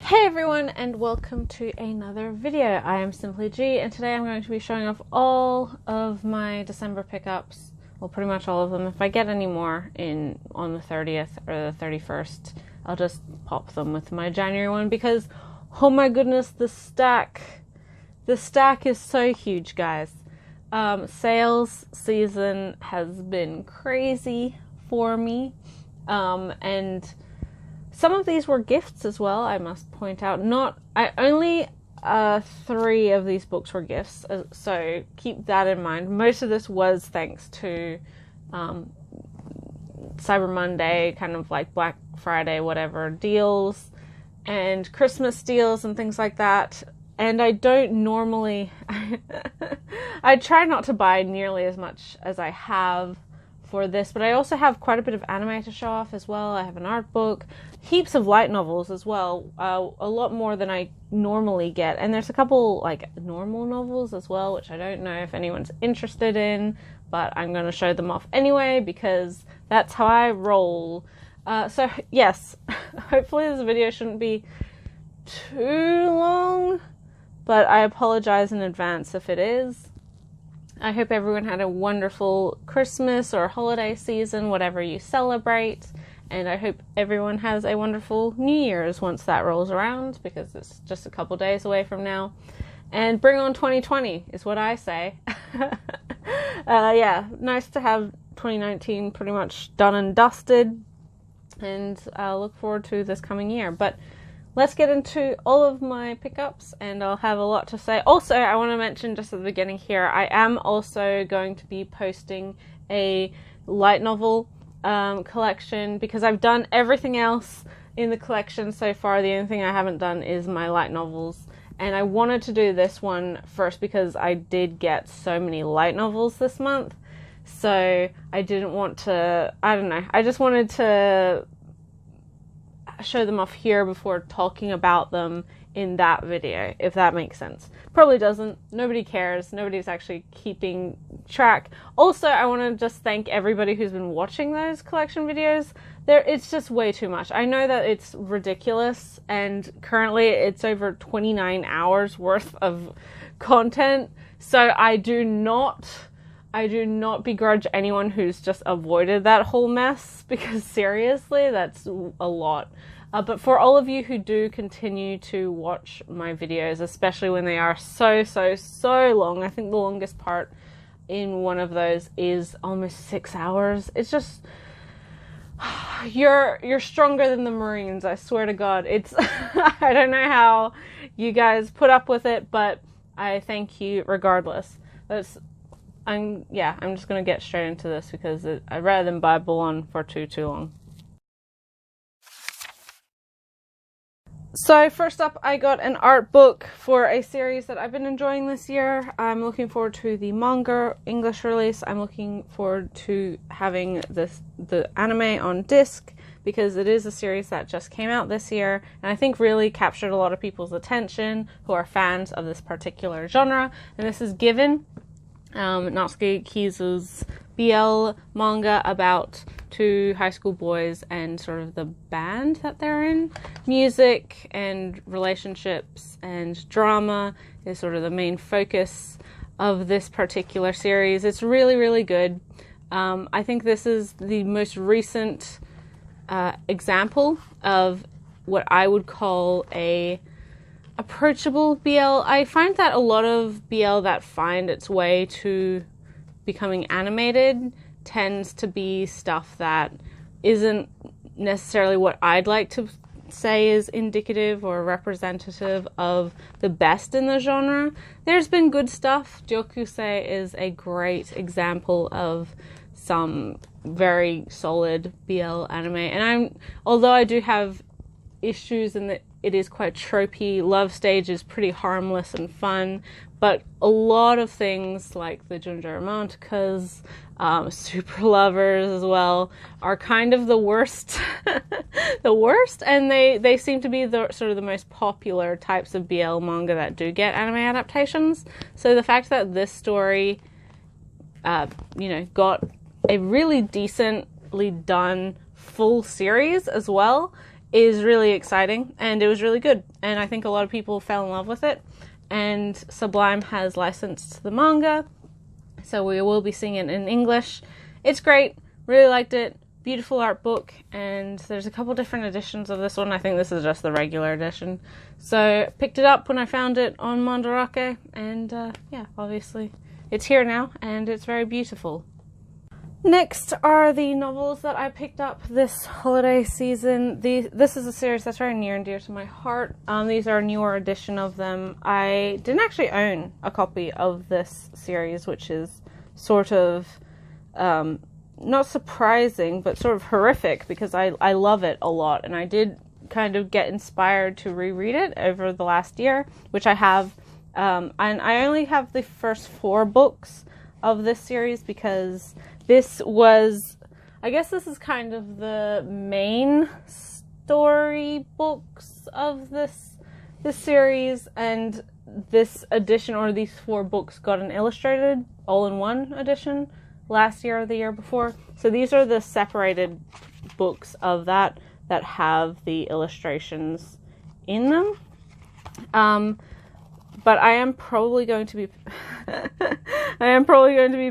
Hey everyone, and welcome to another video. I am Simply G, and today I'm going to be showing off all of my December pickups. Well, pretty much all of them. If I get any more on the 30th or the 31st, I'll just pop them with my January one because, oh my goodness, the stack is so huge, guys. Sales season has been crazy for me, and some of these were gifts as well, I must point out. Only 3 of these books were gifts, so keep that in mind. Most of this was thanks to Cyber Monday, kind of like Black Friday, whatever, deals, and Christmas deals and things like that. And I don't normally... I try not to buy nearly as much as I have for this, but I also have quite a bit of anime to show off as well. I have an art book, heaps of light novels as well, a lot more than I normally get, and there's a couple like normal novels as well, which I don't know if anyone's interested in, but I'm going to show them off anyway because that's how I roll. So yes, hopefully this video shouldn't be too long, but I apologize in advance if it is. I hope everyone had a wonderful Christmas or holiday season, whatever you celebrate. And I hope everyone has a wonderful New Year's once that rolls around, because it's just a couple days away from now. And bring on 2020 is what I say. Yeah, nice to have 2019 pretty much done and dusted. And I'll look forward to this coming year. But let's get into all of my pickups, and I'll have a lot to say. Also, I want to mention just at the beginning here, I am also going to be posting a light novel collection, because I've done everything else in the collection so far. The only thing I haven't done is my light novels, and I wanted to do this one first because I did get so many light novels this month, so I didn't want to, I don't know, I just wanted to show them off here before talking about them in that video, if that makes sense. Probably doesn't. Nobody cares. Nobody's actually keeping track. Also, I want to just thank everybody who's been watching those collection videos. It's just way too much. I know that it's ridiculous, and currently it's over 29 hours worth of content, so I do not begrudge anyone who's just avoided that whole mess, because seriously, that's a lot. But for all of you who do continue to watch my videos, especially when they are so long, I think the longest part in one of those is almost 6 hours. It's just, you're stronger than the Marines, I swear to God. It's, I don't know how you guys put up with it, but I thank you regardless. I'm just going to get straight into this because I'd rather than babble on for too long. So first up, I got an art book for a series that I've been enjoying this year. I'm looking forward to the manga English release. I'm looking forward to having the anime on disc, because it is a series that just came out this year, and I think really captured a lot of people's attention who are fans of this particular genre. And this is Given, Natsuki Kizu's BL manga about 2 high school boys and sort of the band that they're in. Music and relationships and drama is sort of the main focus of this particular series. It's really good. I think this is the most recent example of what I would call a approachable BL. I find that a lot of BL that find its way to becoming animated tends to be stuff that isn't necessarily what I'd like to say is indicative or representative of the best in the genre. There's been good stuff. Jokusei is a great example of some very solid BL anime, and although I do have issues in that it is quite tropey, Love Stage is pretty harmless and fun, but a lot of things like the Junjo Romanticas, Super Lovers as well, are kind of the worst, and they seem to be the sort of the most popular types of BL manga that do get anime adaptations. So the fact that this story, got a really decently done full series as well is really exciting, and it was really good. And I think a lot of people fell in love with it. And Sublime has licensed the manga, so we will be seeing it in English. It's great. Really liked it. Beautiful art book, and there's a couple different editions of this one. I think this is just the regular edition. So picked it up when I found it on Mandarake, and yeah, obviously it's here now, and it's very beautiful. Next are the novels that I picked up this holiday season. This is a series that's very near and dear to my heart. These are a newer edition of them. I didn't actually own a copy of this series, which is sort of not surprising, but sort of horrific, because I love it a lot, and I did kind of get inspired to reread it over the last year, which I have, and I only have the first 4 books of this series, because this was, I guess this is kind of the main story books of this series, and this edition, or these 4 books, got an illustrated all-in-one edition last year or the year before. So these are the separated books of that have the illustrations in them. But I am probably going to be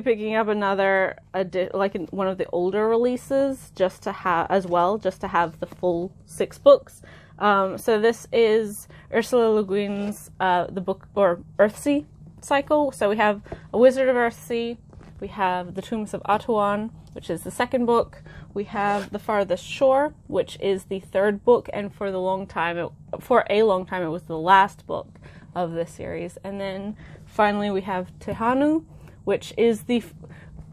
picking up another one of the older releases just to have the full 6 books. So this is Ursula Le Guin's the book, or Earthsea cycle. So we have A Wizard of Earthsea, we have The Tombs of Atuan, which is the 2nd book. We have The Farthest Shore, which is the 3rd book, and for a long time it was the last book of this series. And then finally we have Tehanu, which is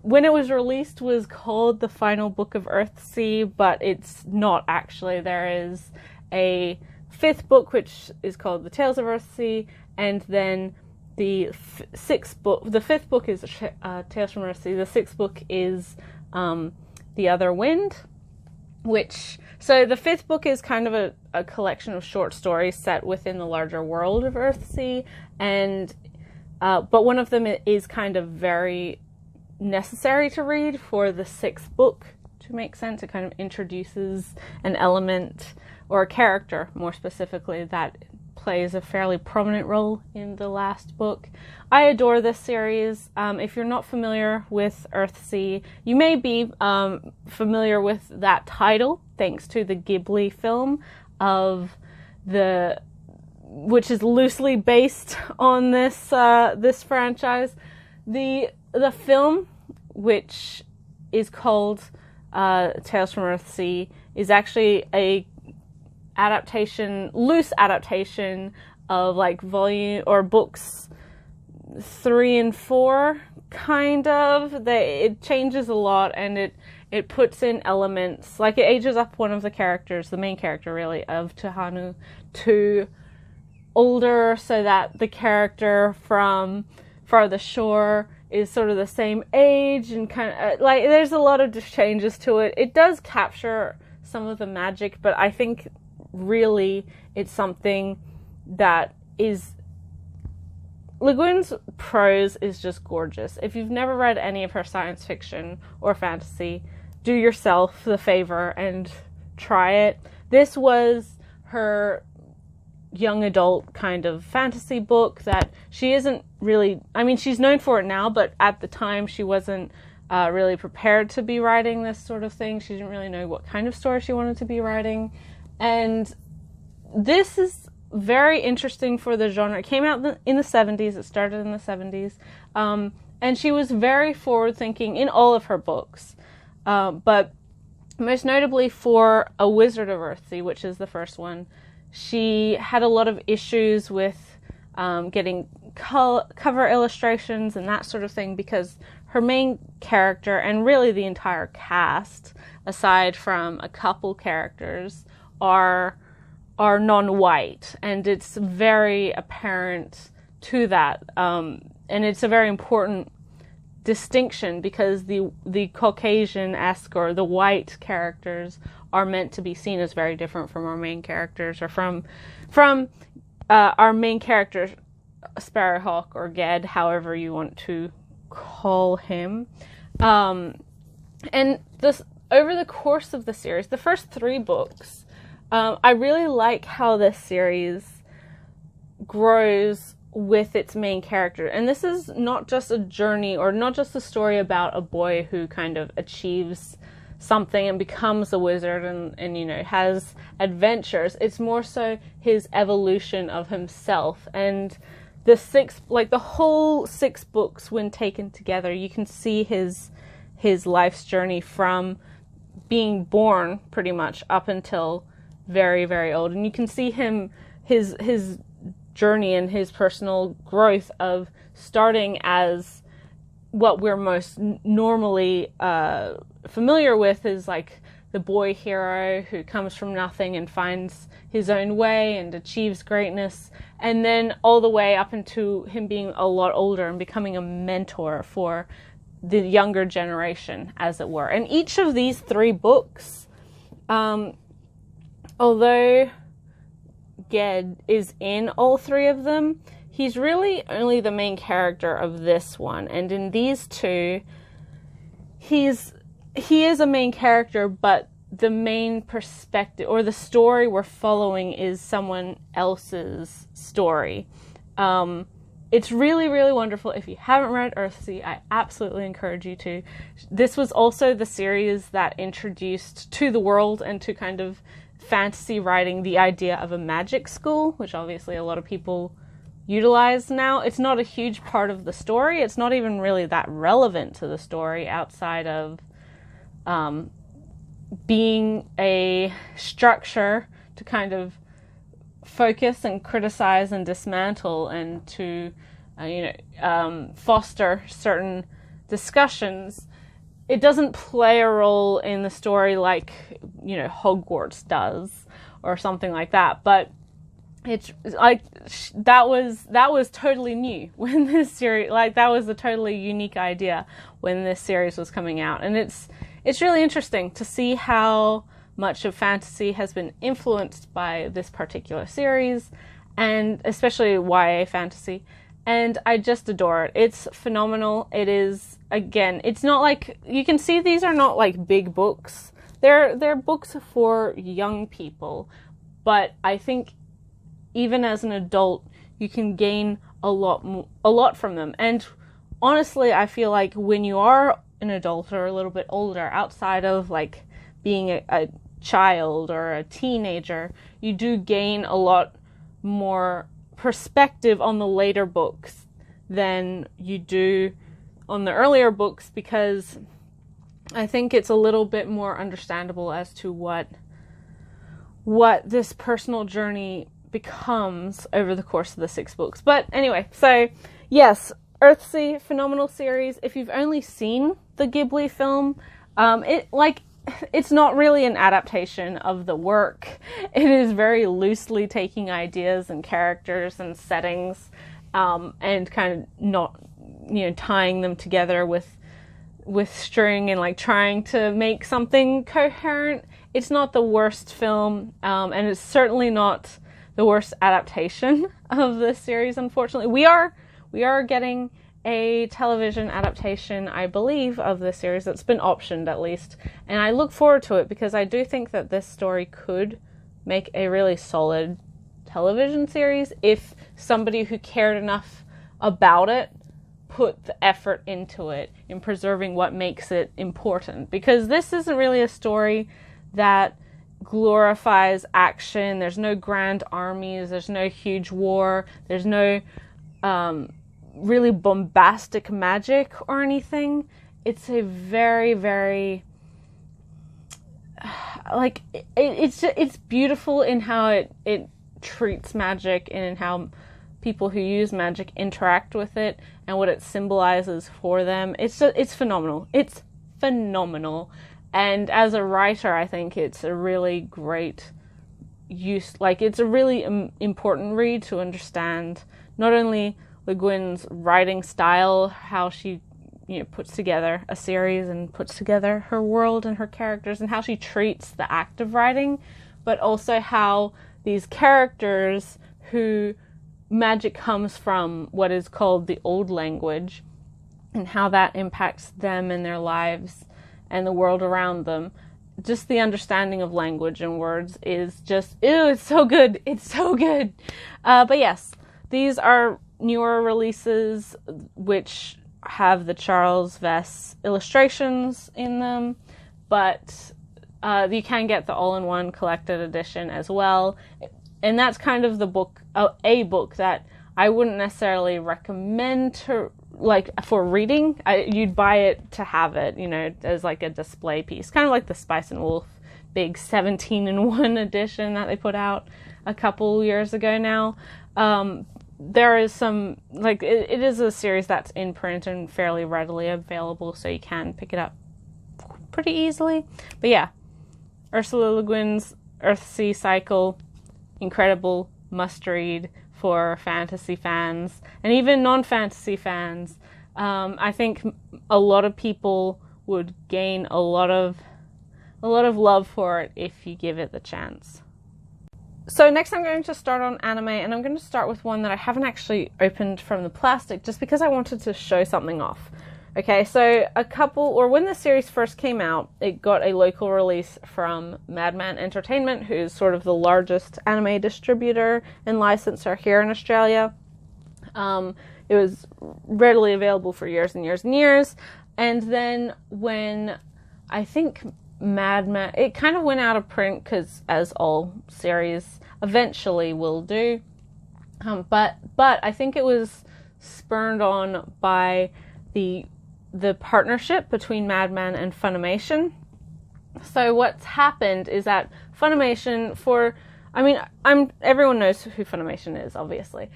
when it was released was called the final book of Earthsea, but it's not actually. There is a 5th book which is called The Tales of Earthsea, and then the 5th book is Tales from Earthsea. The 6th book is The Other Wind, so the 5th book is kind of a collection of short stories set within the larger world of Earthsea, and but one of them is kind of very necessary to read for the 6th book to make sense. It kind of introduces an element, or a character more specifically, that plays a fairly prominent role in the last book. I adore this series. If you're not familiar with Earthsea, you may be familiar with that title thanks to the Ghibli film which is loosely based on this franchise. The film, which is called Tales from Earthsea, is actually a loose adaptation of volume or books 3 and 4, kind of. It changes a lot, and it puts in elements, it ages up one of the characters, the main character really, of Tehanu, to older, so that the character from Farthest Shore is sort of the same age, and kind of there's a lot of changes to it. It does capture some of the magic, but I think really it's something that is... Le Guin's prose is just gorgeous. If you've never read any of her science fiction or fantasy, do yourself the favor and try it. This was her young adult kind of fantasy book that she isn't really... she's known for it now, but at the time she wasn't really prepared to be writing this sort of thing. She didn't really know what kind of story she wanted to be writing. And this is very interesting for the genre. It came out in the 70s. It started in the 70s. And she was very forward-thinking in all of her books. But most notably for A Wizard of Earthsea, which is the first one, she had a lot of issues with getting cover illustrations and that sort of thing, because her main character, and really the entire cast, aside from a couple characters, are non-white, and it's very apparent to that, and it's a very important distinction, because the Caucasian-esque or the white characters are meant to be seen as very different from our main characters, or from our main character Sparrowhawk, or Ged, however you want to call him. And this, over the course of the series, the first 3 books I really like how this series grows with its main character. And this is not just a journey, or not just a story about a boy who kind of achieves something and becomes a wizard and you know, has adventures. It's more so his evolution of himself. And the whole 6 books, when taken together, you can see his life's journey from being born pretty much up until very, very old. And you can see his journey and his personal growth of starting as what we're most normally familiar with, is like the boy hero who comes from nothing and finds his own way and achieves greatness, and then all the way up into him being a lot older and becoming a mentor for the younger generation, as it were. And each of these 3 books, although Ged is in all 3 of them, he's really only the main character of this one. And in these 2, he is a main character, but the main perspective, or the story we're following, is someone else's story. It's really, really wonderful. If you haven't read Earthsea, I absolutely encourage you to. This was also the series that introduced to the world and to kind of fantasy writing the idea of a magic school, which obviously a lot of people utilize now. It's not a huge part of the story. It's not even really that relevant to the story, outside of being a structure to kind of focus and criticize and dismantle, and to foster certain discussions. It doesn't play a role in the story like, you know, Hogwarts does or something like that. But it's like that was totally new when this series, like, that was a totally unique idea when this series was coming out. And it's really interesting to see how much of fantasy has been influenced by this particular series, and especially YA fantasy. And I just adore it. It's phenomenal. It is, again, it's not like, you can see these are not like big books. They're books for young people, but I think even as an adult, you can gain a lot from them. And honestly, I feel like when you are an adult or a little bit older, outside of like being a child or a teenager, you do gain a lot more perspective on the later books than you do on the earlier books, because I think it's a little bit more understandable as to what this personal journey becomes over the course of the 6 books. But anyway, so yes, Earthsea, phenomenal series. If you've only seen the Ghibli film, it's not really an adaptation of the work. It is very loosely taking ideas and characters and settings, and kind of not, tying them together with string and like trying to make something coherent. It's not the worst film, and it's certainly not the worst adaptation of this series, unfortunately. We are getting a television adaptation, I believe, of this series that's been optioned, at least. And I look forward to it, because I do think that this story could make a really solid television series if somebody who cared enough about it put the effort into it in preserving what makes it important. Because this isn't really a story that glorifies action. There's no grand armies. There's no huge war. There's no really bombastic magic or anything. It's a very, very it's beautiful in how it treats magic, and in how people who use magic interact with it and what it symbolizes for them. It's phenomenal. It's phenomenal. And as a writer, I think it's a really great use. Like, it's a really important read to understand not only Le Guin's writing style, how she puts together a series and puts together her world and her characters, and how she treats the act of writing, but also how these characters who magic comes from what is called the old language, and how that impacts them and their lives and the world around them. just the understanding of language and words is just, ew, it's so good. It's so good. But yes, these are newer releases which have the Charles Vess illustrations in them, but you can get the all-in-one collected edition as well. And that's kind of the book, a book that I wouldn't necessarily recommend to, like, for reading. You'd buy it to have it, you know, as like a display piece, kind of like the Spice and Wolf big 17-in-1 edition that they put out a couple years ago now. There is some, like, it is a series that's in print and fairly readily available, so you can pick it up pretty easily. But yeah, Ursula Le Guin's Earthsea Cycle, incredible must-read for fantasy fans and even non-fantasy fans. I think a lot of people would gain a lot of love for it if you give it the chance. So next I'm going to start on anime, and I'm going to start with one that I haven't actually opened from the plastic just because I wanted to show something off. Okay, so when the series first came out, it got a local release from Madman Entertainment, who's sort of the largest anime distributor and licenser here in Australia. It was readily available for years and years and years, and then when I think Madman, it kind of went out of print, because as all series eventually will do, but I think it was spurred on by the partnership between Madman and Funimation. So what's happened is that Funimation, everyone knows who Funimation is, obviously.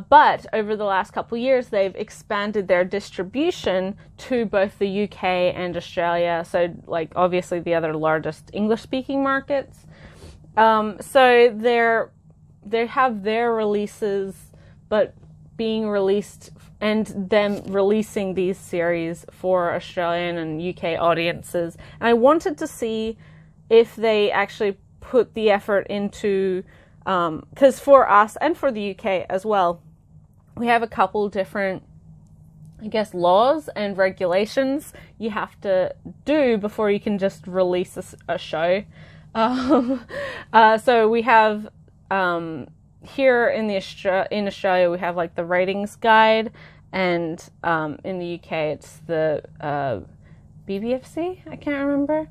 But over the last couple of years, they've expanded their distribution to both the UK and Australia. So, like, obviously the other largest English-speaking markets. So they have their releases, but being released, and them releasing these series for Australian and UK audiences. And I wanted to see if they actually put the effort into, because for us and for the UK as well, we have a couple different, I guess, laws and regulations you have to do before you can just release a show. So we have, here in Australia, we have like the ratings guide, and in the UK it's the BBFC. I can't remember.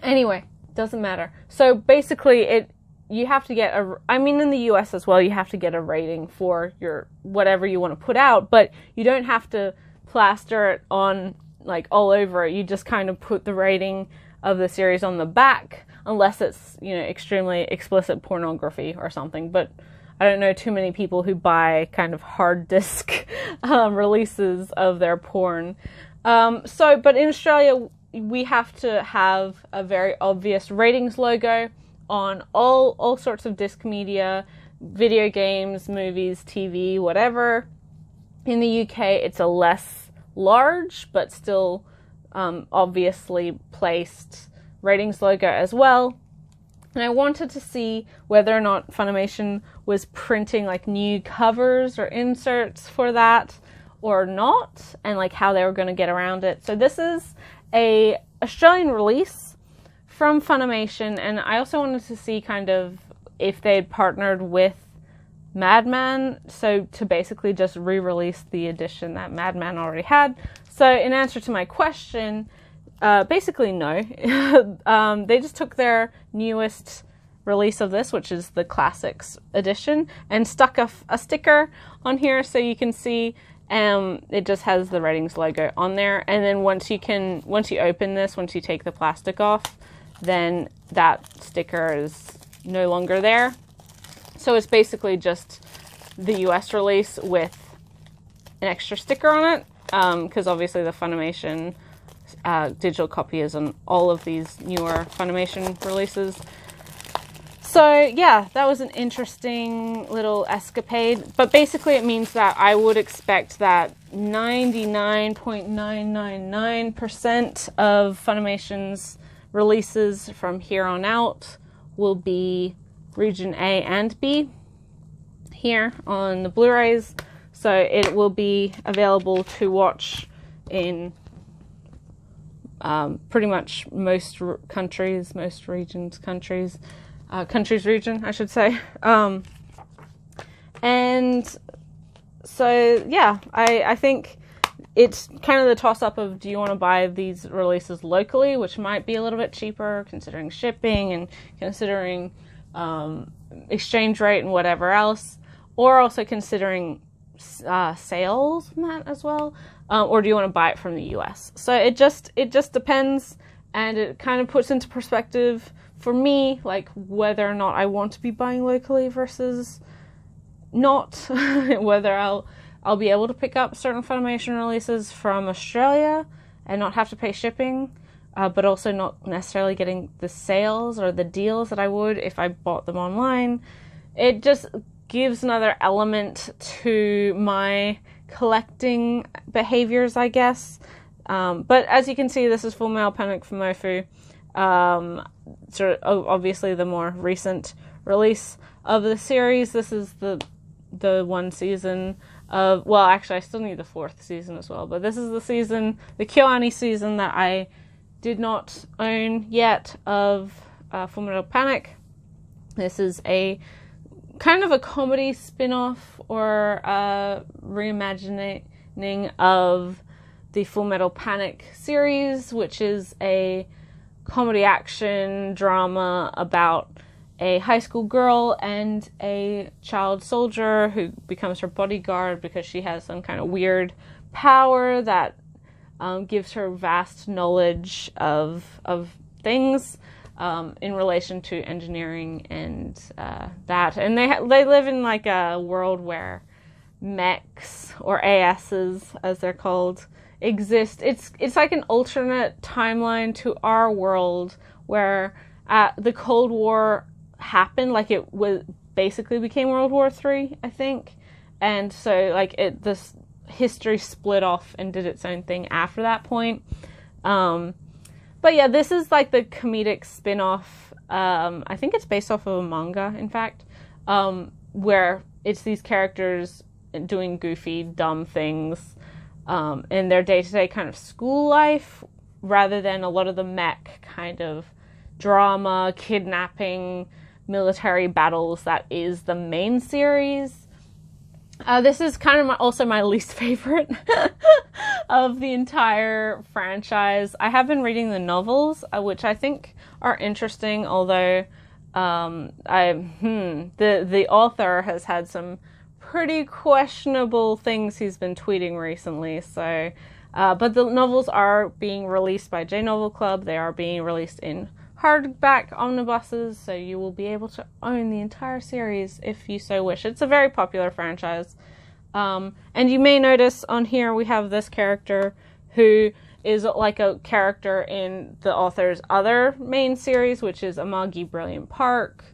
Anyway, doesn't matter. So basically, you have to get in the US as well, you have to get a rating for your whatever you want to put out, but you don't have to plaster it on like all over it. You just kind of put the rating of the series on the back, unless it's, you know, extremely explicit pornography or something. But I don't know too many people who buy kind of hard disk releases of their porn. But in Australia, we have to have a very obvious ratings logo on all sorts of disc media, video games, movies, TV, whatever. In the UK, it's a less large, but still obviously placed ratings logo as well. And I wanted to see whether or not Funimation was printing like new covers or inserts for that or not, and like how they were going to get around it. So this is a Australian release from Funimation, and I also wanted to see kind of if they'd partnered with Madman, so to basically just re-release the edition that Madman already had. So in answer to my question, basically no. They just took their newest release of this, which is the Classics edition, and stuck a sticker on here so you can see it just has the ratings logo on there. And then once you open this, once you take the plastic off, then that sticker is no longer there. So it's basically just the US release with an extra sticker on it, because obviously the Funimation digital copy is on all of these newer Funimation releases. So yeah, that was an interesting little escapade. But basically it means that I would expect that 99.999% of Funimation's releases from here on out will be Region A and B here on the Blu-rays. So it will be available to watch in pretty much most countries, most regions, countries, region, I should say. And so, yeah, I think it's kind of the toss-up of, do you want to buy these releases locally, which might be a little bit cheaper considering shipping and considering exchange rate and whatever else, or also considering sales from that as well, or do you want to buy it from the US? So it just depends, and it kind of puts into perspective for me, like, whether or not I want to be buying locally versus not, whether I'll be able to pick up certain Funimation releases from Australia and not have to pay shipping, but also not necessarily getting the sales or the deals that I would if I bought them online. It just gives another element to my collecting behaviors, I guess. But as you can see, this is Full Metal Panic Fumoffu. Sort of obviously the more recent release of the series. This is the one season of, well, actually I still need the 4th season as well, but this is the season, the KyoAni season, that I did not own yet of Full Metal Panic. This is a kind of a comedy spin-off or reimagining of the Full Metal Panic series, which is a comedy action drama about a high school girl and a child soldier who becomes her bodyguard because she has some kind of weird power that gives her vast knowledge of things in relation to engineering and that. And they live in like a world where mechs, or ASs as they're called, exist. It's like an alternate timeline to our world where the Cold War happened, like it was basically became World War III, I think, and so like this history split off and did its own thing after that point. But yeah, this is like the comedic spin-off. I think it's based off of a manga, in fact, where it's these characters doing goofy, dumb things in their day-to-day kind of school life, rather than a lot of the mech kind of drama, kidnapping, military battles that is the main series. This is kind of also my least favorite of the entire franchise. I have been reading the novels, which I think are interesting, although the author has had some pretty questionable things he's been tweeting recently. So, but the novels are being released by J Novel Club. They are being released in hardback omnibuses, so you will be able to own the entire series if you so wish. It's a very popular franchise. And you may notice on here we have this character who is like a character in the author's other main series, which is Amagi Brilliant Park.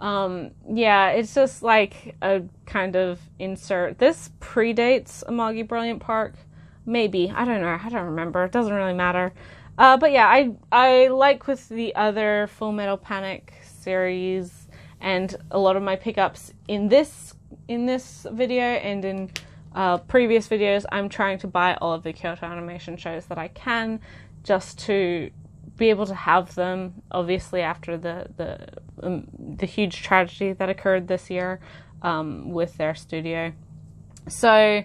Yeah, it's just like a kind of insert. This predates Amagi Brilliant Park. Maybe. I don't know. I don't remember. It doesn't really matter. But yeah, I like with the other Full Metal Panic series, and a lot of my pickups in this video and in previous videos, I'm trying to buy all of the Kyoto Animation shows that I can, just to be able to have them, obviously after the huge tragedy that occurred this year with their studio. So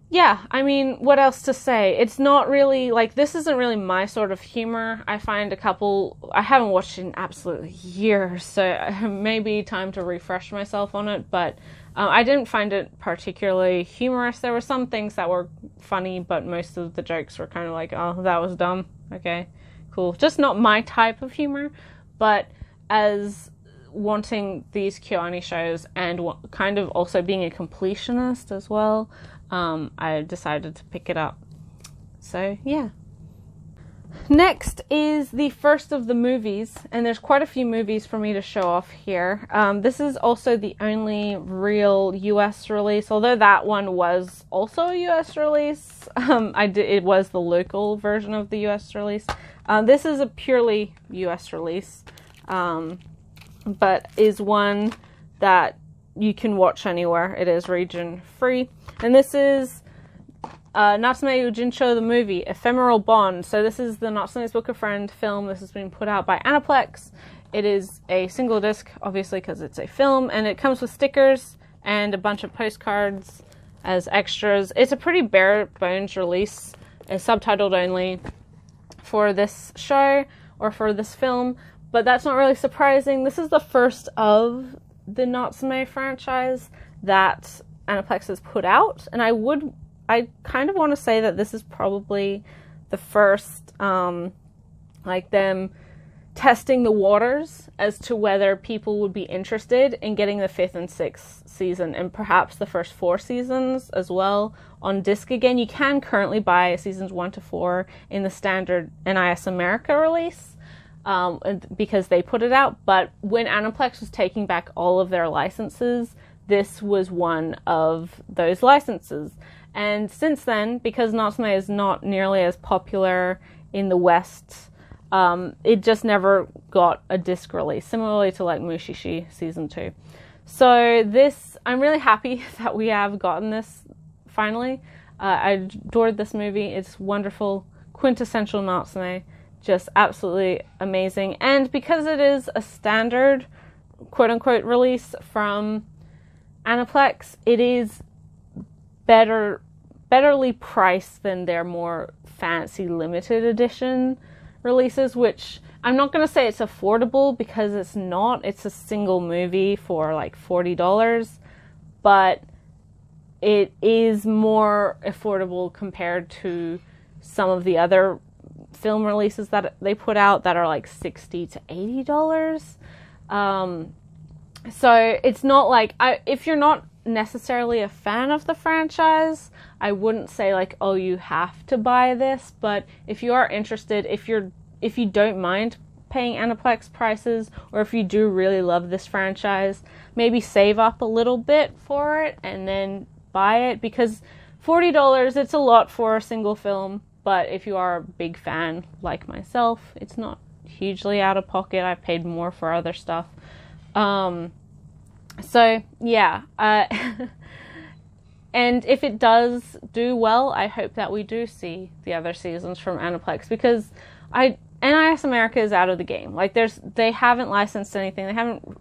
yeah, I mean, what else to say? It's not really, like, this isn't really my sort of humor. I find I haven't watched it in absolutely years, so it may be time to refresh myself on it, but I didn't find it particularly humorous. There were some things that were funny, but most of the jokes were kind of like, oh, that was dumb. Okay, cool. Just not my type of humor, but as wanting these KyoAni shows and kind of also being a completionist as well, I decided to pick it up. So, yeah. Next is the first of the movies, and there's quite a few movies for me to show off here. This is also the only real US release, although that one was also a US release. It was the local version of the US release. This is a purely US release, but is one that you can watch anywhere. It is region free. And this is Natsume Ujincho the movie, Ephemeral Bond. So this is the Natsume's Book of Friend film. This has been put out by Aniplex. It is a single disc, obviously, because it's a film, and it comes with stickers and a bunch of postcards as extras. It's a pretty bare bones release. It's subtitled only for this show or for this film, but that's not really surprising. This is the first of the Natsume franchise that Aniplex has put out, and I kind of want to say that this is probably the first, like them testing the waters as to whether people would be interested in getting the 5th and 6th season, and perhaps the first 4 seasons as well on disc again. You can currently buy seasons 1 to 4 in the standard NIS America release, because they put it out, but when Aniplex was taking back all of their licenses, this was one of those licenses. And since then, because Natsume is not nearly as popular in the West, it just never got a disc release, similarly to like Mushishi Season 2. So this, I'm really happy that we have gotten this finally. I adored this movie. It's wonderful, quintessential Natsume, just absolutely amazing. And because it is a standard, quote-unquote, release from Aniplex, it is betterly priced than their more fancy limited edition releases, which I'm not going to say it's affordable because it's not. It's a single movie for like $40, but it is more affordable compared to some of the other film releases that they put out that are like $60 to $80. So it's not like, if you're not necessarily a fan of the franchise, I wouldn't say like, oh, you have to buy this, but if you are interested, if you don't mind paying Aniplex prices, or if you do really love this franchise, maybe save up a little bit for it and then buy it, because $40, it's a lot for a single film, but if you are a big fan like myself, it's not hugely out of pocket. I've paid more for other stuff. So yeah, and if it does do well, I hope that we do see the other seasons from Aniplex, because NIS America is out of the game. Like they haven't licensed anything. They haven't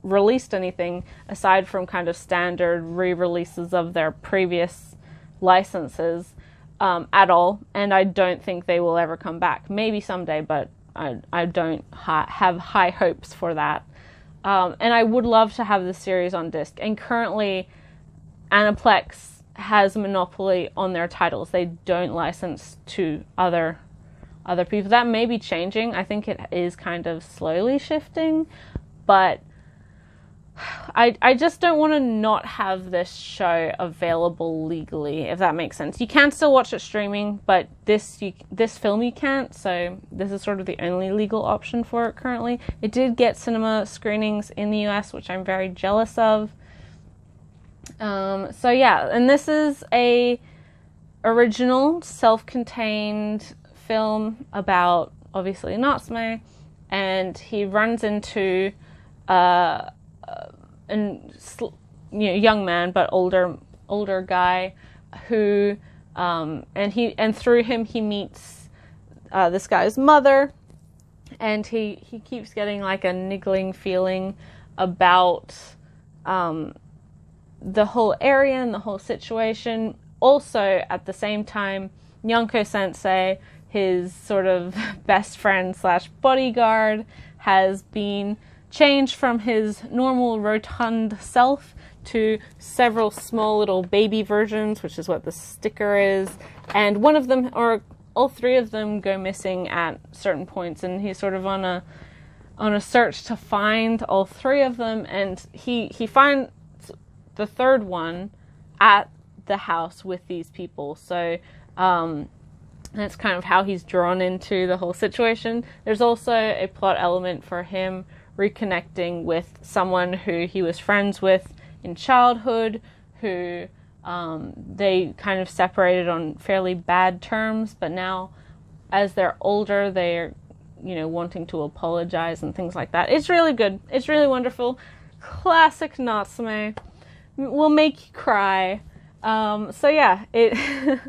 released anything aside from kind of standard re-releases of their previous licenses at all. And I don't think they will ever come back. Maybe someday, but I don't have high hopes for that. And I would love to have this series on disc. And currently, Aniplex has a monopoly on their titles. They don't license to other people. That may be changing. I think it is kind of slowly shifting. But I just don't want to not have this show available legally, if that makes sense. You can still watch it streaming, but this film you can't, so this is sort of the only legal option for it currently. It did get cinema screenings in the US, which I'm very jealous of. So yeah, and this is a original, self-contained film about, obviously, Natsume, and he runs into young man, but older guy, who and through him he meets this guy's mother, and he keeps getting like a niggling feeling about the whole area and the whole situation. Also, at the same time, Nyonko Sensei, his sort of best friend / bodyguard, has been changed from his normal rotund self to several small little baby versions, which is what the sticker is. And one of them, or all three of them, go missing at certain points, and he's sort of on a search to find all three of them, and he finds the third one at the house with these people. So that's kind of how he's drawn into the whole situation. There's also a plot element for him reconnecting with someone who he was friends with in childhood, who they kind of separated on fairly bad terms, but now as they're older, they're, wanting to apologize and things like that. It's really good. It's really wonderful. Classic Natsume. Will make you cry. So yeah, it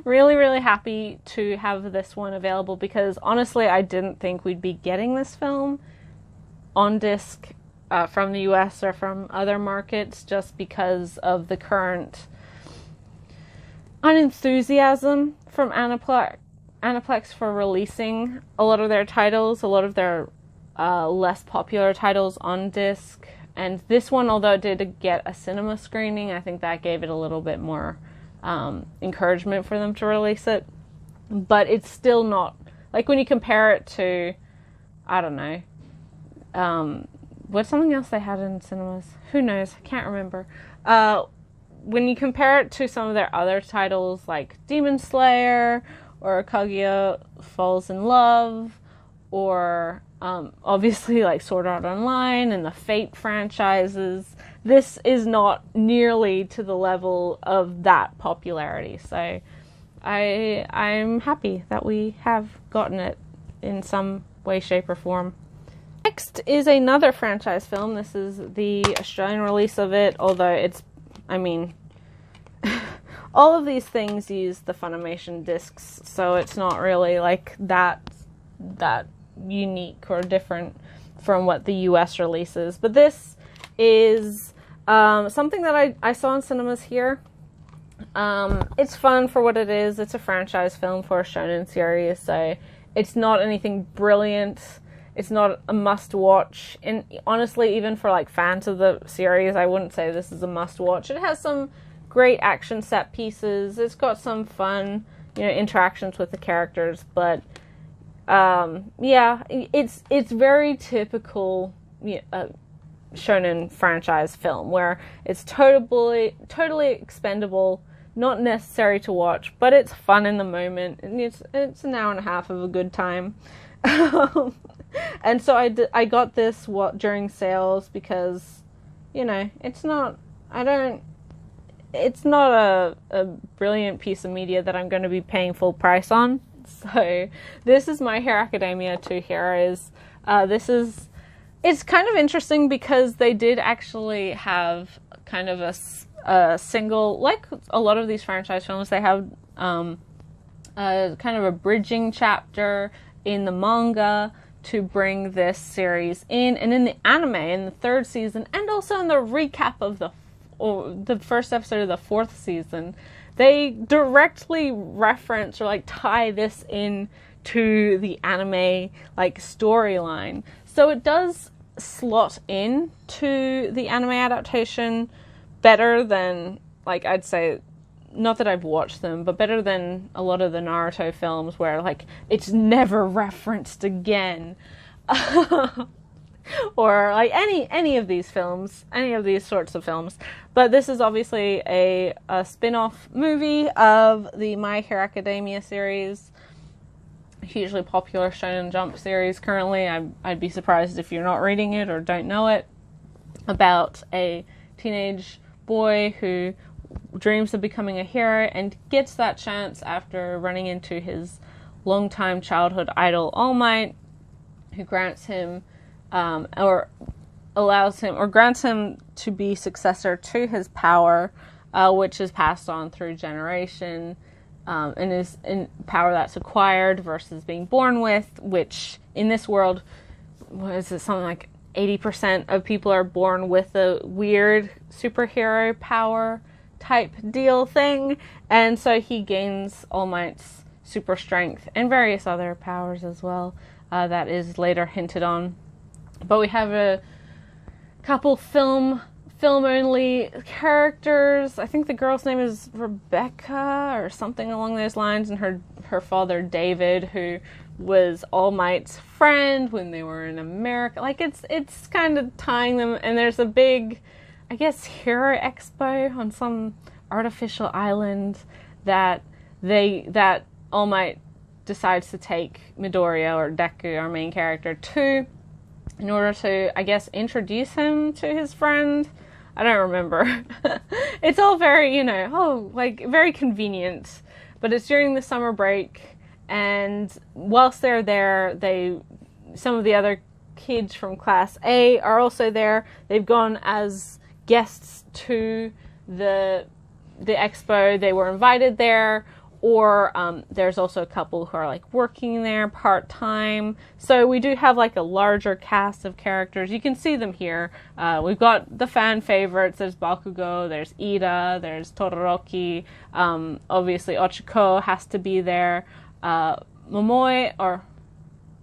really, really happy to have this one available, because honestly, I didn't think we'd be getting this film on disc from the US or from other markets, just because of the current unenthusiasm from Aniplex for releasing a lot of their titles, a lot of their less popular titles on disc. And this one, although it did get a cinema screening, I think that gave it a little bit more encouragement for them to release it. But it's still not, like, when you compare it to, I don't know, what's something else they had in cinemas? Who knows? I can't remember. When you compare it to some of their other titles, like Demon Slayer, or Kaguya Falls in Love, or obviously like Sword Art Online and the Fate franchises, this is not nearly to the level of that popularity. So I'm happy that we have gotten it in some way, shape, or form. Next is another franchise film. This is the Australian release of it, although it's, I mean, all of these things use the Funimation discs, so it's not really like that unique or different from what the US releases. But this is something that I saw in cinemas here. It's fun for what it is. It's a franchise film for a shonen series, so it's not anything brilliant. It's not a must-watch. And honestly, even for like fans of the series, I wouldn't say this is a must-watch. It has some great action set pieces. It's got some fun, interactions with the characters, but yeah, it's very typical shonen franchise film where it's totally expendable, not necessary to watch, but it's fun in the moment, and it's an hour and a half of a good time. And so I got this during sales because it's not a brilliant piece of media that I'm going to be paying full price on. So this is My Hero Academia 2 Heroes. It's kind of interesting because they did actually have kind of a single, like a lot of these franchise films, they have kind of a bridging chapter in the manga to bring this series in, and in the anime in the 3rd season, and also in the recap of the first episode of the 4th season, they directly reference or like tie this in to the anime like storyline. So it does slot in to the anime adaptation better than, like, I'd say, not that I've watched them, but better than a lot of the Naruto films where like it's never referenced again. Or like any of these films, any of these sorts of films. But this is obviously a spin-off movie of the My Hero Academia series, hugely popular Shonen Jump series currently. I'd be surprised if you're not reading it or don't know it, about a teenage boy who dreams of becoming a hero and gets that chance after running into his longtime childhood idol All Might, who grants him grants him to be successor to his power, which is passed on through generation, and is in power that's acquired versus being born with, which in this world, what is it, something like 80% of people are born with a weird superhero power type deal thing, and so he gains All Might's super strength and various other powers as well, that is later hinted on. But we have a couple film-only characters. I think the girl's name is Rebecca or something along those lines, and her father David, who was All Might's friend when they were in America. Like, it's kind of tying them, and there's a big, I guess, hero expo on some artificial island that All Might decides to take Midoriya, or Deku, our main character, to, in order to, I guess, introduce him to his friend. I don't remember. It's all very, very convenient. But it's during the summer break, and whilst they're there, some of the other kids from Class A are also there. They've gone as guests to the the expo, they were invited there, or there's also a couple who are like working there part-time. So we do have like a larger cast of characters. You can see them here. We've got the fan favorites. There's Bakugo, there's Ida, there's Todoroki. Obviously Ochiko has to be there. Momoe, or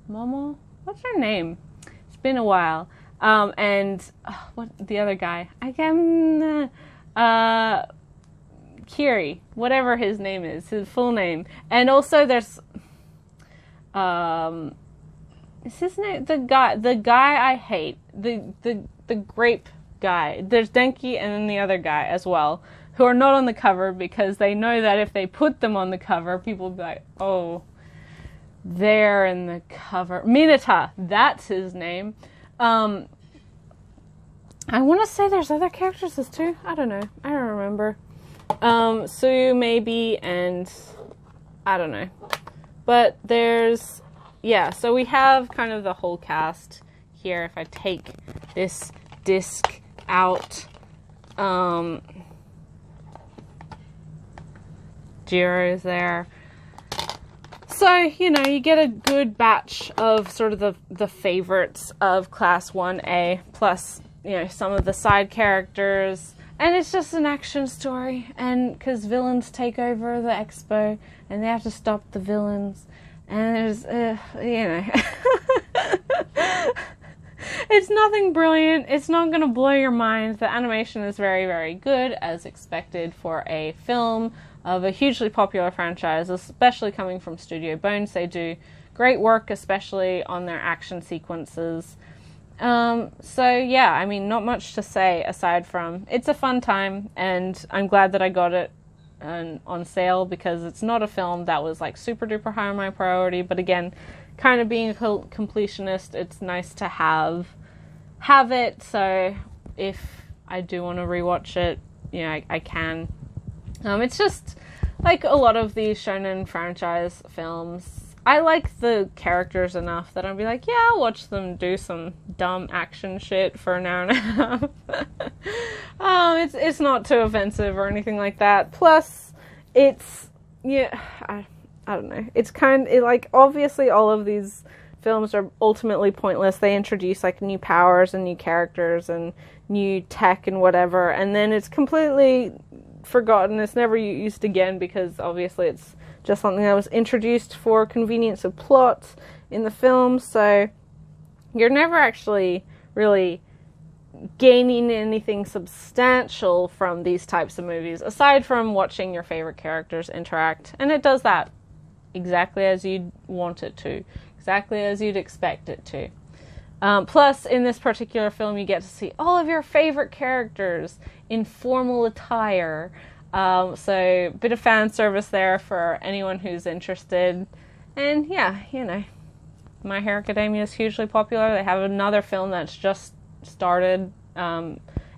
Momo? What's her name? It's been a while. And what the other guy? Kiri, whatever his name is, his full name. And also there's is his name the guy I hate, the grape guy. There's Denki and then the other guy as well, who are not on the cover because they know that if they put them on the cover, people will be like, oh, they're in the cover. Mineta, that's his name. I want to say there's other characters as too. I don't know. I don't remember. Suyu maybe, and I don't know. But there's, yeah, so we have kind of the whole cast here. If I take this disc out, Jiro's there. So, you know, you get a good batch of sort of the favorites of Class 1A, plus, you know, some of the side characters. And it's just an action story, and because villains take over the expo, and they have to stop the villains, and there's, you know, it's nothing brilliant. It's not going to blow your mind. The animation is very, very good, as expected for a film of a hugely popular franchise, especially coming from Studio Bones. They do great work, especially on their action sequences. So yeah, I mean, not much to say aside from it's a fun time, and I'm glad that I got it on sale, because it's not a film that was like super duper high on my priority, but again, kind of being a completionist, it's nice to have it, so if I do want to rewatch it, you know, I can. It's just like a lot of these shonen franchise films, I like the characters enough that I'll be like, yeah, I'll watch them do some dumb action shit for an hour and a half. It's not too offensive or anything like that. Plus, it's, yeah, I don't know. It's like, obviously all of these films are ultimately pointless. They introduce like new powers and new characters and new tech and whatever, and then it's completely forgotten. It's never used again, because obviously it's just something that was introduced for convenience of plot in the film, so you're never actually really gaining anything substantial from these types of movies, aside from watching your favorite characters interact, and it does that exactly as you'd want it to, exactly as you'd expect it to. Plus, in this particular film, you get to see all of your favorite characters in formal attire. So a bit of fan service there for anyone who's interested. And yeah, you know, My Hero Academia is hugely popular. They have another film that's just started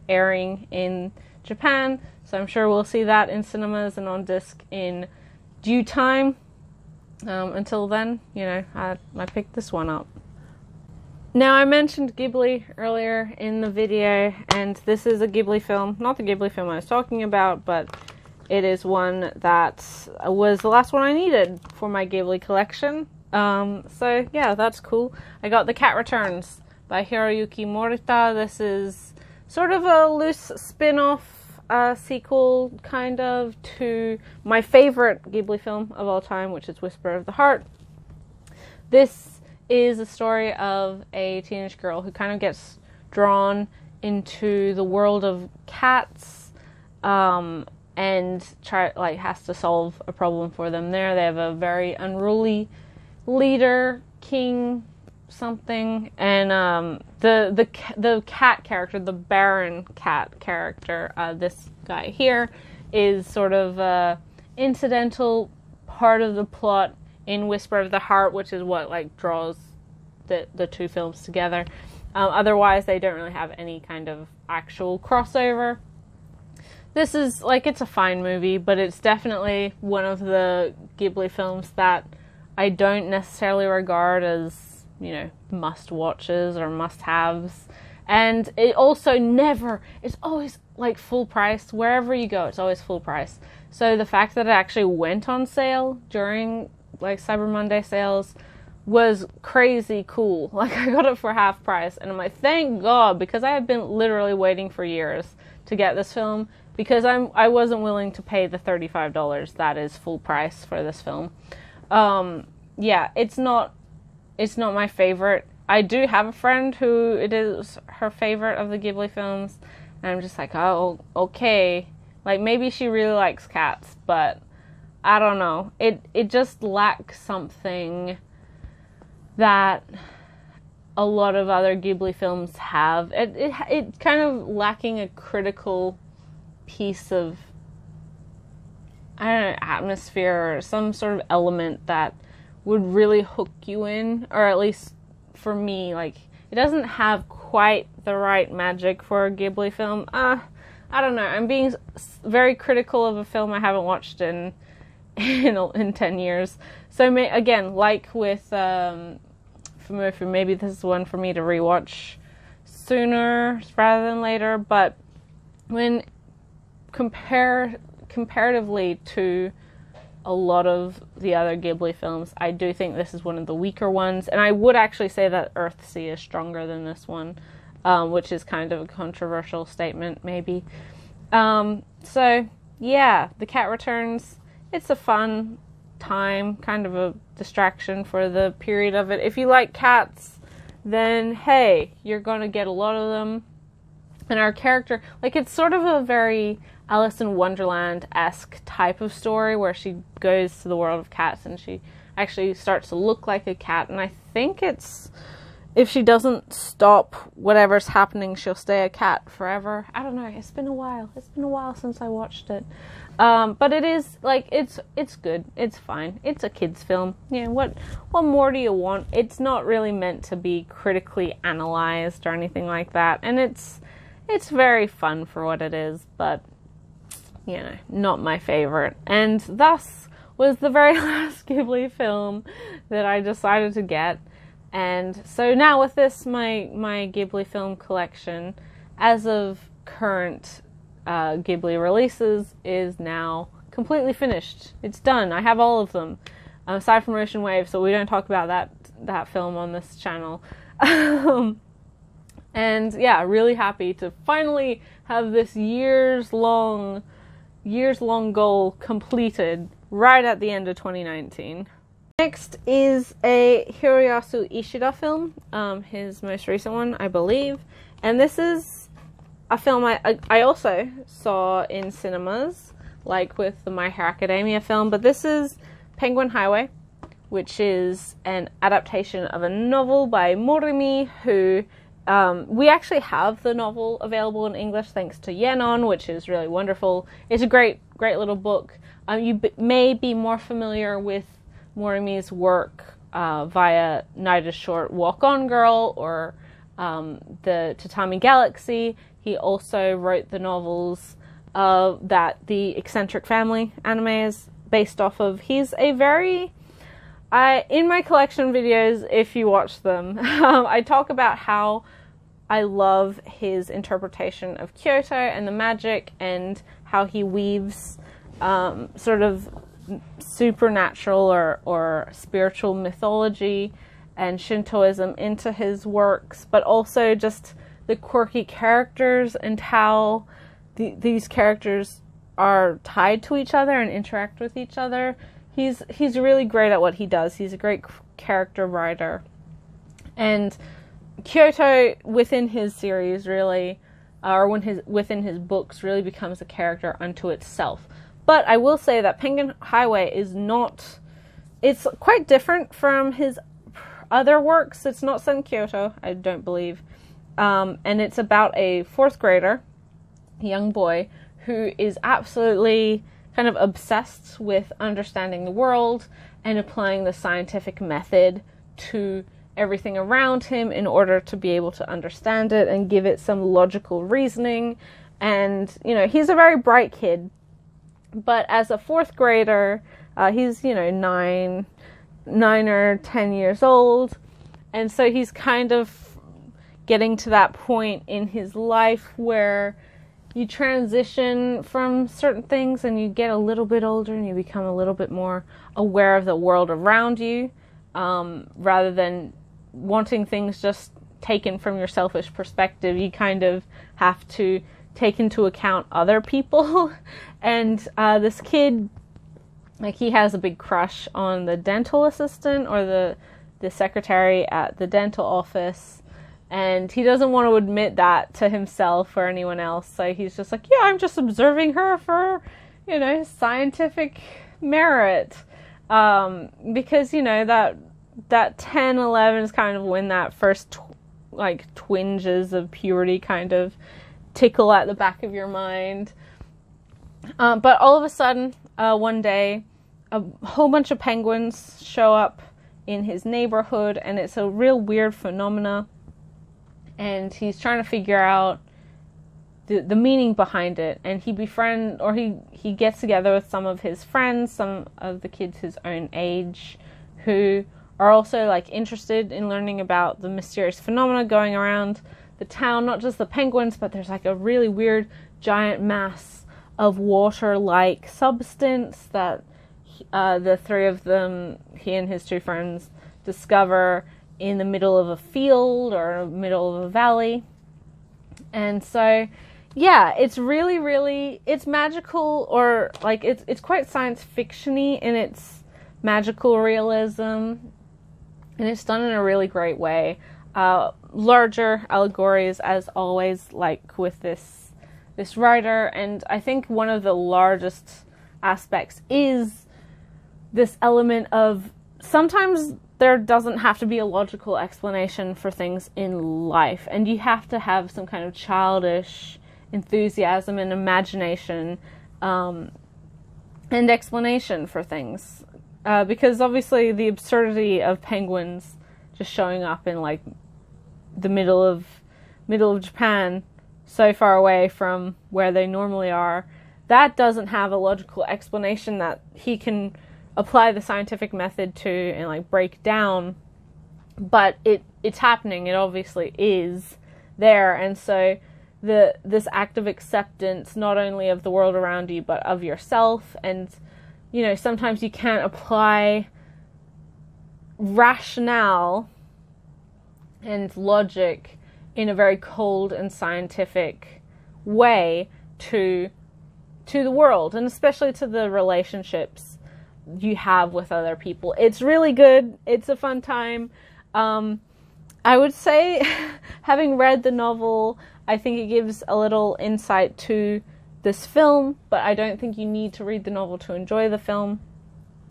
airing in Japan, so I'm sure we'll see that in cinemas and on disc in due time. Until then, you know, I picked this one up. Now, I mentioned Ghibli earlier in the video, and this is a Ghibli film. Not the Ghibli film I was talking about, but it is one that was the last one I needed for my Ghibli collection. So, yeah, that's cool. I got The Cat Returns by Hiroyuki Morita. This is sort of a loose spin-off sequel, kind of, to my favorite Ghibli film of all time, which is Whisper of the Heart. This is a story of a teenage girl who kind of gets drawn into the world of cats, and has to solve a problem for them there. They have a very unruly leader, king something, and the cat character, the Baron cat character, this guy here, is sort of a incidental part of the plot in Whisper of the Heart, which is what like draws the two films together. Otherwise, they don't really have any kind of actual crossover. This is like, it's a fine movie, but it's definitely one of the Ghibli films that I don't necessarily regard as, you know, must-watches or must-haves. And it also never, it's always like full price. Wherever you go, it's always full price. So the fact that it actually went on sale during like Cyber Monday sales was crazy cool. Like, I got it for half price, and I'm like, thank God, because I have been literally waiting for years to get this film, because I wasn't willing to pay the $35 that is full price for this film. Yeah, it's not my favorite. I do have a friend who it is her favorite of the Ghibli films, and I'm just like, oh, okay. Like, maybe she really likes cats, but I don't know. It just lacks something that a lot of other Ghibli films have. It kind of lacking a critical piece of, I don't know, atmosphere or some sort of element that would really hook you in, or at least for me, like, it doesn't have quite the right magic for a Ghibli film. I don't know. I'm being very critical of a film I haven't watched in 10 years. So again, like with Fumufu, maybe this is one for me to rewatch sooner rather than later. But when comparatively to a lot of the other Ghibli films, I do think this is one of the weaker ones, and I would actually say that Earthsea is stronger than this one, which is kind of a controversial statement, maybe. So yeah, The Cat Returns. It's a fun time, kind of a distraction for the period of it. If you like cats, then hey, you're gonna get a lot of them. And our character, like, it's sort of a very Alice in Wonderland-esque type of story where she goes to the world of cats and she actually starts to look like a cat. And I think it's, if she doesn't stop whatever's happening, she'll stay a cat forever. I don't know. It's been a while. It's been a while since I watched it. But it is, like, it's good. It's fine. It's a kid's film. Yeah, what more do you want? It's not really meant to be critically analyzed or anything like that. And it's very fun for what it is, but, you know, not my favorite. And thus was the very last Ghibli film that I decided to get. And so now with this, my Ghibli film collection, as of current Ghibli releases, is now completely finished. It's done. I have all of them, aside from Ocean Wave, so we don't talk about that film on this channel. And yeah, really happy to finally have this years-long goal completed right at the end of 2019. Next is a Hiroyasu Ishida film, his most recent one, I believe. And this is a film I also saw in cinemas, like with the My Hero Academia film, but this is Penguin Highway, which is an adaptation of a novel by Morimi, who we actually have the novel available in English thanks to Yenon, which is really wonderful. It's a great little book. You may be more familiar with Morimi's work via Night is Short, Walk On Girl, or the Tatami Galaxy. He also wrote the novels that the Eccentric Family anime is based off of. He's a very... in my collection videos, if you watch them, I talk about how I love his interpretation of Kyoto and the magic, and how he weaves sort of supernatural or spiritual mythology and Shintoism into his works, but also just the quirky characters and how these characters are tied to each other and interact with each other. He's really great at what he does. He's a great character writer. And Kyoto within his series really, or within his books, really becomes a character unto itself. But I will say that Penguin Highway is not... It's quite different from his other works. It's not set in Kyoto, I don't believe. And it's about a 4th grader, a young boy, who is absolutely kind of obsessed with understanding the world and applying the scientific method to everything around him in order to be able to understand it and give it some logical reasoning. And, you know, he's a very bright kid. But as a 4th grader, he's, you know, 9 or 10 years old. And so he's kind of getting to that point in his life where you transition from certain things and you get a little bit older and you become a little bit more aware of the world around you, rather than wanting things just taken from your selfish perspective. You kind of have to take into account other people. And this kid, like, he has a big crush on the dental assistant or the secretary at the dental office, and he doesn't want to admit that to himself or anyone else. So he's just like, yeah, I'm just observing her for, scientific merit. Because, that 10, 11 is kind of when that first, twinges of puberty kind of tickle at the back of your mind. But all of a sudden, one day, a whole bunch of penguins show up in his neighborhood, and it's a real weird phenomena. And he's trying to figure out the meaning behind it. And he gets together with some of his friends, some of the kids his own age, who are also interested in learning about the mysterious phenomena going around the town. Not just the penguins, but there's a really weird giant mass of water-like substance that the three of them, he and his two friends, discover in the middle of a field or middle of a valley. And so, yeah, it's really, really, it's magical, or it's quite science fiction-y in its magical realism, and it's done in a really great way. Larger allegories, as always, with this writer, and I think one of the largest aspects is this element of sometimes there doesn't have to be a logical explanation for things in life, and you have to have some kind of childish enthusiasm and imagination and explanation for things, because obviously the absurdity of penguins just showing up in the middle of Japan, so far away from where they normally are, that doesn't have a logical explanation that he can apply the scientific method to and break down, but it's happening. It obviously is there. And so this act of acceptance, not only of the world around you, but of yourself. And sometimes you can't apply rationale and logic in a very cold and scientific way to the world, and especially to the relationships you have with other people. It's really good. It's a fun time. I would say, having read the novel, I think it gives a little insight to this film, but I don't think you need to read the novel to enjoy the film.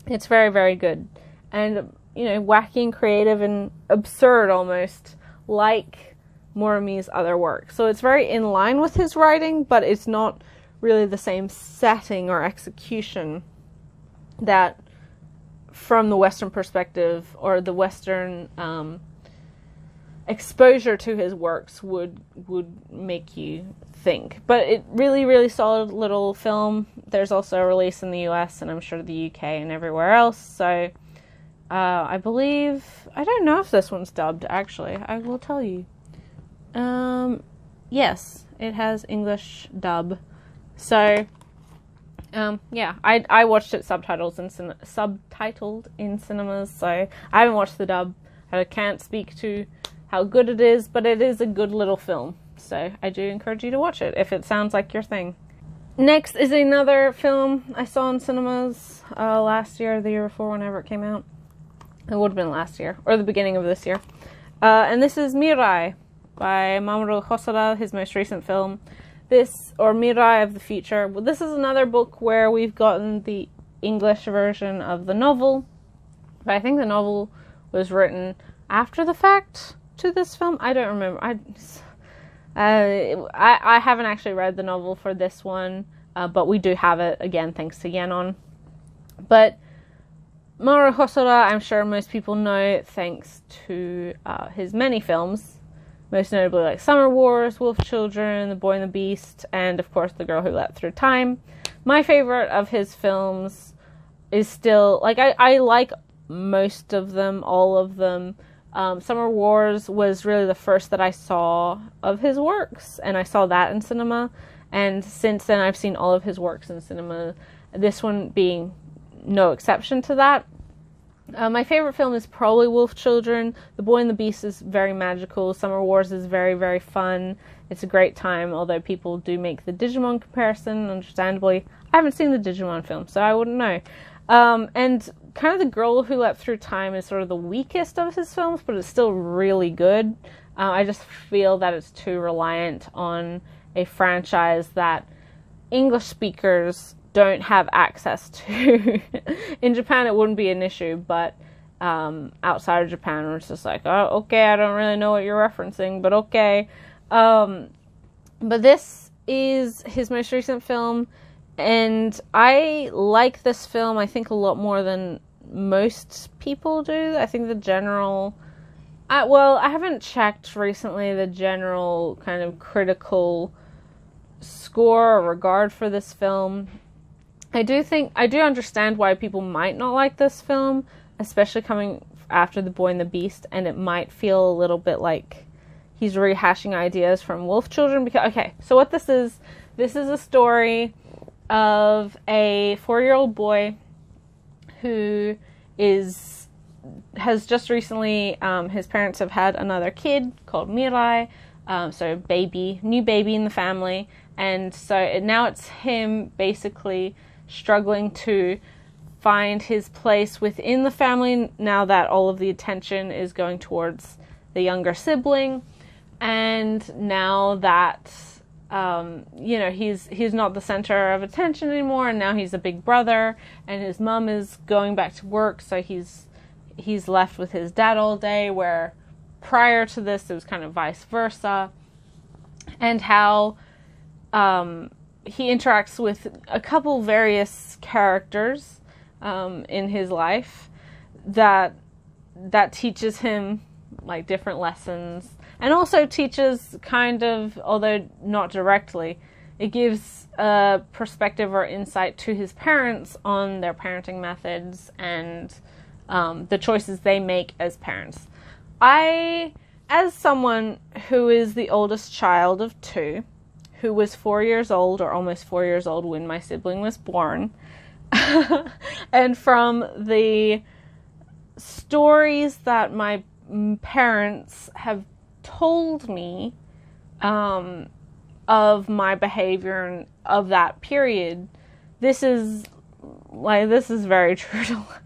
It's very, very good. And, wacky and creative and absurd almost, like Murakami's other work. So it's very in line with his writing, but it's not really the same setting or execution that, from the Western perspective or the Western exposure to his works would make you think. But it really, really solid little film. There's also a release in the US and I'm sure the UK and everywhere else. So I believe, I don't know if this one's dubbed, actually. I will tell you. Yes, it has English dub. So yeah, I watched it subtitled in cinemas, so I haven't watched the dub. I can't speak to how good it is, but it is a good little film, so I do encourage you to watch it if it sounds like your thing. Next is another film I saw in cinemas last year, or the year before, whenever it came out. It would have been last year, or the beginning of this year. And this is Mirai by Mamoru Hosoda, his most recent film. Mirai of the Future. Well, this is another book where we've gotten the English version of the novel, but I think the novel was written after the fact to this film. I don't remember. I haven't actually read the novel for this one, but we do have it, again, thanks to Yenon. But Mamoru Hosoda, I'm sure most people know thanks to his many films, most notably Summer Wars, Wolf Children, The Boy and the Beast, and of course The Girl Who Leapt Through Time. My favorite of his films is still, I like most of them, all of them. Summer Wars was really the first that I saw of his works, and I saw that in cinema. And since then, I've seen all of his works in cinema, this one being no exception to that. My favorite film is probably Wolf Children. The Boy and the Beast is very magical. Summer Wars is very, very fun. It's a great time, although people do make the Digimon comparison, understandably. I haven't seen the Digimon film, so I wouldn't know. And kind of The Girl Who Leapt Through Time is sort of the weakest of his films, but it's still really good. I just feel that it's too reliant on a franchise that English speakers don't have access to. In Japan, it wouldn't be an issue, but outside of Japan, it's just like, oh, okay, I don't really know what you're referencing, but okay. But this is his most recent film, and I like this film, I think, a lot more than most people do. I think the general... I haven't checked recently the general kind of critical score or regard for this film. I do understand why people might not like this film, especially coming after The Boy and the Beast, and it might feel a little bit like he's rehashing ideas from Wolf Children. Because, okay, so what this is a story of a 4-year-old boy who has just recently, his parents have had another kid called Mirai, so new baby in the family, and so now it's him basically struggling to find his place within the family now that all of the attention is going towards the younger sibling, and now that he's not the center of attention anymore, and now he's a big brother, and his mom is going back to work, so he's left with his dad all day, where prior to this it was kind of vice versa, and how he interacts with a couple various characters in his life that teaches him like different lessons, and also teaches kind of, although not directly, it gives a perspective or insight to his parents on their parenting methods and the choices they make as parents. As someone who is the oldest child of 2, who was 4 years old, or almost 4 years old when my sibling was born, and from the stories that my parents have told me of my behavior and of that period, this is very true to life.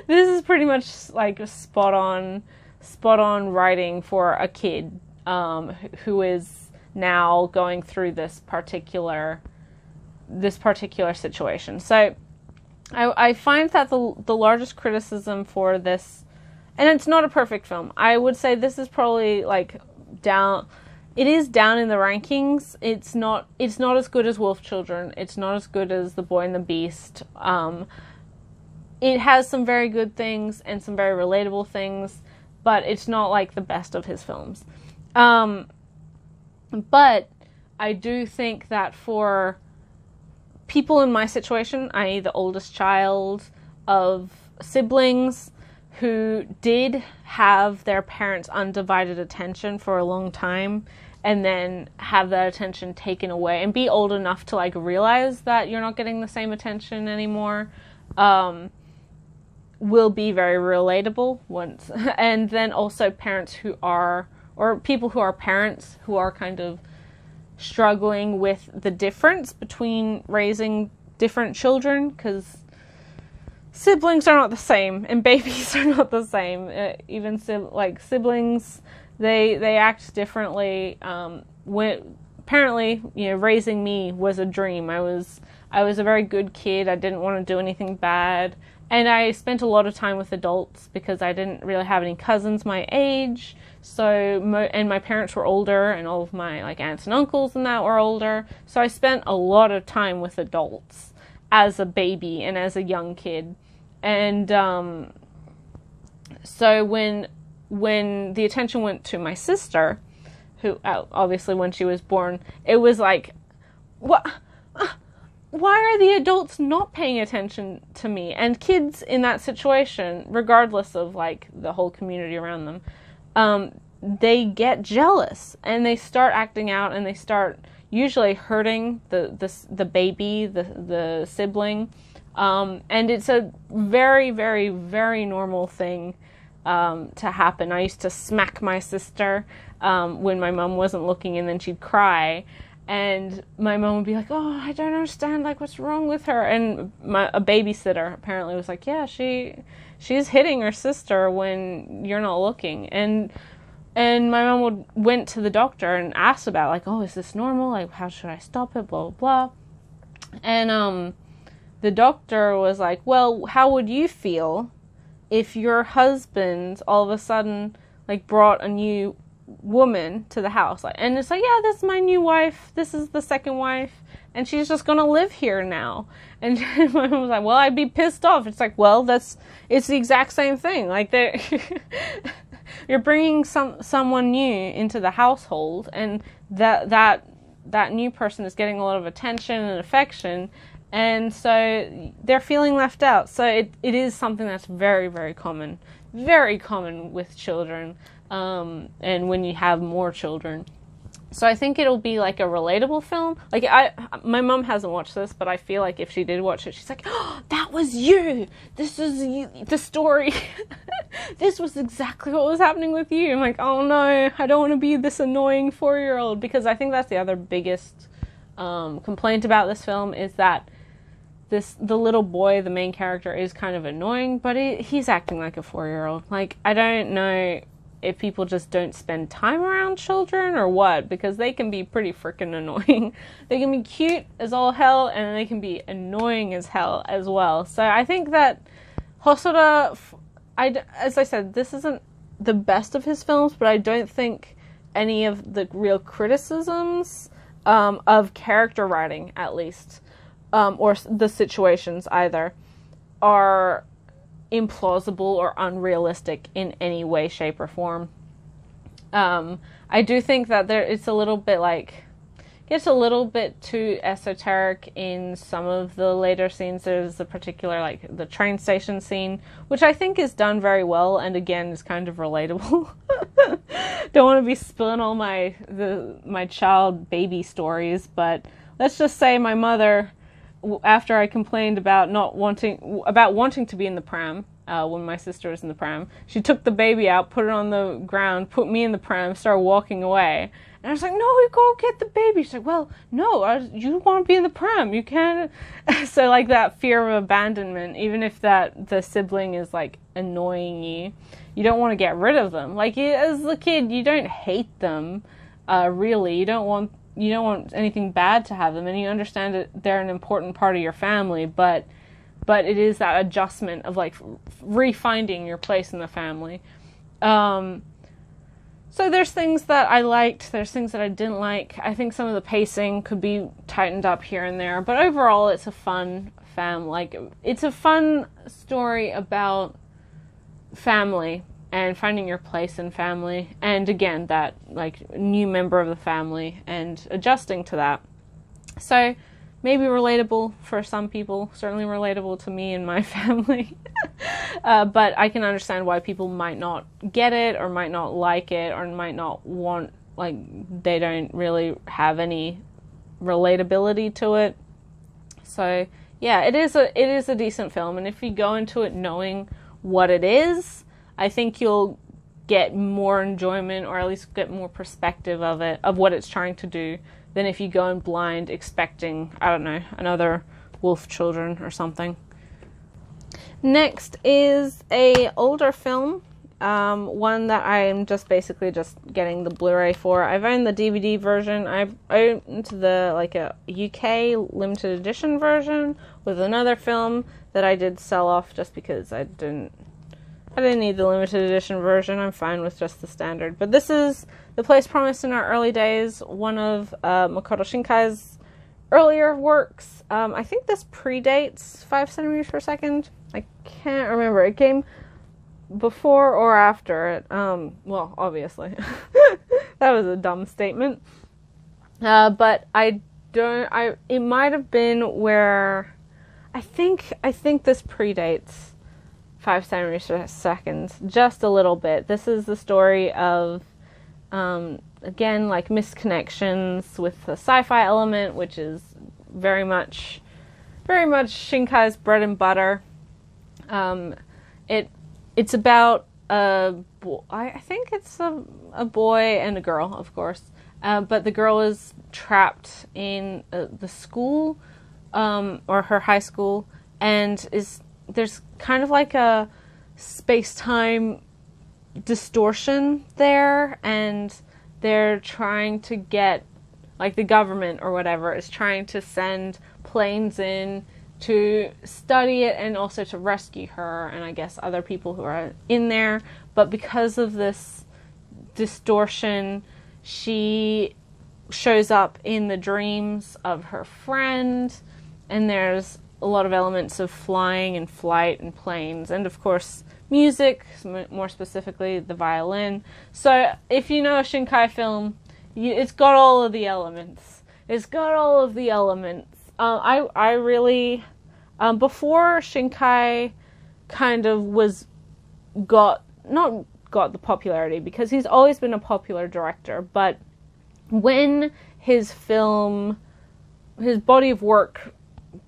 This is pretty much like spot on writing for a kid who is now going through this particular situation. So I find that the largest criticism for this, and it's not a perfect film, I would say this is probably like down. It is down in the rankings. It's not as good as Wolf Children. It's not as good as The Boy and the Beast. It has some very good things and some very relatable things, but it's not like the best of his films. But I do think that for people in my situation, i.e. the oldest child of siblings who did have their parents' undivided attention for a long time, and then have that attention taken away, and be old enough to like realize that you're not getting the same attention anymore, will be very relatable once. And then also parents who are, or people who are parents who are kind of struggling with the difference between raising different children, because siblings are not the same, and babies are not the same. Even siblings, they act differently. Apparently, raising me was a dream. I was a very good kid. I didn't want to do anything bad, and I spent a lot of time with adults because I didn't really have any cousins my age. So, and my parents were older, and all of my aunts and uncles and that were older. So I spent a lot of time with adults as a baby and as a young kid. And so when the attention went to my sister, who obviously when she was born, it was like, what? why are the adults not paying attention to me? And kids in that situation, regardless of like the whole community around them, they get jealous and they start acting out, and they start usually hurting the baby, the sibling, and it's a very, very, very normal thing to happen. I used to smack my sister when my mom wasn't looking, and then she'd cry. And my mom would be like, oh, I don't understand, like, what's wrong with her? And a babysitter apparently was like, yeah, she's hitting her sister when you're not looking. And my mom went to the doctor and asked about, like, oh, is this normal? Like, how should I stop it? Blah, blah, blah. And the doctor was like, well, how would you feel if your husband all of a sudden, like, brought a new woman to the house, and it's like, yeah, this is my new wife, this is the second wife, and she's just gonna live here now. And my mom was like, well, I'd be pissed off. It's like, well, it's the exact same thing. Like, you're bringing someone new into the household, and that new person is getting a lot of attention and affection, and so they're feeling left out. So it is something that's very, very common with children. And when you have more children. So I think it'll be like a relatable film. Like, my mom hasn't watched this, but I feel like if she did watch it, she's like, oh, that was you. This is the story. This was exactly what was happening with you. I'm like, oh no, I don't want to be this annoying 4-year-old, because I think that's the other biggest complaint about this film, is that the little boy, the main character, is kind of annoying, but he's acting like a 4-year-old. Like, I don't know if people just don't spend time around children or what, because they can be pretty freaking annoying. They can be cute as all hell, and they can be annoying as hell as well. So I think that Hosoda, as I said, this isn't the best of his films, but I don't think any of the real criticisms of character writing, at least, or the situations either, are implausible or unrealistic in any way, shape, or form. I do think that it's a little bit gets a little bit too esoteric in some of the later scenes. There's a particular, like, the train station scene, which I think is done very well, and again is kind of relatable. Don't want to be spilling all my child baby stories, but let's just say my mother, after I complained about wanting to be in the pram, when my sister was in the pram, she took the baby out, put it on the ground, put me in the pram, started walking away. And I was like, no, go get the baby. She's like, well, no, you want to be in the pram. You can't. So, like, that fear of abandonment, even if the sibling is, like, annoying you, you don't want to get rid of them. Like, as a kid, you don't hate them, really. You don't want anything bad to have them, and you understand that they're an important part of your family, but it is that adjustment of, like, refinding your place in the family. So there's things that I liked, there's things that I didn't like. I think some of the pacing could be tightened up here and there, but overall it's a fun it's a fun story about family and finding your place in family, and again, that, like, new member of the family and adjusting to that. So maybe relatable for some people, certainly relatable to me and my family. But I can understand why people might not get it, or might not like it, or might not want, like, they don't really have any relatability to it. So yeah, it is a decent film, and if you go into it knowing what it is, I think you'll get more enjoyment, or at least get more perspective of it, of what it's trying to do, than if you go in blind expecting, I don't know, another Wolf Children or something. Next is a older film, one that I'm basically just getting the Blu-ray for. I've owned the DVD version. I've owned a UK limited edition version with another film that I did sell off just because I didn't need the limited edition version. I'm fine with just the standard. But this is The Place Promised in Our Early Days, one of Makoto Shinkai's earlier works. I think this predates 5 centimeters per second. I can't remember. It came before or after it. Well, obviously. That was a dumb statement. But I it might have been where, I think this predates 5 centimeters per second just a little bit. This is the story of, again, like misconnections with the sci-fi element, which is very much Shinkai's bread and butter. It's about I think it's a boy and a girl, of course, but the girl is trapped in the school, or her high school, and there's kind of like a space-time distortion there, and they're trying to get, like, the government or whatever is trying to send planes in to study it and also to rescue her and I guess other people who are in there. But because of this distortion, she shows up in the dreams of her friend, and there's a lot of elements of flying and flight and planes, and of course music, more specifically the violin. So if you know a Shinkai film, it's got all of the elements. I really, before Shinkai kind of not got the popularity, because he's always been a popular director, but when his body of work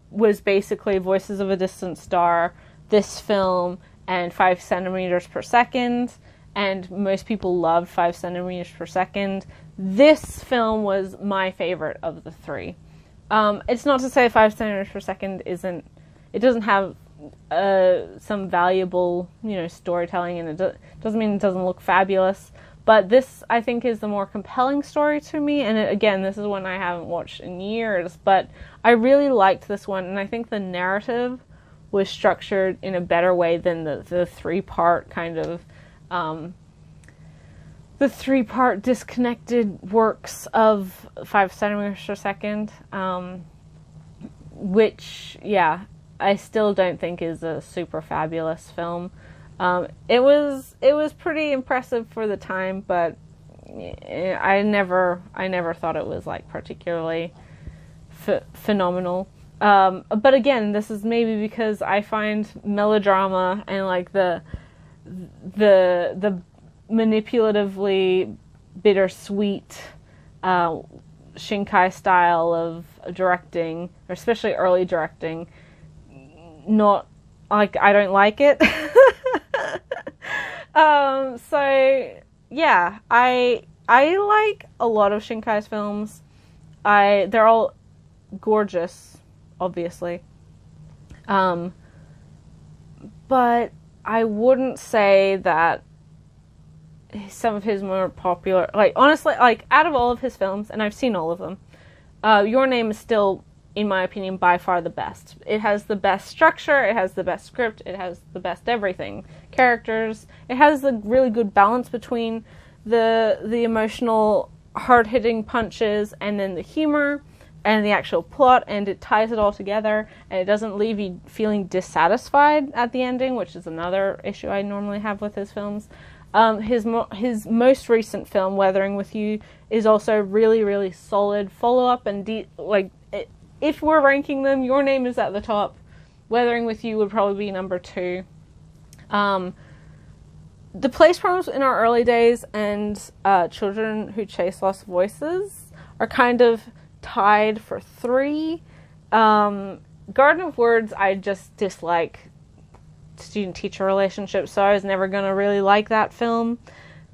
was basically Voices of a Distant Star, this film, and 5 centimeters per second, and most people loved 5 centimeters per second, this film was my favorite of the three. It's not to say 5 centimeters per second it doesn't have some valuable, storytelling, and it doesn't mean it doesn't look fabulous, but this, I think, is the more compelling story to me, and again, this is one I haven't watched in years, but I really liked this one, and I think the narrative was structured in a better way than the three-part kind of, the three-part disconnected works of 5 centimeters per second, which, I still don't think is a super fabulous film. It was pretty impressive for the time, but I never thought it was like particularly phenomenal. But again, this is maybe because I find melodrama and like the manipulatively bittersweet Shinkai style of directing, or especially early directing, not like, I don't like it. So yeah, I like a lot of Shinkai's films. They're all gorgeous, obviously. But I wouldn't say that some of his more popular, like, honestly, like, out of all of his films, and I've seen all of them, Your Name is still, in my opinion, by far the best. It has the best structure, it has the best script, it has the best everything. Characters, it has the really good balance between the emotional, hard-hitting punches and then the humor and the actual plot, and it ties it all together, and it doesn't leave you feeling dissatisfied at the ending, which is another issue I normally have with his films. His most recent film, Weathering with You, is also really, really solid follow-up, and if we're ranking them, Your Name is at the top. Weathering with You would probably be number 2. The Place Proms in Our Early Days and Children Who Chase Lost Voices are kind of tied for 3. Garden of Words, I just dislike student-teacher relationships, so I was never going to really like that film.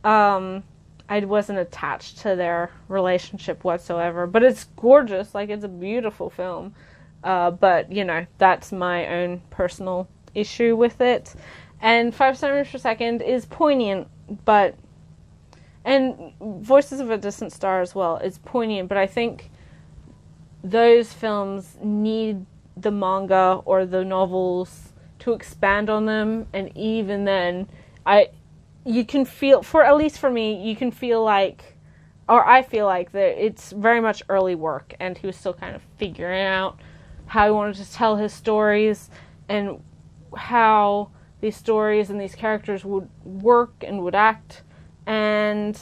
I wasn't attached to their relationship whatsoever, but it's gorgeous, like, it's a beautiful film, but, that's my own personal issue with it. And 5 centimeters per second is poignant, and Voices of a Distant Star as well is poignant, but I think those films need the manga or the novels to expand on them, and even then, you can feel, at least for me, you can feel like, or I feel like, that it's very much early work, and he was still kind of figuring out how he wanted to tell his stories, and how these stories and these characters would work and would act, and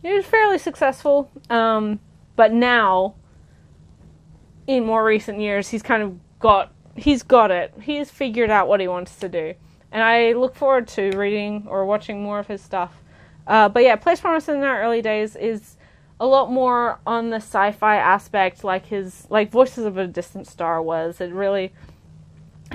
he was fairly successful, but now, in more recent years, he's got it. He's figured out what he wants to do. And I look forward to reading or watching more of his stuff. But yeah, Place Promised in our early days is a lot more on the sci-fi aspect, like Voices of a Distant Star was. It really,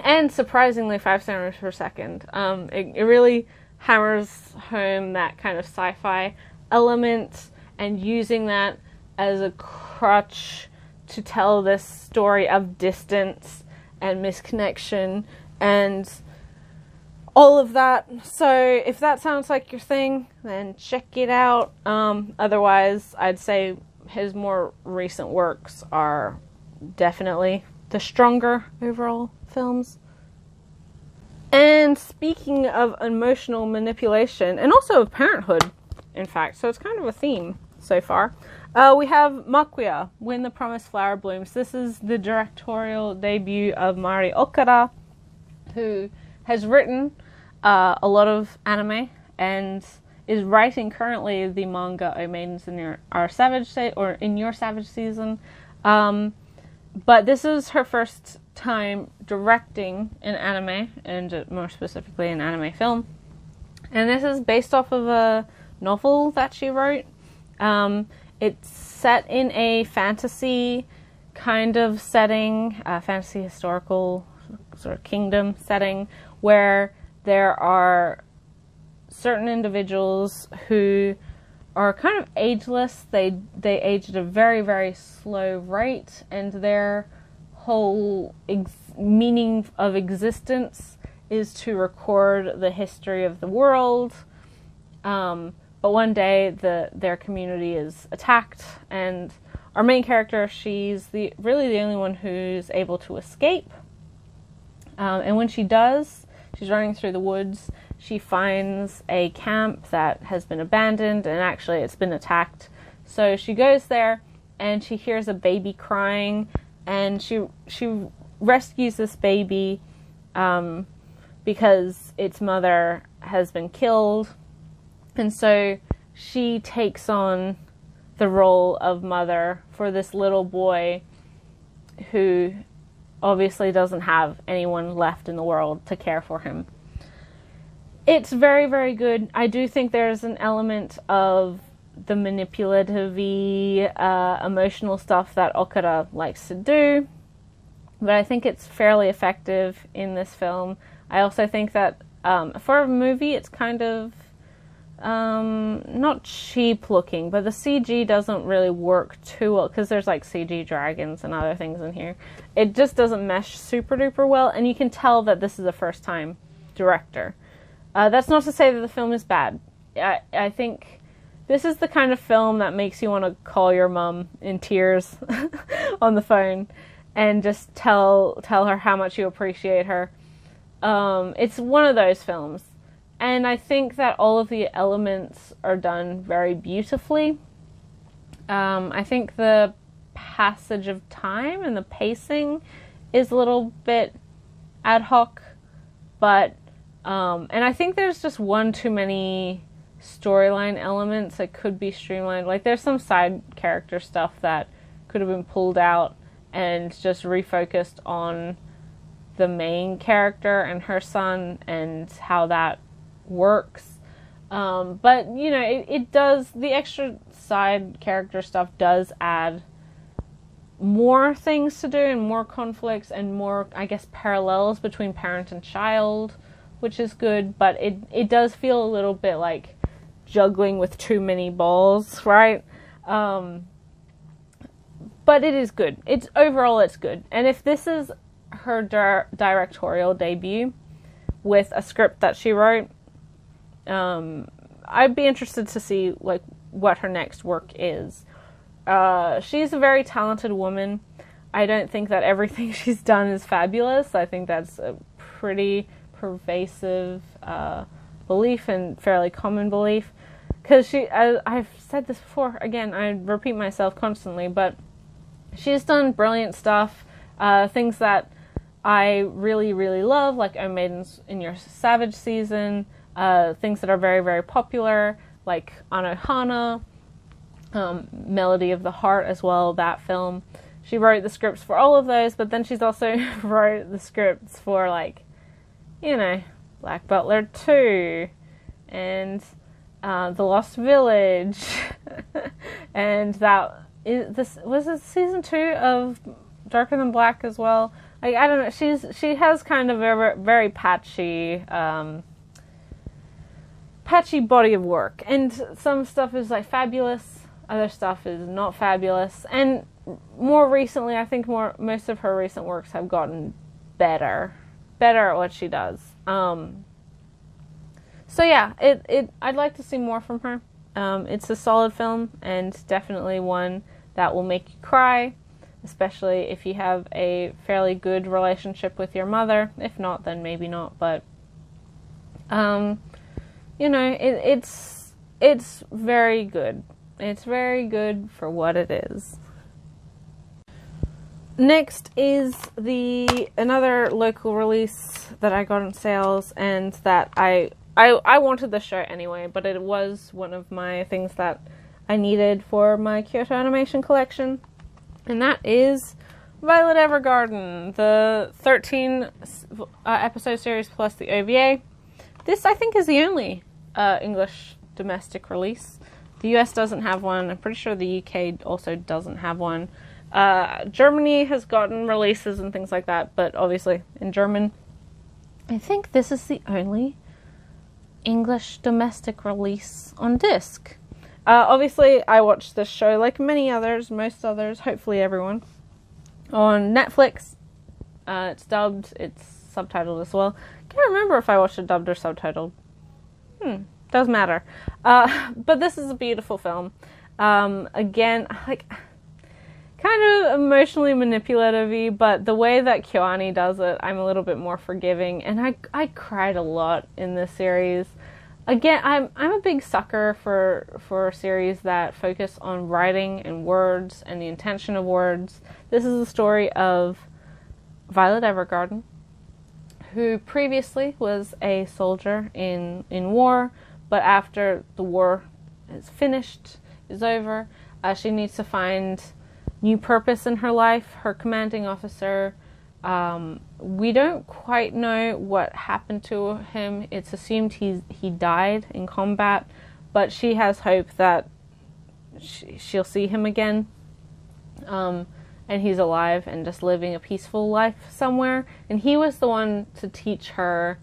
and surprisingly 5 centimeters per second. It really hammers home that kind of sci-fi element and using that as a crutch to tell this story of distance and misconnection and all of that. So if that sounds like your thing, then check it out. Otherwise, I'd say his more recent works are definitely the stronger overall films. And speaking of emotional manipulation, and also of parenthood, in fact, so it's kind of a theme so far, we have Makuya, When the Promised Flower Blooms. This is the directorial debut of Mari Okada, who has written a lot of anime and is writing currently the manga O Maidens in Your Savage Season. But this is her first time directing an anime, and more specifically an anime film. And this is based off of a novel that she wrote. It's set in a fantasy kind of setting, a fantasy historical sort of kingdom setting, where there are certain individuals who are kind of ageless. They age at a very, very slow rate, and their whole meaning of existence is to record the history of the world. But one day their community is attacked, and our main character, she's really the only one who's able to escape. And when she does, she's running through the woods. She finds a camp that has been abandoned, and actually it's been attacked. So she goes there, and she hears a baby crying, and she rescues this baby because its mother has been killed. And so she takes on the role of mother for this little boy who obviously doesn't have anyone left in the world to care for him. It's very, very good. I do think there's an element of the manipulative emotional stuff that Okada likes to do, but I think it's fairly effective in this film. I also think that for a movie, it's kind of not cheap looking, but the CG doesn't really work too well because there's like CG dragons and other things in here. It just doesn't mesh super duper well, and you can tell that this is a first time director. That's not to say that the film is bad. I think this is the kind of film that makes you want to call your mum in tears on the phone and just tell her how much you appreciate her. It's one of those films. And I think that all of the elements are done very beautifully. I think the passage of time and the pacing is a little bit ad hoc, but and I think there's just one too many storyline elements that could be streamlined. Like there's some side character stuff that could have been pulled out and just refocused on the main character and her son and how that works. But you know, it does, the extra side character stuff does add more things to do and more conflicts and more, I guess, parallels between parent and child, which is good, but it does feel a little bit like juggling with too many balls, right? But it is good. Overall it's good. And if this is her directorial debut with a script that she wrote, I'd be interested to see like what her next work is. She's a very talented woman. I don't think that everything she's done is fabulous. I think that's a pretty pervasive belief and fairly common belief. Because I've said this before, again, I repeat myself constantly, but she's done brilliant stuff, things that I really, really love, like O Maidens in Your Savage Season, things that are very, very popular, like Anohana, Melody of the Heart as well, that film. she wrote the scripts for all of those, but then she's also wrote the scripts for, like, you know, Black Butler 2 and The Lost Village and was this season 2 of Darker Than Black as well. Like, I don't know, she has kind of a very patchy body of work, and some stuff is like fabulous, other stuff is not fabulous, and more recently, I think most of her recent works have gotten better at what she does. So yeah, I'd like to see more from her. It's a solid film, and definitely one that will make you cry, especially if you have a fairly good relationship with your mother. If not, then maybe not, but you know, it's very good. It's very good for what it is. Next is another local release that I got on sales, and that I wanted the show anyway, but it was one of my things that I needed for my Kyoto Animation collection, and that is Violet Evergarden, the 13 episode series plus the OVA. This, I think, is the only English domestic release. The US doesn't have one. I'm pretty sure the UK also doesn't have one. Germany has gotten releases and things like that, but obviously in German, I think this is the only English domestic release on disc. Obviously, I watched this show like most others, hopefully everyone, on Netflix. It's dubbed, it's subtitled as well. Can't remember if I watched it dubbed or subtitled. Doesn't matter. But this is a beautiful film. Again, like, kind of emotionally manipulative-y, but the way that KyoAni does it, I'm a little bit more forgiving, and I cried a lot in this series. Again, I'm a big sucker for series that focus on writing and words and the intention of words. This is the story of Violet Evergarden, who previously was a soldier in war, but after the war is finished, is over, she needs to find new purpose in her life. Her commanding officer, we don't quite know what happened to him. It's assumed he died in combat, but she has hope that she'll see him again, and he's alive and just living a peaceful life somewhere. And he was the one to teach her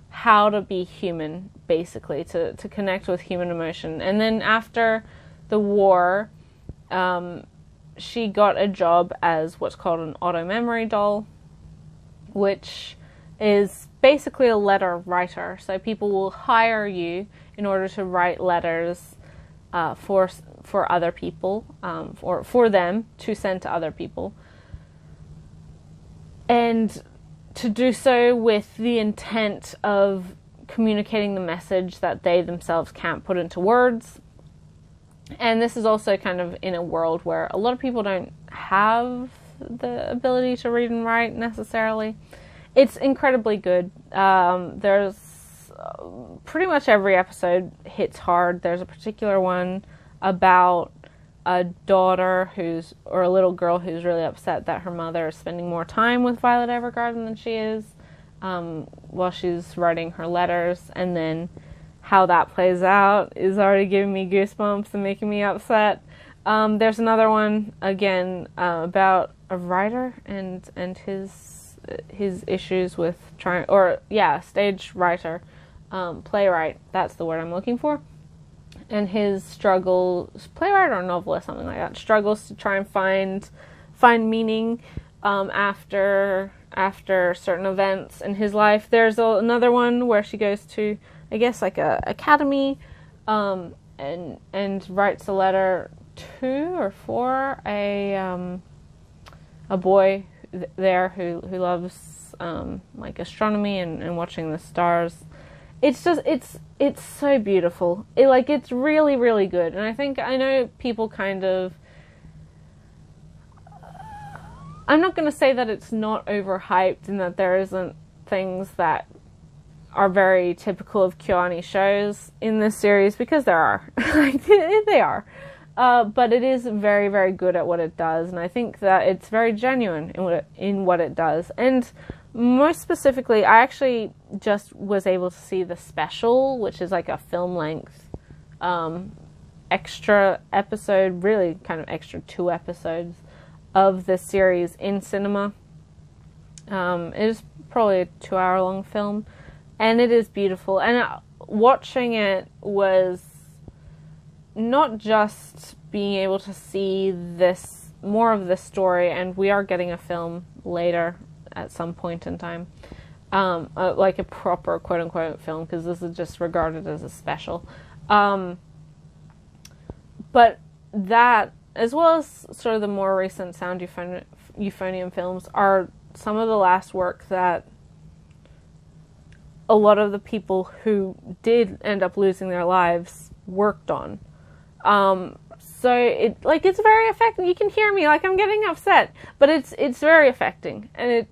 how to be human, basically, to connect with human emotion. And then after the war, she got a job as what's called an auto-memory doll, which is basically a letter writer. So people will hire you in order to write letters for other people, or for them to send to other people. And to do so with the intent of communicating the message that they themselves can't put into words. And this is also kind of in a world where a lot of people don't have the ability to read and write necessarily. It's incredibly good. There's pretty much every episode hits hard. There's a particular one about a daughter or a little girl who's really upset that her mother is spending more time with Violet Evergarden than she is, while she's writing her letters, and then how that plays out is already giving me goosebumps and making me upset. There's another one, again, about a writer and his issues with stage writer, playwright, that's the word I'm looking for, and his struggles, playwright or novelist, something like that, struggles to try and find meaning after certain events in his life. There's another one where she goes to, I guess, like a academy, and writes a letter to or for a boy there who loves like astronomy and watching the stars. It's just it's so beautiful. It's really, really good. And I know people kind of, I'm not going to say that it's not overhyped and that there isn't things that are very typical of KyoAni shows in this series, because there are. They are. but it is very, very good at what it does, and I think that it's very genuine in what it does. And most specifically, I actually just was able to see the special, which is like a film-length extra episode, really kind of extra 2 episodes of this series in cinema. It is probably a 2-hour-long film, and it is beautiful. And watching it was not just being able to see this, more of this story, and we are getting a film later at some point in time, like a proper quote-unquote film, because this is just regarded as a special. But that, as well as sort of the more recent Sound Euphonium films, are some of the last work that a lot of the people who did end up losing their lives worked on. So it's very affecting. You can hear me, like, I'm getting upset, but it's very affecting. And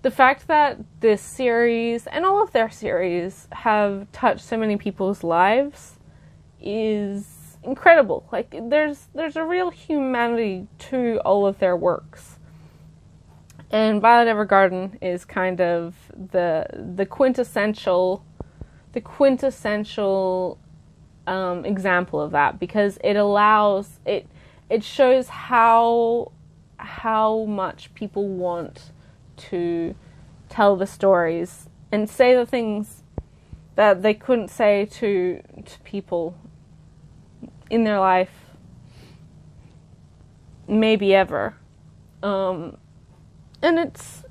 the fact that this series and all of their series have touched so many people's lives is incredible. Like, there's a real humanity to all of their works. And Violet Evergarden is kind of the quintessential example of that, because it shows how much people want to tell the stories and say the things that they couldn't say to people in their life, maybe ever. And it's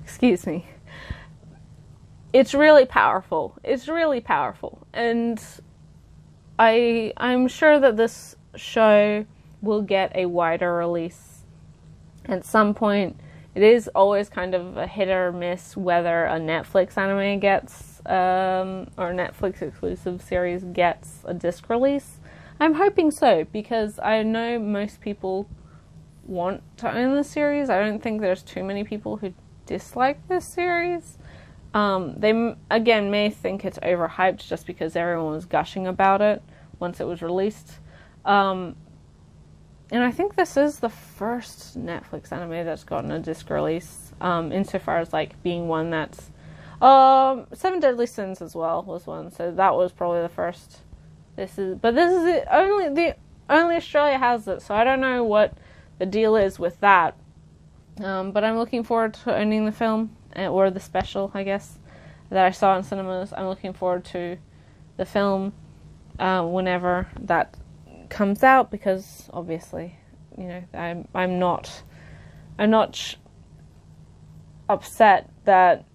excuse me. It's really powerful. It's really powerful. And I'm sure that this show will get a wider release at some point. It is always kind of a hit or miss whether a Netflix anime gets, or Netflix exclusive series gets a disc release. I'm hoping so, because I know most people want to own this series. I don't think there's too many people who dislike this series. They, again, may think it's overhyped just because everyone was gushing about it once it was released. And I think this is the first Netflix anime that's gotten a disc release, insofar as, like, being one that's... Seven Deadly Sins as well was one, so that was probably the first. This is it. Only Australia has it, so I don't know what the deal is with that. But I'm looking forward to owning the film, or the special, I guess, that I saw in cinemas. I'm looking forward to the film whenever that comes out, because obviously, you know, I'm not upset that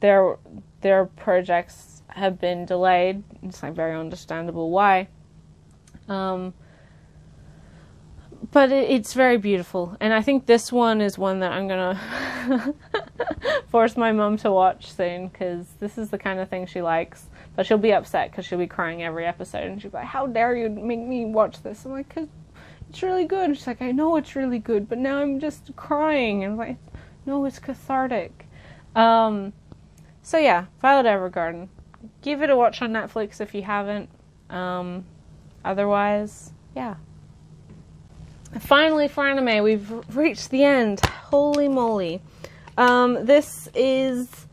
their projects have been delayed. It's like very understandable why. But it's very beautiful, and I think this one is one that I'm gonna force my mum to watch soon, because this is the kind of thing she likes. But she'll be upset because she'll be crying every episode, and she'll be like, "How dare you make me watch this?" I'm like, "'Cause it's really good." And she's like, "I know it's really good, but now I'm just crying." And I'm like, "No, it's cathartic." So yeah, Violet Evergarden. Give it a watch on Netflix if you haven't. Otherwise, yeah. Finally, for anime, we've reached the end. Holy moly. This is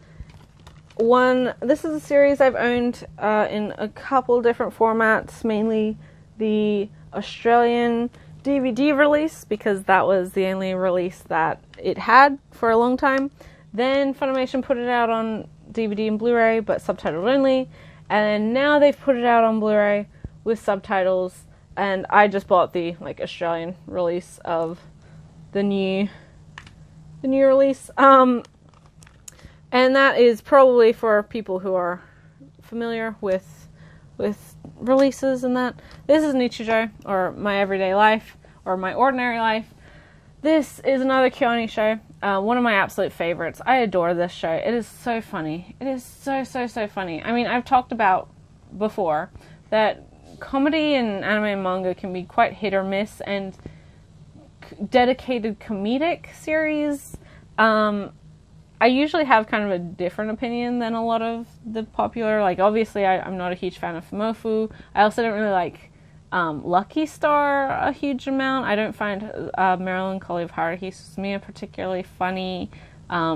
a series I've owned in a couple different formats, mainly the Australian DVD release, because that was the only release that it had for a long time. Then Funimation put it out on DVD and Blu-ray, but subtitled only, and now they've put it out on Blu-ray with subtitles. And I just bought the Australian release of the new release. And that is probably for people who are familiar with releases and that. This is Nichijou, or My Everyday Life, or My Ordinary Life. This is another Kyoani show. One of my absolute favorites. I adore this show. It is so funny. It is so funny. I mean, I've talked about before that comedy and anime and manga can be quite hit or miss, and dedicated comedic series, I I usually have kind of a different opinion than a lot of the popular, like, obviously I'm not a huge fan of Fumofu. I also don't really like Lucky Star a huge amount. I don't find Melancholy of Haruhi Suzumiya particularly funny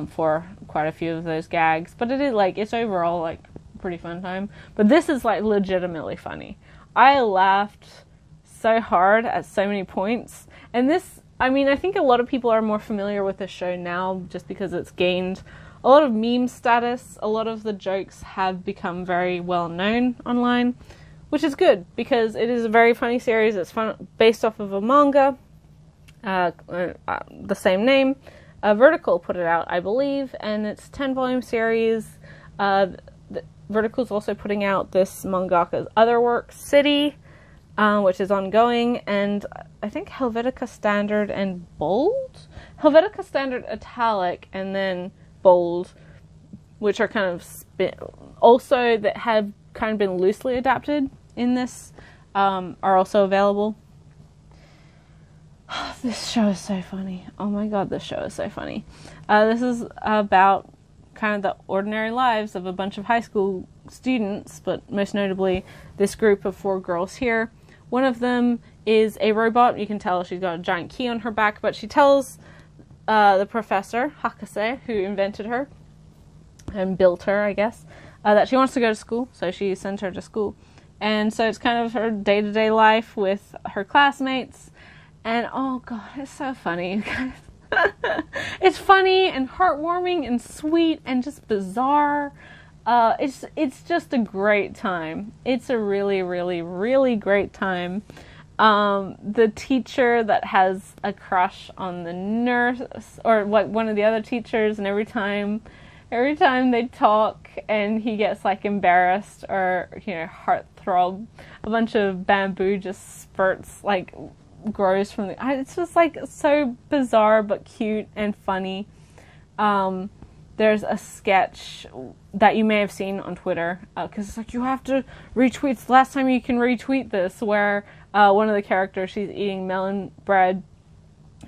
for quite a few of those gags, but it is, like, it's overall, like, pretty fun time. But this is, like, legitimately funny. I laughed so hard at so many points, and this, I mean, I think a lot of people are more familiar with this show now just because it's gained a lot of meme status. A lot of the jokes have become very well known online, which is good because it is a very funny series. It's fun, based off of a manga, the same name. Vertical put it out, I believe, and it's a 10-volume series. Vertical's also putting out this mangaka's other work, City, which is ongoing, and I think Helvetica Standard and Bold? Helvetica Standard Italic and then Bold, which are kind of also that have kind of been loosely adapted in this, are also available. This show is so funny. Oh my god, this show is so funny. This is about kind of the ordinary lives of a bunch of high school students, but most notably this group of 4 girls here. One of them is a robot. You can tell she's got a giant key on her back, but she tells the professor, Hakase, who invented her and built her, I guess, that she wants to go to school, so she sends her to school. And so it's kind of her day-to-day life with her classmates, and oh god, it's so funny, you guys. It's funny and heartwarming and sweet and just bizarre. It's just a great time. It's a really, really, really great time. The teacher that has a crush on the nurse, or like one of the other teachers, and every time they talk and he gets like embarrassed or, you know, heartthrob, a bunch of bamboo just spurts, like grows from the, it's just like so bizarre but cute and funny. There's a sketch that you may have seen on Twitter, because it's like, you have to retweet, it's the last time you can retweet this, where one of the characters, she's eating melon bread,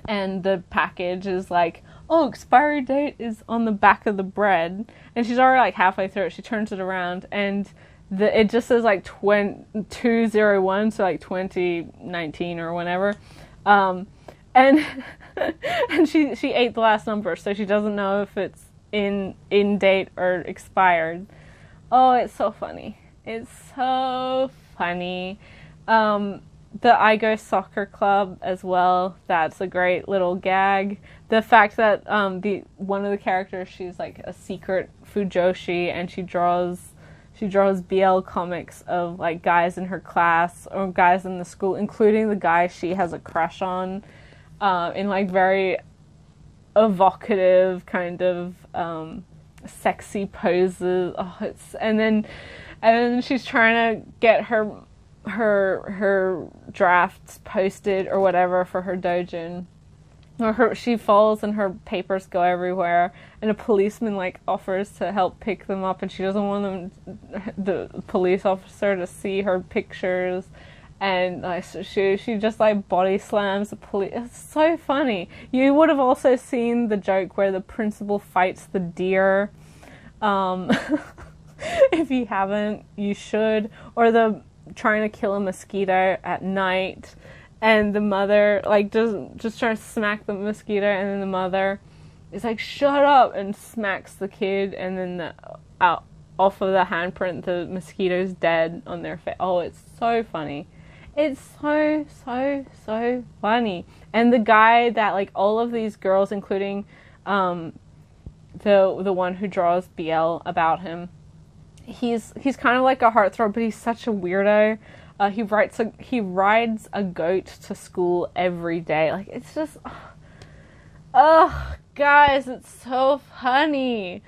and the package is like, oh, expiry date is on the back of the bread, and she's already like halfway through it. She turns it around, and it just says like 201, so like 2019 or whenever, and and she ate the last number, so she doesn't know if it's in date or expired. Oh, it's so funny. It's so funny. The I Go Soccer Club as well, that's a great little gag. The fact that one of the characters, she's like a secret fujoshi, and she draws BL comics of like guys in her class or guys in the school, including the guy she has a crush on, in like very evocative kind of sexy poses. Oh, and then she's trying to get her drafts posted or whatever for her dojin, or she falls and her papers go everywhere, and a policeman like offers to help pick them up, and she doesn't want the police officer to see her pictures, and so she just like body slams the police. It's so funny. You would have also seen the joke where the principal fights the deer. If you haven't, you should. Or the trying to kill a mosquito at night, and the mother like just trying to smack the mosquito, and then the mother is like, shut up, and smacks the kid, and then off of the handprint the mosquito's dead on their face. Oh, it's so funny. It's so funny. And the guy that like all of these girls, including the one who draws BL about him, he's kind of like a heartthrob, but he's such a weirdo. He rides a goat to school every day. Like, it's just, oh guys, it's so funny.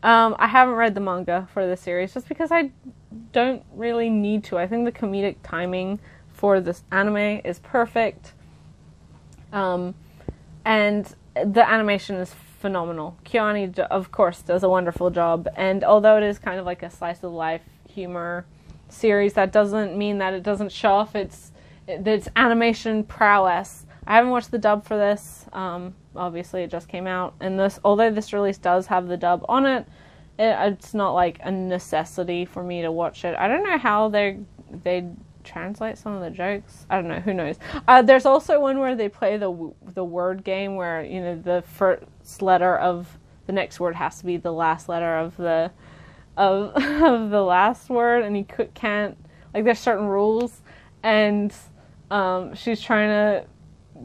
I haven't read the manga for this series just because I don't really need to. I think the comedic timing for this anime is perfect. And the animation is phenomenal. KyoAni, of course, does a wonderful job, and although it is kind of like a slice of life humor series, that doesn't mean that it doesn't show off its animation prowess. I haven't watched the dub for this. Obviously, it just came out, and although this release does have the dub on it, it's not like a necessity for me to watch it. I don't know how they translate some of the jokes. I don't know. Who knows? There's also one where they play the word game where, you know, the first letter of the next word has to be the last letter of the the last word, and you can't, like, there's certain rules, and she's trying to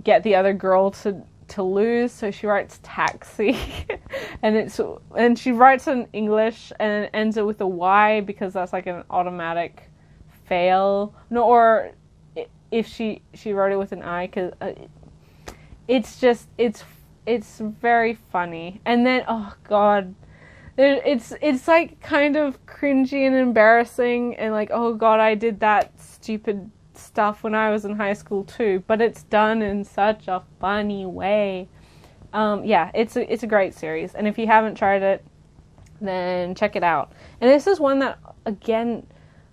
get the other girl to lose, so she writes taxi and she writes in English and it ends it with a Y because that's like an automatic fail. No, or if she wrote it with an I, because it's just it's very funny. And then, oh god, it's like kind of cringy and embarrassing, and like, oh god, I did that stupid stuff when I was in high school too, but it's done in such a funny way. Yeah, it's a great series, and if you haven't tried it, then check it out. And this is one that, again,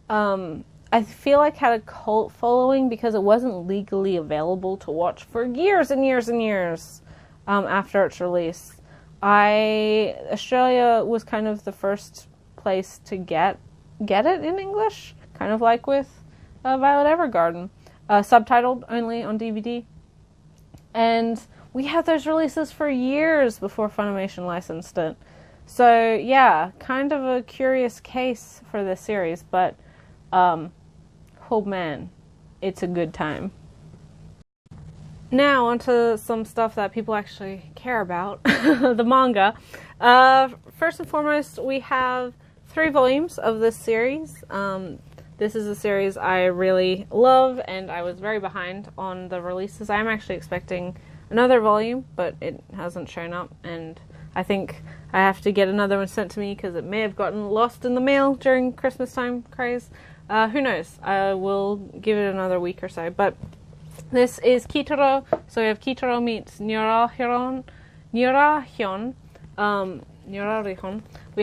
I feel like had a cult following because it wasn't legally available to watch for years and years and years after its release. Australia was kind of the first place to get it in English, kind of like with Violet Evergarden, subtitled only on DVD. And we had those releases for years before Funimation licensed it. So yeah, kind of a curious case for this series, but oh man, it's a good time. Now onto some stuff that people actually care about, the manga. First and foremost, we have 3 volumes of this series. This is a series I really love, and I was very behind on the releases. I'm actually expecting another volume, but it hasn't shown up, and I think I have to get another one sent to me because it may have gotten lost in the mail during Christmas time craze. Who knows? I will give it another week or so. But this is Kitaro. So we have Kitaro meets Nyarahyon. We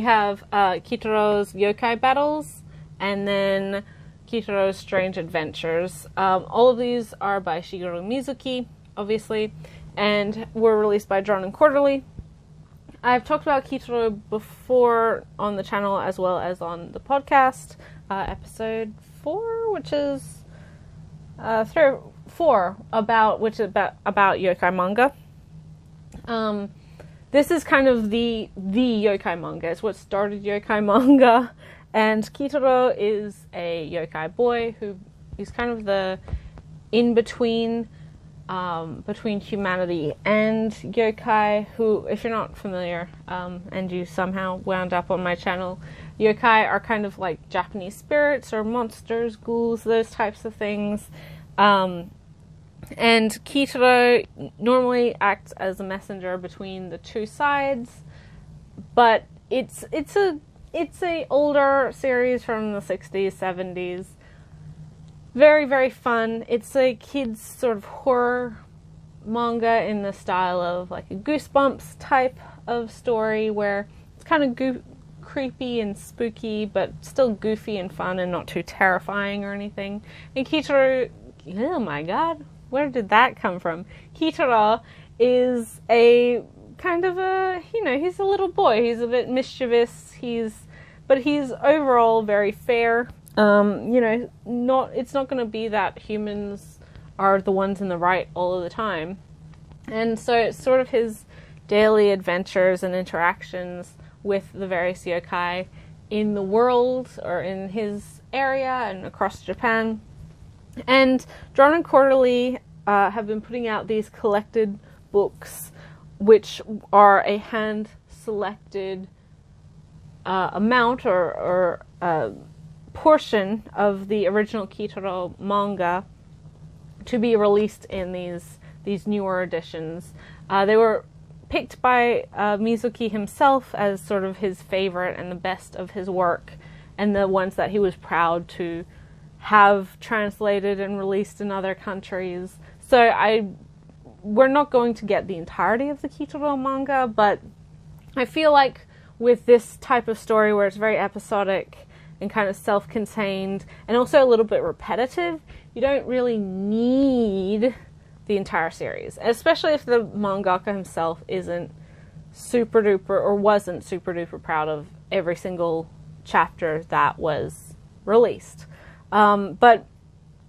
have Kitaro's yokai battles, and then Kitaro's strange adventures. All of these are by Shigeru Mizuki, obviously, and were released by Drawn and Quarterly. I've talked about Kitaro before on the channel as well as on the podcast. Episode 4, which is 3 or 4, about yokai manga. This is kind of the yokai manga. It's what started yokai manga, and Kitaro is a yokai boy who is kind of the in between between humanity and yokai, who, if you're not familiar, and you somehow wound up on my channel, yokai are kind of like Japanese spirits or monsters, ghouls, those types of things. And Kitaro normally acts as a messenger between the two sides, but it's a older series from the 60s, 70s. Very, very fun. It's a kids sort of horror manga in the style of like a Goosebumps type of story, where it's kind of creepy and spooky, but still goofy and fun and not too terrifying or anything. And Kitaro, oh my god, where did that come from? Kitaro is a kind of a, he's a little boy. He's a bit mischievous. But he's overall very fair. It's not going to be that humans are the ones in the right all of the time. And so it's sort of his daily adventures and interactions with the various yokai in the world or in his area and across Japan. And Drawn and Quarterly have been putting out these collected books, which are a hand-selected amount or portion of the original Kitaro manga to be released in these newer editions. They were picked by Mizuki himself as sort of his favorite and the best of his work, and the ones that he was proud to have translated and released in other countries. So we're not going to get the entirety of the Kitaro manga, but I feel like with this type of story where it's very episodic and kind of self-contained and also a little bit repetitive, you don't really need the entire series, especially if the mangaka himself isn't super duper, or wasn't super duper proud of every single chapter that was released. But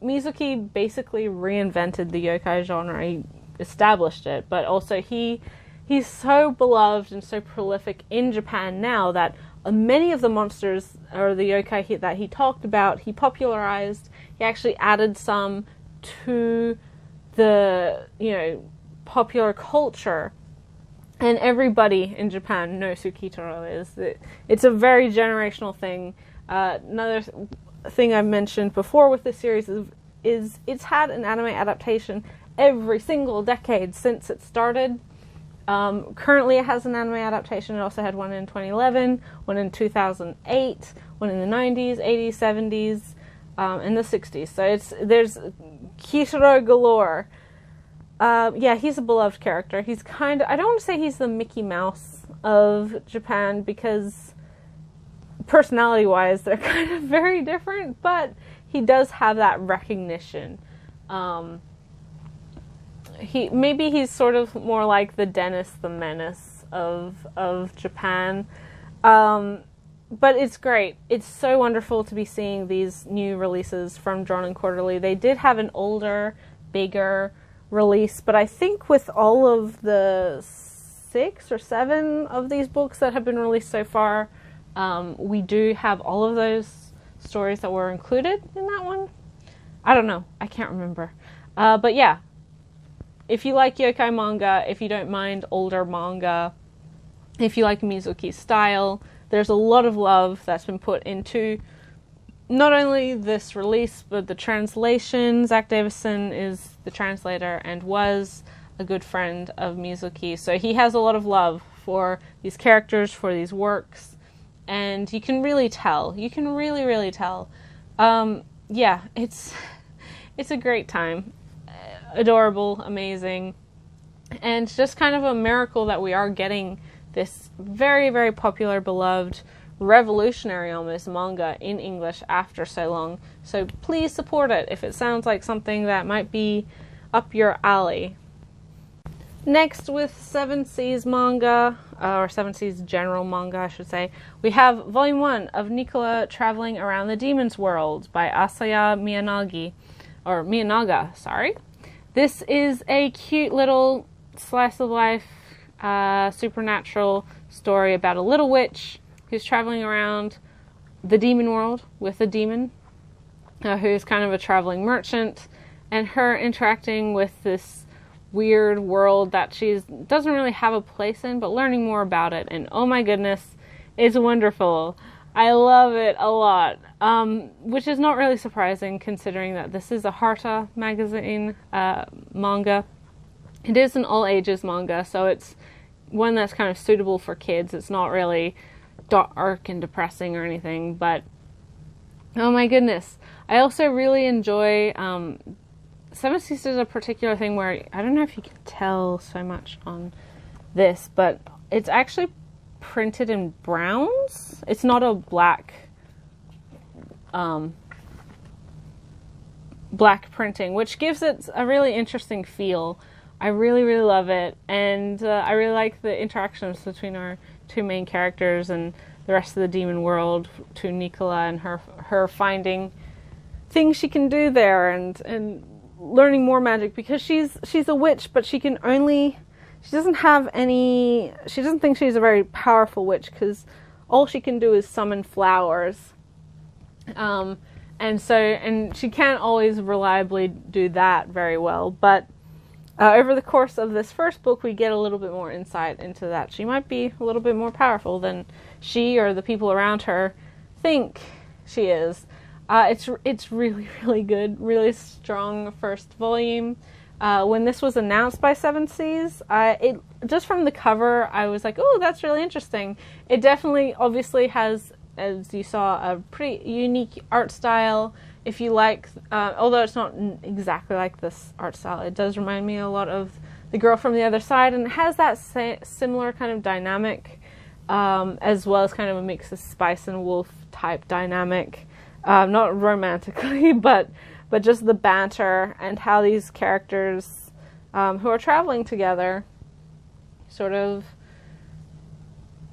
Mizuki basically reinvented the yokai genre. He established it, but also he's so beloved and so prolific in Japan now that many of the monsters, or the yokai that he talked about, he popularized. He actually added some to the, popular culture. And everybody in Japan knows who Kitaro is. It's a very generational thing. Another thing I've mentioned before with this series is it's had an anime adaptation every single decade since it started. Currently it has an anime adaptation. It also had one in 2011, one in 2008, one in the 90s, 80s, 70s, and the 60s. So there's Kitaro galore. He's a beloved character. He's I don't want to say he's the Mickey Mouse of Japan, because personality-wise they're kind of very different, but he does have that recognition. He's sort of more like the Dennis the Menace of Japan. But it's great. It's so wonderful to be seeing these new releases from Drawn and Quarterly. They did have an older, bigger release, but I think with all of the 6 or 7 of these books that have been released so far, we do have all of those stories that were included in that one. I don't know. I can't remember. But yeah, if you like yokai manga, if you don't mind older manga, if you like Mizuki's style, there's a lot of love that's been put into not only this release, but the translation. Zach Davison is the translator and was a good friend of Mizuki. So he has a lot of love for these characters, for these works. And you can really tell. You can really, really tell. It's a great time. Adorable, amazing. And just kind of a miracle that we are getting this very, very popular, beloved, revolutionary almost manga in English after so long. So please support it if it sounds like something that might be up your alley. Next, with Seven Seas manga, or Seven Seas general manga I should say, we have Volume 1 of Nicola Traveling Around the Demon's World by Asaya Miyanaga, sorry. This is a cute little slice of life supernatural story about a little witch who's traveling around the demon world with a demon who's kind of a traveling merchant, and her interacting with this weird world that she doesn't really have a place in, but learning more about it. And oh my goodness, it's wonderful. I love it a lot, which is not really surprising considering that this is a Harta magazine manga. It is an all ages manga, so it's one that's kind of suitable for kids. It's not really dark and depressing or anything, but oh my goodness. I also really enjoy Seven Seas is a particular thing where I don't know if you can tell so much on this, but it's actually printed in browns. It's not a black printing, which gives it a really interesting feel. I really, really love it, and I really like the interactions between our two main characters and the rest of the demon world, to Nicola and her finding things she can do there and learning more magic, because she's a witch, but she doesn't think she's a very powerful witch, because all she can do is summon flowers. And she can't always reliably do that very well, but over the course of this first book, we get a little bit more insight into that. She might be a little bit more powerful than she or the people around her think she is. It's really, really good, really strong first volume. When this was announced by Seven Seas, just from the cover, I was like, oh, that's really interesting. It definitely, obviously has, as you saw, a pretty unique art style. If you like, although it's not exactly like this art style, it does remind me a lot of The Girl from the Other Side, and it has that similar kind of dynamic, as well as kind of a mix of Spice and Wolf type dynamic. Not romantically, but just the banter and how these characters who are traveling together, sort of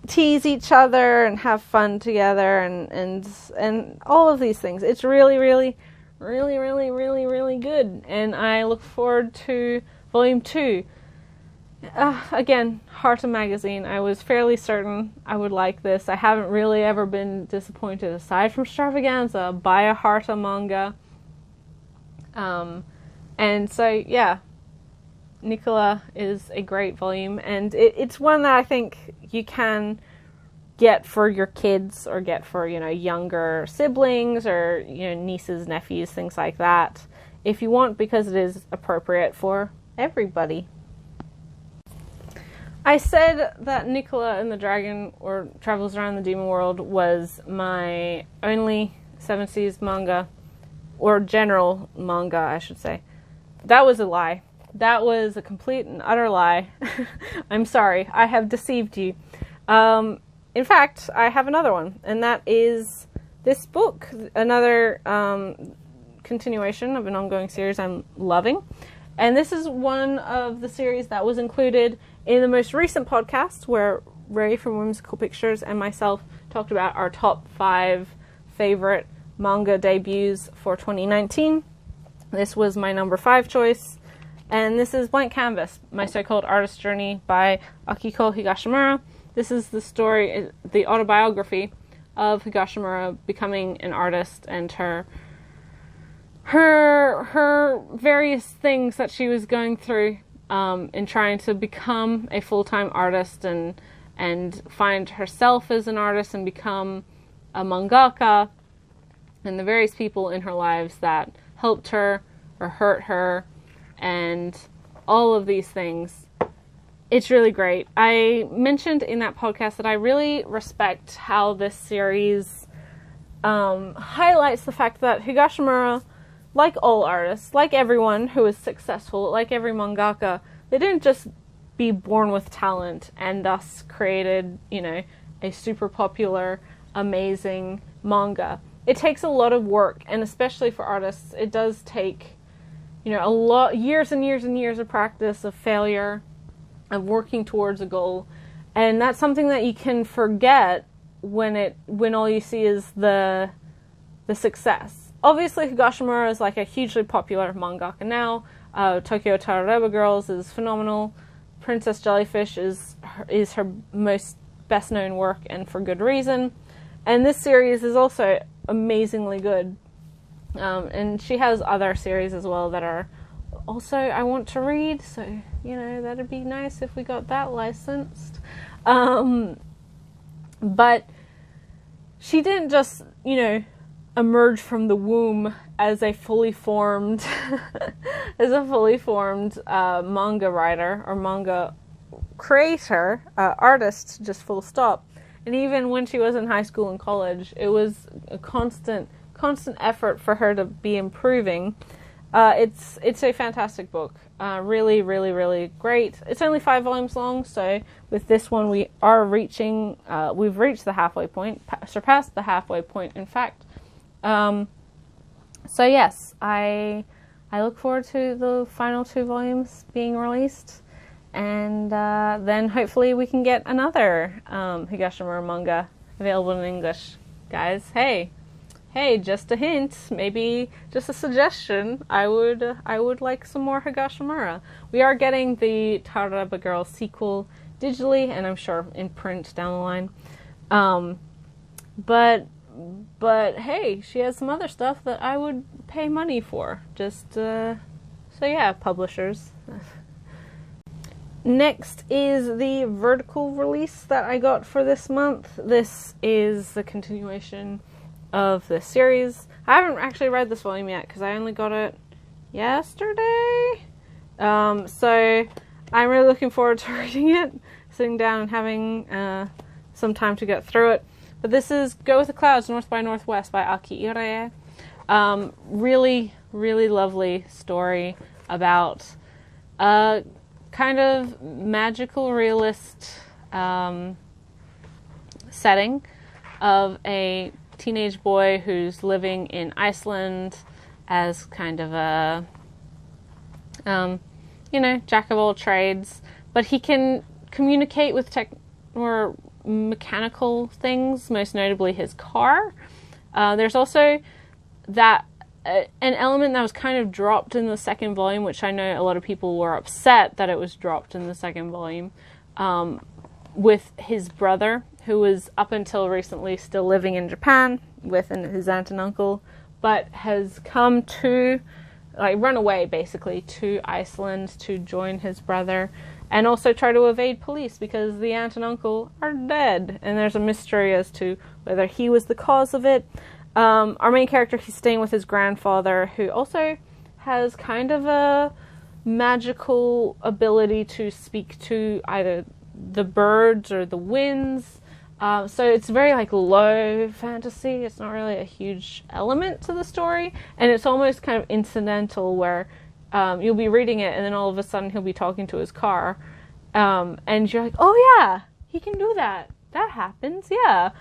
tease each other and have fun together and all of these things. It's really, really, really, really, really, really good. And I look forward to volume 2. Again, Harta magazine. I was fairly certain I would like this. I haven't really ever been disappointed aside from Stravaganza by a Harta manga. And so, yeah, Nicola is a great volume, and it's one that I think you can get for your kids or get for, younger siblings or, nieces, nephews, things like that, if you want, because it is appropriate for everybody. I said that Nicola and the Dragon, or Travels Around the Demon World, was my only 7 Seas manga, or general manga, I should say. That was a lie. That was a complete and utter lie. I'm sorry. I have deceived you. In fact, I have another one, and that is this book, another continuation of an ongoing series I'm loving. And this is one of the series that was included in the most recent podcast where Ray from Whimsical Pictures and myself talked about our top 5 favorite manga debuts for 2019. This was my number 5 choice. And this is Blank Canvas, My So-Called Artist Journey by Akiko Higashimura. This is the story, the autobiography of Higashimura becoming an artist and her various things that she was going through in trying to become a full-time artist and find herself as an artist and become a mangaka, and the various people in her lives that helped her or hurt her, and all of these things. It's really great. I mentioned in that podcast that I really respect how this series highlights the fact that Higashimura, like all artists, like everyone who is successful, like every mangaka, they didn't just be born with talent and thus created, a super popular, amazing manga. It takes a lot of work, and especially for artists, it does take, a lot, years and years and years of practice, of failure, of working towards a goal. And that's something that you can forget when all you see is the success. Obviously, Higashimura is like a hugely popular mangaka now. Tokyo Tarareba Girls is phenomenal. Princess Jellyfish is her most best-known work, and for good reason. And this series is also amazingly good. And she has other series as well that are also I want to read, so, that'd be nice if we got that licensed. But she didn't just, emerge from the womb as a fully formed manga writer or manga creator, artist, just full stop. And even when she was in high school and college, it was a constant effort for her to be improving. It's a fantastic book. Really, really, really great. It's only 5 volumes long, so with this one we've reached the halfway point, surpassed the halfway point, in fact. So yes, I look forward to the final 2 volumes being released, and then hopefully we can get another Higashimura manga available in English. Guys, hey, just a hint, maybe just a suggestion. I would like some more Higashimura. We are getting the Tarareba Girls sequel digitally, and I'm sure in print down the line. But hey, she has some other stuff that I would pay money for. Just so yeah, publishers. Next is the vertical release that I got for this month. This is the continuation of the series. I haven't actually read this volume yet because I only got it yesterday. So I'm really looking forward to reading it, sitting down and having some time to get through it. But this is Go With the Clouds, North by Northwest by Aki Ire. Really, really lovely story about a kind of magical realist setting of a teenage boy who's living in Iceland as kind of a jack of all trades, but he can communicate with tech or mechanical things, most notably his car. There's also that an element that was kind of dropped in the second volume, which I know a lot of people were upset that it was dropped in the second volume, with his brother, who was up until recently still living in Japan with his aunt and uncle, but has come to, run away basically to Iceland to join his brother, and also try to evade police because the aunt and uncle are dead, and there's a mystery as to whether he was the cause of it. Our main character, he's staying with his grandfather, who also has kind of a magical ability to speak to either the birds or the winds. So it's very low fantasy. It's not really a huge element to the story, and it's almost kind of incidental where you'll be reading it and then all of a sudden he'll be talking to his car, and you're like, oh yeah, he can do that. That happens, yeah.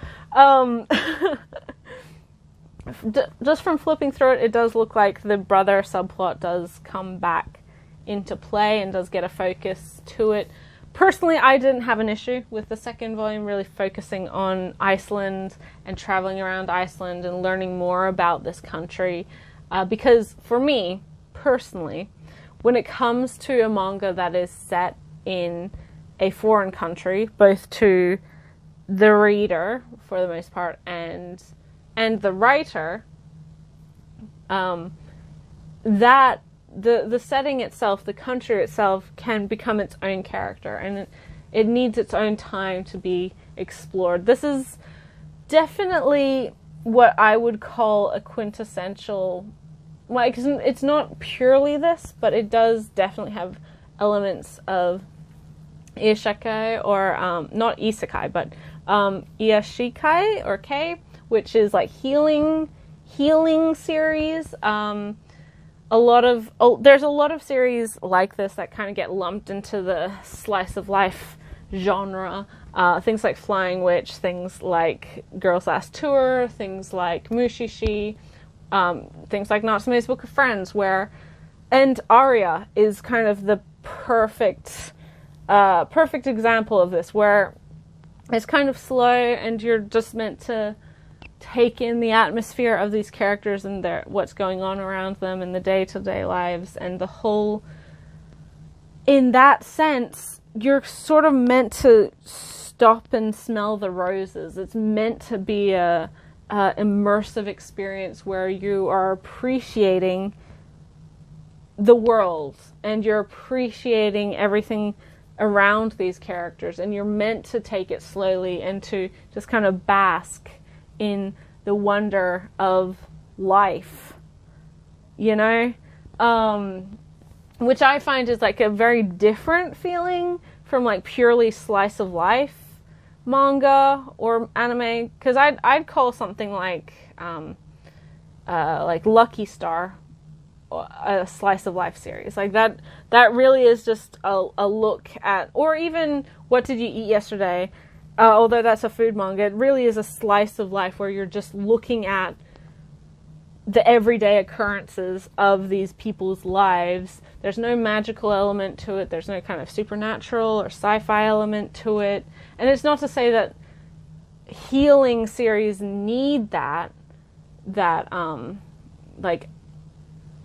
Just from flipping through it, it does look like the brother subplot does come back into play and does get a focus to it. Personally, I didn't have an issue with the second volume really focusing on Iceland and traveling around Iceland and learning more about this country, because for me, personally, when it comes to a manga that is set in a foreign country, both to the reader, for the most part, and the writer, that the setting itself, the country itself, can become its own character, and it needs its own time to be explored. This is definitely what I would call a quintessential, it's not purely this, but it does definitely have elements of isekai, or not isekai, but iashikai, or kei, which is healing series. There's a lot of series like this that kind of get lumped into the slice of life genre. Things like Flying Witch, things like Girls Last Tour, things like Mushishi, things like Natsume's Book of Friends, and Aria is kind of the perfect example of this, where it's kind of slow and you're just meant to take in the atmosphere of these characters and what's going on around them in the day-to-day lives, and the whole, in that sense, you're sort of meant to stop and smell the roses. It's meant to be a immersive experience where you are appreciating the world and you're appreciating everything around these characters, and you're meant to take it slowly and to just kind of bask in the wonder of life, which I find is a very different feeling from purely slice of life manga or anime, because I'd call something like Lucky Star a slice of life series. That really is just a look at, or even What Did You Eat Yesterday, although that's a food manga, it really is a slice of life where you're just looking at the everyday occurrences of these people's lives. There's no magical element to it. There's no kind of supernatural or sci-fi element to it. And it's not to say that healing series need that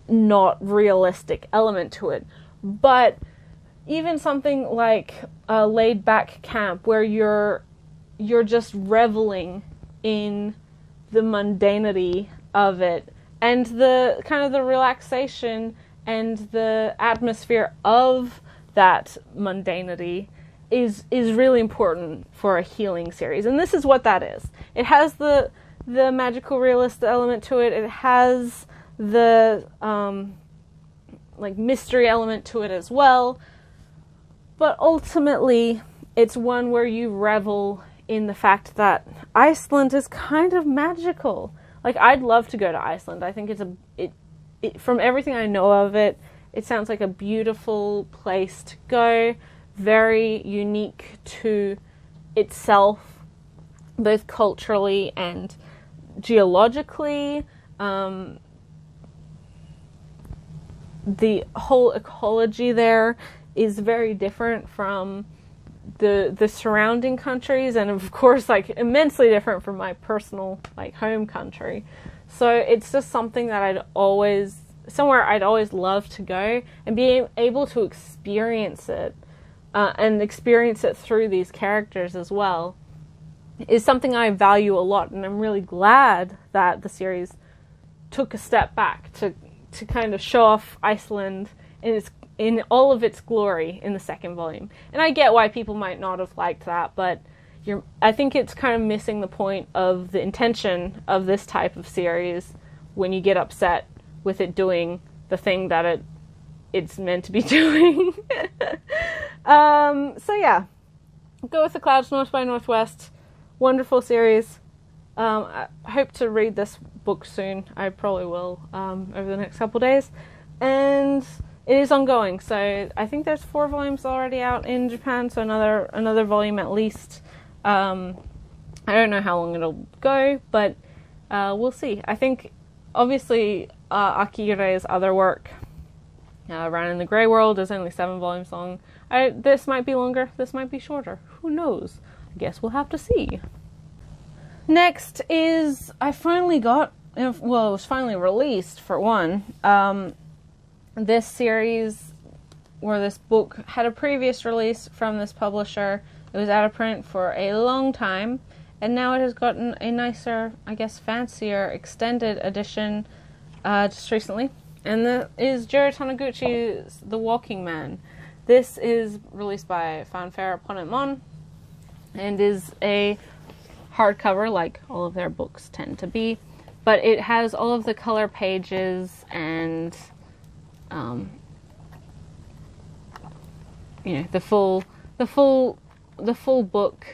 not realistic element to it. But even something like a Laid Back Camp, where you're just reveling in the mundanity of it, and the kind of the relaxation and the atmosphere of that mundanity is really important for a healing series. And this is what that is. It has the magical realist element to it. It has the mystery element to it as well. But ultimately, it's one where you revel in the fact that Iceland is kind of magical. I'd love to go to Iceland. I think it from everything I know of it, it sounds like a beautiful place to go, very unique to itself, both culturally and geologically. the whole ecology there is very different from the surrounding countries, and of course like immensely different from my personal like home country. So it's just something that I'd always love to go and be able to experience it, and experience it through these characters as well, is something I value a lot, and I'm really glad that the series took a step back to kind of show off Iceland in all of its glory in the second volume. And I get why people might not have liked that, but I think it's kind of missing the point of the intention of this type of series when you get upset with it doing the thing that it's meant to be doing. So yeah, Go With the Clouds, North by Northwest, wonderful series. I hope to read this book soon. I probably will over the next couple of days, and it is ongoing. So I think there's 4 volumes already out in Japan, so another volume at least. I don't know how long it'll go, but we'll see. I think obviously Akihire's other work, Run in the Grey World, is only 7 volumes long. This might be longer, this might be shorter. Who knows? I guess we'll have to see. Next is, I finally got, well, it was finally released for one. This series, or this book, had a previous release from this publisher. It was out of print for a long time, and now it has gotten a nicer, I guess fancier, extended edition just recently. And that is Jiro Taniguchi's The Walking Man. This is released by Fanfare Ponentmon, and is a hardcover, like all of their books tend to be, but it has all of the color pages and you know, the full book,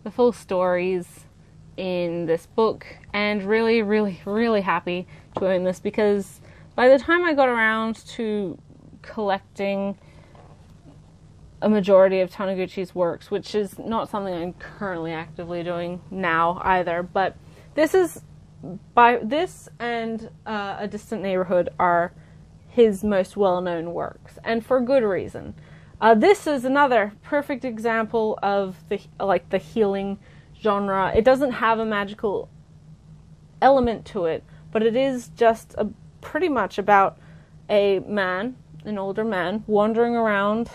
the full stories in this book, and really happy to own this, because by the time I got around to collecting a majority of Taniguchi's works, which is not something I'm currently actively doing now either, but this and A Distant Neighborhood are his most well-known works, and for good reason. This is another perfect example of the healing genre. It doesn't have a magical element to it, but it is just pretty much about an older man, wandering around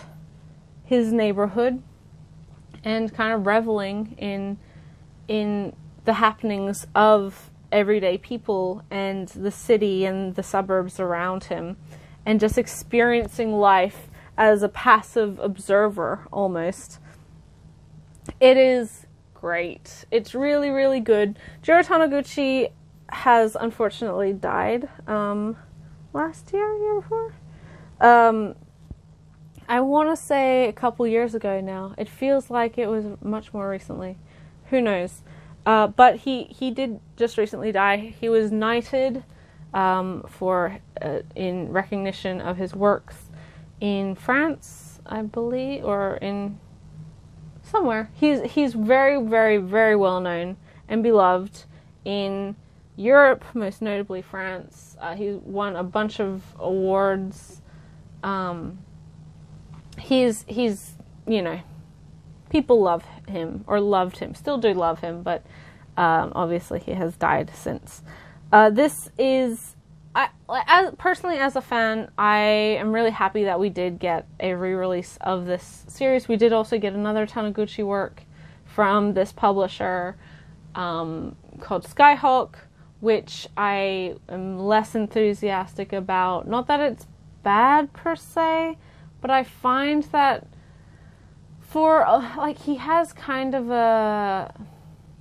his neighborhood and kind of reveling in the happenings of everyday people and the city and the suburbs around him, and just experiencing life as a passive observer almost. It is great. It's really good. Jiro Taniguchi has unfortunately died last year before. I want to say a couple years ago now. It feels like it was much more recently. Who knows? But he did just recently die. He was knighted in recognition of his works in France, I believe, or in somewhere. He's very well known and beloved in Europe, most notably France. He won a bunch of awards. He's you know, people love him, or loved him, still do love him, but obviously he has died since. This is, personally as a fan, I am really happy that we did get a re-release of this series. We did also get another Taniguchi work from this publisher called Skyhawk, which I am less enthusiastic about. Not that it's bad per se, but I find that he has kind of a,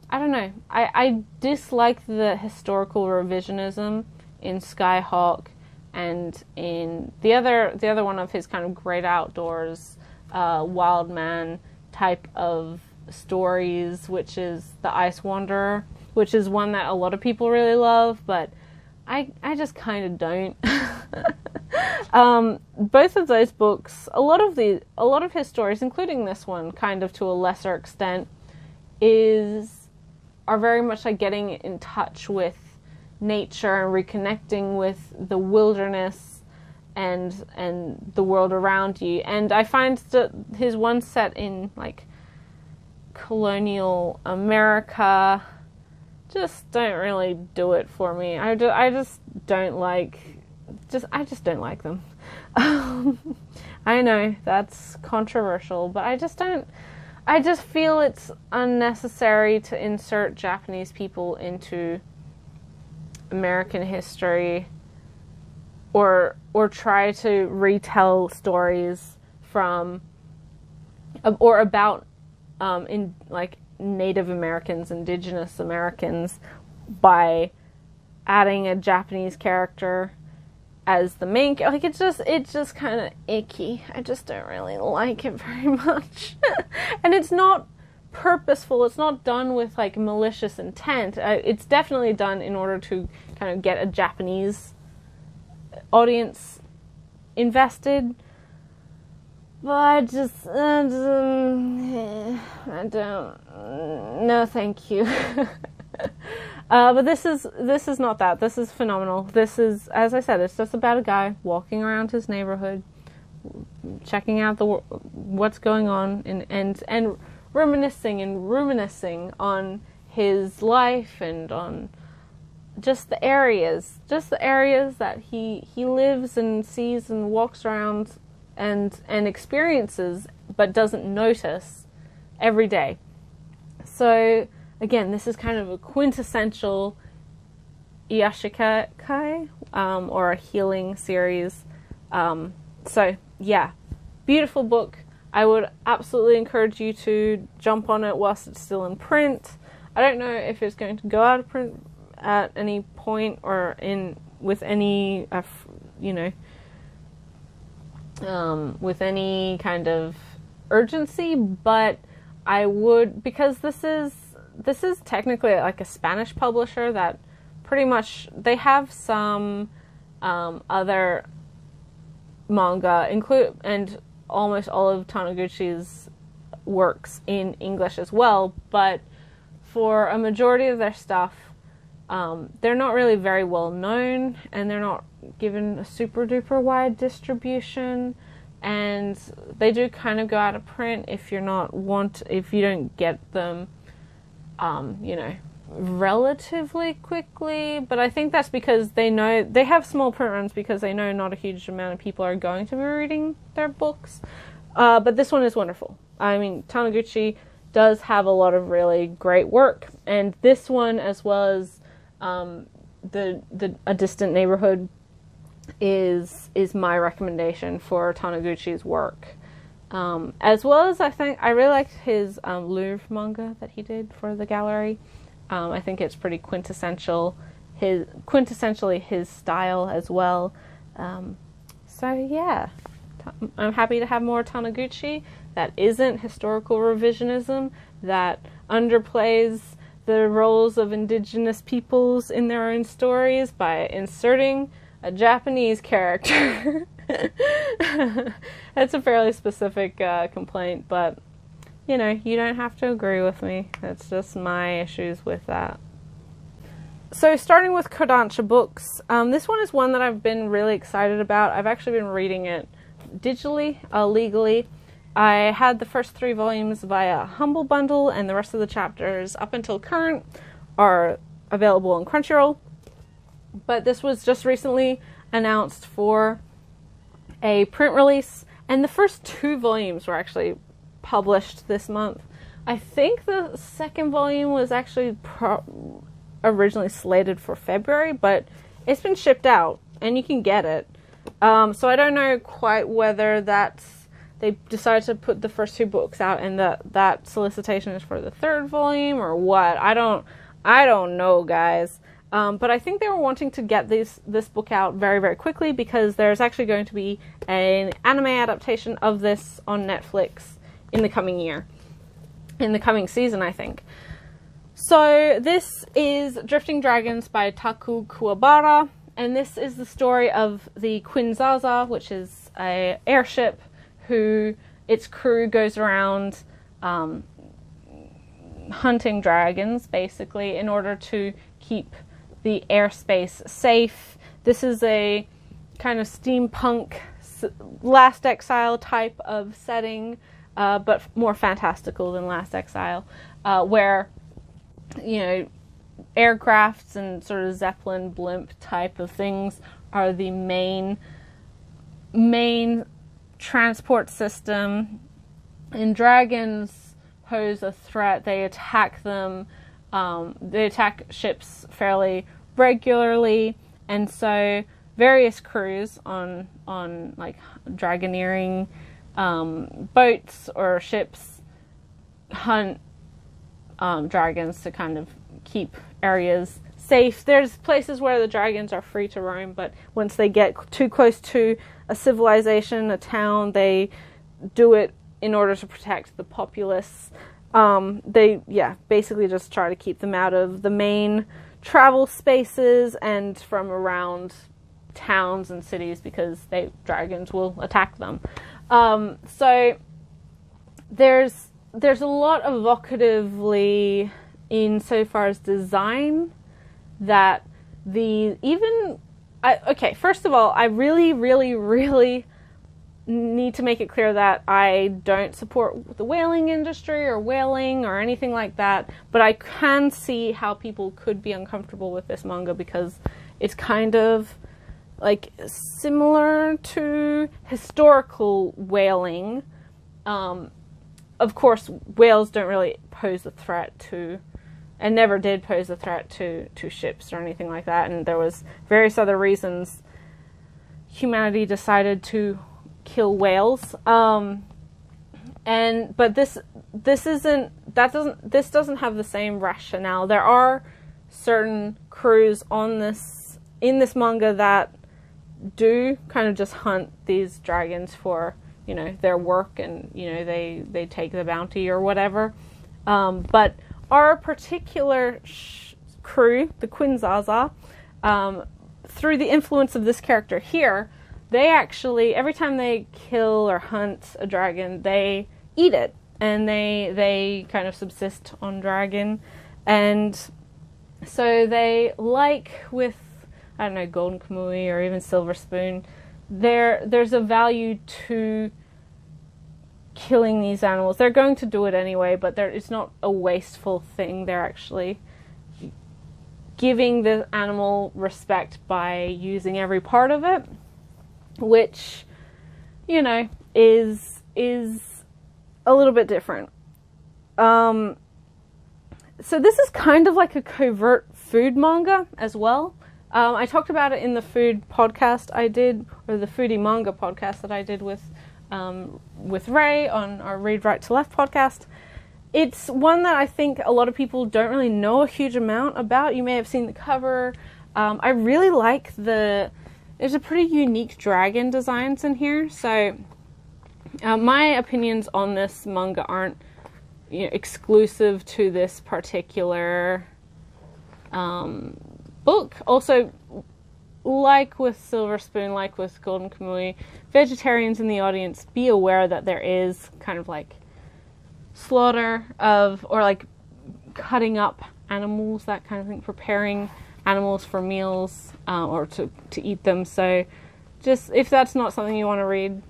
I don't know, I dislike the historical revisionism in Skyhawk, and in the other one of his kind of great outdoors, Wild Man type of stories, which is The Ice Wanderer, which is one that a lot of people really love, but I just kind of don't. Both of those books, a lot of his stories, including this one, kind of to a lesser extent, are very much like getting in touch with nature and reconnecting with the wilderness and the world around you. And I find that his one set in like colonial America just don't really do it for me. I just don't like them. I know that's controversial, but I just feel it's unnecessary to insert Japanese people into American history or try to retell stories from or about in like Native Americans, Indigenous Americans, by adding a Japanese character as the main character. Like it's just kind of icky. I just don't really like it very much. And it's not purposeful. It's not done with like malicious intent. It's definitely done in order to kind of get a Japanese audience invested. But I don't. No, thank you. But this is not that. This is phenomenal. This is, as I said, it's just about a guy walking around his neighborhood, checking out what's going on, and reminiscing on his life and on just the areas that he lives and sees and walks around and experiences, but doesn't notice every day. So again, this is kind of a quintessential Iashikai, or a healing series. So yeah, beautiful book. I would absolutely encourage you to jump on it whilst it's still in print. I don't know if it's going to go out of print at any point or with any with any kind of urgency, but I would, because this is technically like a Spanish publisher that pretty much, they have some other manga and almost all of Taniguchi's works in English as well, but for a majority of their stuff, they're not really very well known, and they're not given a super duper wide distribution, and they do kind of go out of print if you don't get them relatively quickly. But I think that's because they know they have small print runs, because they know not a huge amount of people are going to be reading their books. But this one is wonderful. I mean, Taniguchi does have a lot of really great work, and this one, as well as A Distant Neighborhood, is my recommendation for Taniguchi's work. As well as, I really liked his Louvre manga that he did for the gallery. I think it's pretty quintessentially his style as well. So yeah, I'm happy to have more Taniguchi that isn't historical revisionism, that underplays the roles of indigenous peoples in their own stories by inserting a Japanese character. That's a fairly specific complaint, but you don't have to agree with me. That's just my issues with that. So starting with Kodansha books, this one is one that I've been really excited about. I've actually been reading it digitally, legally. I had the first 3 volumes via Humble Bundle, and the rest of the chapters up until current are available on Crunchyroll. But this was just recently announced for a print release, and the first 2 volumes were actually published this month. I think the second volume was actually originally slated for February, but it's been shipped out and you can get it. So I don't know quite whether they decided to put the first 2 books out and that solicitation is for the 3rd volume or what. I don't know, guys. But I think they were wanting to get this book out very, very quickly, because there's actually going to be an anime adaptation of this on Netflix in the coming season, I think. So this is Drifting Dragons by Taku Kuwabara, and this is the story of the Queen Zaza, which is an airship who its crew goes around hunting dragons, basically, in order to keep the airspace safe. This is a kind of steampunk Last Exile type of setting, but more fantastical than Last Exile, where, you know, aircrafts and sort of Zeppelin blimp type of things are the main transport system, and dragons pose a threat. They attack them. They attack ships fairly regularly, and so various crews on like dragoneering boats or ships hunt dragons to kind of keep areas safe. There's places where the dragons are free to roam, but once they get too close to a civilization, a town, they do it in order to protect the populace. They basically just try to keep them out of the main travel spaces and from around towns and cities, because dragons will attack them. So there's a lot evocatively insofar as design that first of all, I really, really, really need to make it clear that I don't support the whaling industry or whaling or anything like that, but I can see how people could be uncomfortable with this manga because it's kind of like similar to historical whaling. Of course, whales don't really pose a threat to, and never did pose a threat to ships or anything like that, and there was various other reasons humanity decided to kill whales. But this doesn't have the same rationale. There are certain crews in this manga that do kind of just hunt these dragons for, you know, their work, and, you know, they take the bounty or whatever. But our particular crew, the Quinzaza, through the influence of this character here, they actually, every time they kill or hunt a dragon, they eat it, and they kind of subsist on dragon. And so they, like with, I don't know, Golden Kamui or even Silver Spoon, there's a value to killing these animals. They're going to do it anyway, but it's not a wasteful thing. They're actually giving the animal respect by using every part of it, which, you know, is a little bit different. So this is kind of like a covert food manga as well. I talked about it in the food podcast I did, or the foodie manga podcast that I did with Ray on our Read Right to Left podcast. It's one that I think a lot of people don't really know a huge amount about. You may have seen the cover. I really like there's a pretty unique dragon designs in here. So my opinions on this manga aren't, you know, exclusive to this particular book. Also, like with Silver Spoon, like with Golden Kamui, vegetarians in the audience, be aware that there is kind of like slaughter of, or like cutting up animals, that kind of thing, preparing animals for meals or to eat them. So just, if that's not something you want to read,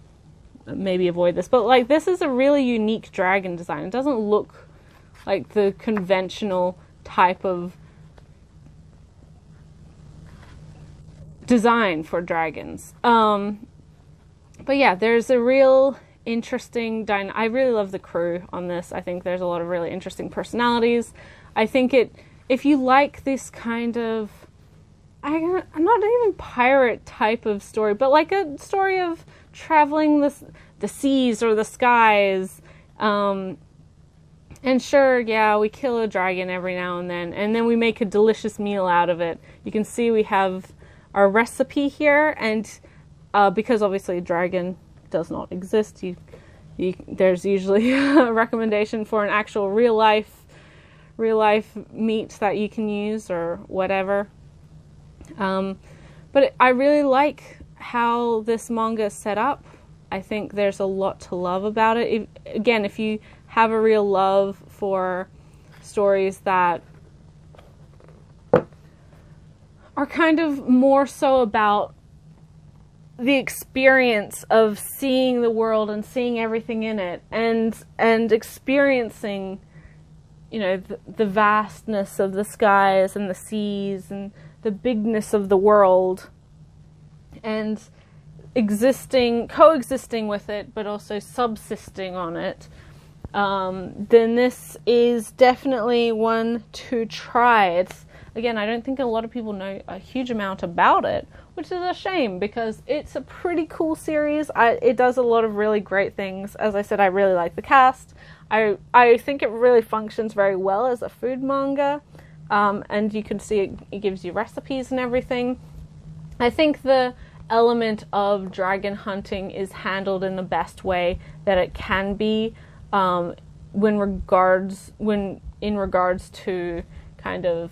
maybe avoid this. But like, this is a really unique dragon design. It doesn't look like the conventional type of design for dragons. But yeah, there's a real interesting I really love the crew on this. I think there's a lot of really interesting personalities. I think if you like this kind of, I'm not even pirate type of story, but like a story of traveling the seas or the skies, and sure, yeah, we kill a dragon every now and then we make a delicious meal out of it. You can see we have our recipe here, and because obviously a dragon does not exist, there's usually a recommendation for an actual real life meat that you can use or whatever. But I really like how this manga is set up. I think there's a lot to love about it. If you have a real love for stories that are kind of more so about the experience of seeing the world and seeing everything in it, and experiencing, you know, the vastness of the skies and the seas and the bigness of the world, and coexisting with it, but also subsisting on it, then this is definitely one to try. Again, I don't think a lot of people know a huge amount about it, which is a shame because it's a pretty cool series. It does a lot of really great things. As I said, I really like the cast. I think it really functions very well as a food manga, and you can see it gives you recipes and everything. I think the element of dragon hunting is handled in the best way that it can be, in regards to kind of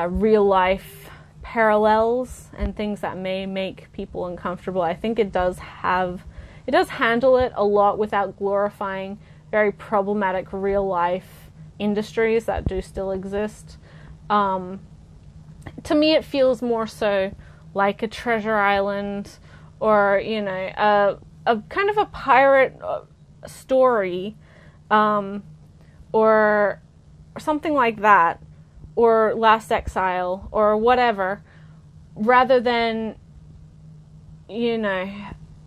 real life parallels and things that may make people uncomfortable. I think it does handle it a lot without glorifying very problematic real life industries that do still exist. To me, it feels more so like a Treasure Island, or, you know, a kind of a pirate story, or something like that, or Last Exile, or whatever, rather than, you know,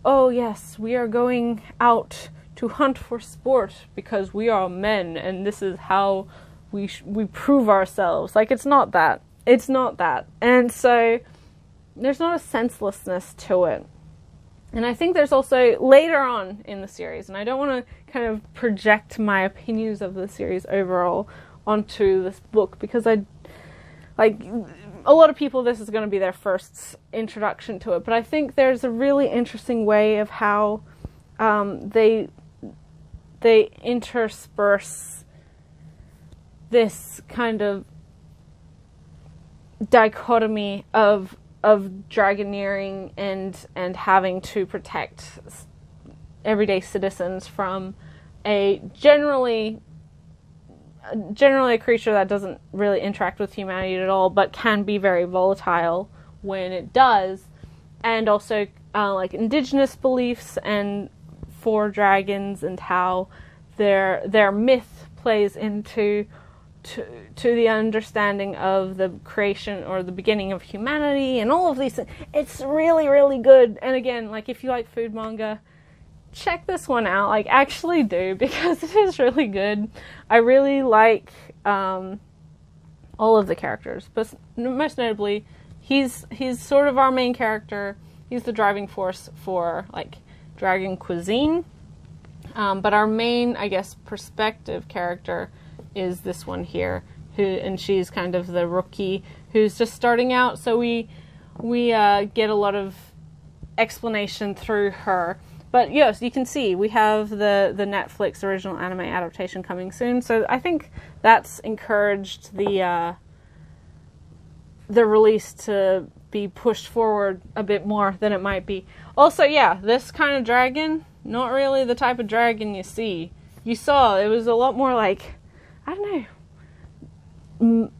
oh yes, we are going out to hunt for sport because we are men and this is how we prove ourselves. Like, it's not that. It's not that. And so there's not a senselessness to it. And I think there's also, later on in the series, and I don't want to kind of project my opinions of the series overall onto this book, because a lot of people, this is going to be their first introduction to it, but I think there's a really interesting way of how they intersperse this kind of dichotomy of dragoneering and having to protect everyday citizens from generally a creature that doesn't really interact with humanity at all, but can be very volatile when it does, and also like indigenous beliefs and for dragons, and how their myth plays into to the understanding of the creation or the beginning of humanity and all of these things. It's really, really good. And again, like, if you like food manga, check this one out. Like, actually do, because it is really good. I really like all of the characters, but most notably, he's sort of our main character. He's the driving force for, like, dragon cuisine. But our main, I guess, perspective character is this one here, and she's kind of the rookie who's just starting out. So we get a lot of explanation through her. But yes, you can see we have the Netflix original anime adaptation coming soon. So I think that's encouraged the release to be pushed forward a bit more than it might be. Also, yeah, this kind of dragon, not really the type of dragon you see. You saw, it was a lot more like, I don't know,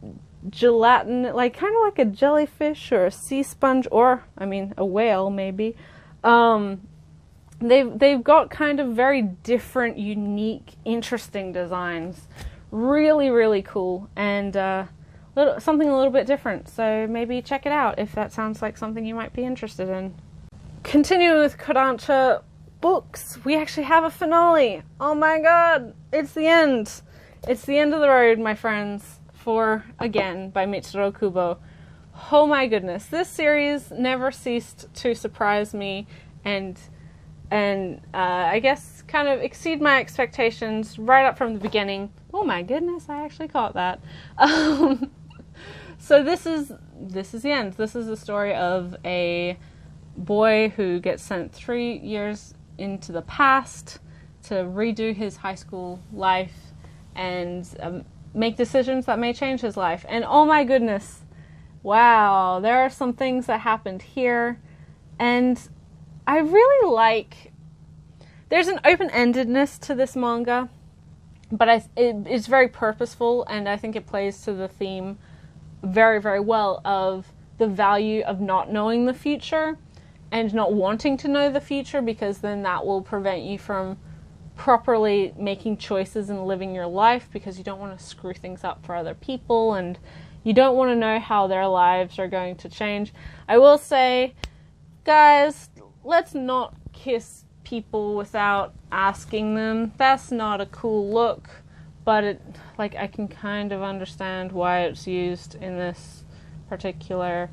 gelatin, like kind of like a jellyfish or a sea sponge, or, I mean, a whale maybe. They've got kind of very different, unique, interesting designs. Really, really cool, and something a little bit different. So maybe check it out if that sounds like something you might be interested in. Continuing with Kodansha books, we actually have a finale. Oh my god, it's the end. It's the end of the road, my friends, for Again by Mitsuru Kubo. Oh my goodness, this series never ceased to surprise me and I guess kind of exceed my expectations right up from the beginning. Oh my goodness, I actually caught that. So this is the end. This is the story of a boy who gets sent 3 years into the past to redo his high school life and make decisions that may change his life. And oh my goodness, wow, there are some things that happened here, and I really like, there's an open-endedness to this manga, but it's very purposeful, and I think it plays to the theme very, very well of the value of not knowing the future. and not wanting to know the future, because then that will prevent you from properly making choices and living your life, because you don't want to screw things up for other people and you don't want to know how their lives are going to change. I will say, guys, let's not kiss people without asking them. That's not a cool look, but I can kind of understand why it's used in this particular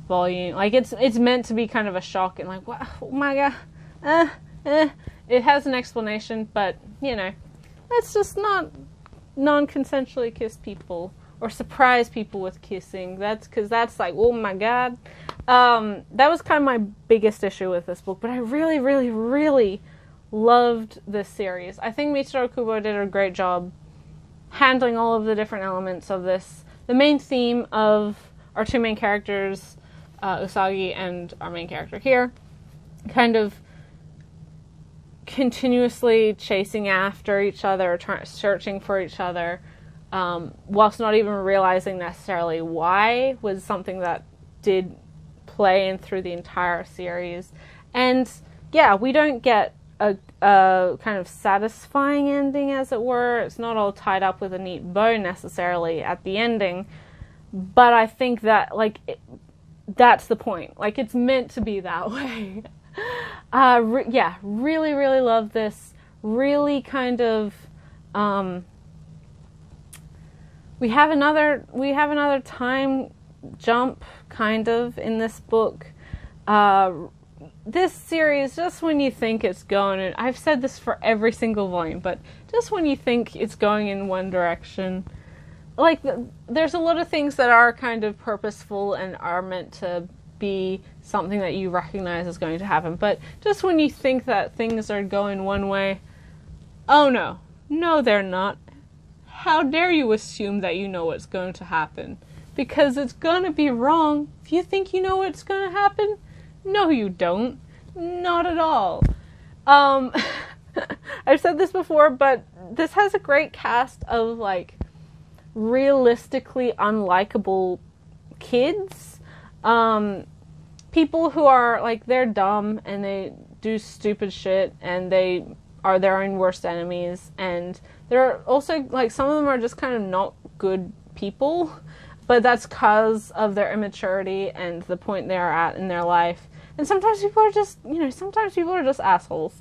volume. Like, it's meant to be kind of a shock and like, what? Oh my god, It has an explanation, but, you know, let's just not non-consensually kiss people or surprise people with kissing. Because that's like, oh my god. That was kind of my biggest issue with this book, but I really, really, really loved this series. I think Michiro Kubo did a great job handling all of the different elements of this. The main theme of our two main characters, Usagi and our main character here, kind of continuously chasing after each other, searching for each other, whilst not even realizing necessarily why, was something that did play in through the entire series. And yeah, we don't get a kind of satisfying ending, as it were. It's not all tied up with a neat bow necessarily at the ending, but I think that that's the point. Like, it's meant to be that way. Yeah, really, really love this. Really kind of, we have another time jump kind of in this book. This series, just when you think it's going, and I've said this for every single volume, but just when you think it's going in one direction, like, there's a lot of things that are kind of purposeful and are meant to be something that you recognize is going to happen, but just when you think that things are going one way, oh no, they're not. How dare you assume that you know what's going to happen? Because it's going to be wrong. If you think you know what's going to happen, no you don't. Not at all. I've said this before, but this has a great cast of, like, realistically unlikable kids. People who are, like, they're dumb and they do stupid shit and they are their own worst enemies, and they're also, like, some of them are just kind of not good people, but that's because of their immaturity and the point they are at in their life. And sometimes people are just, assholes.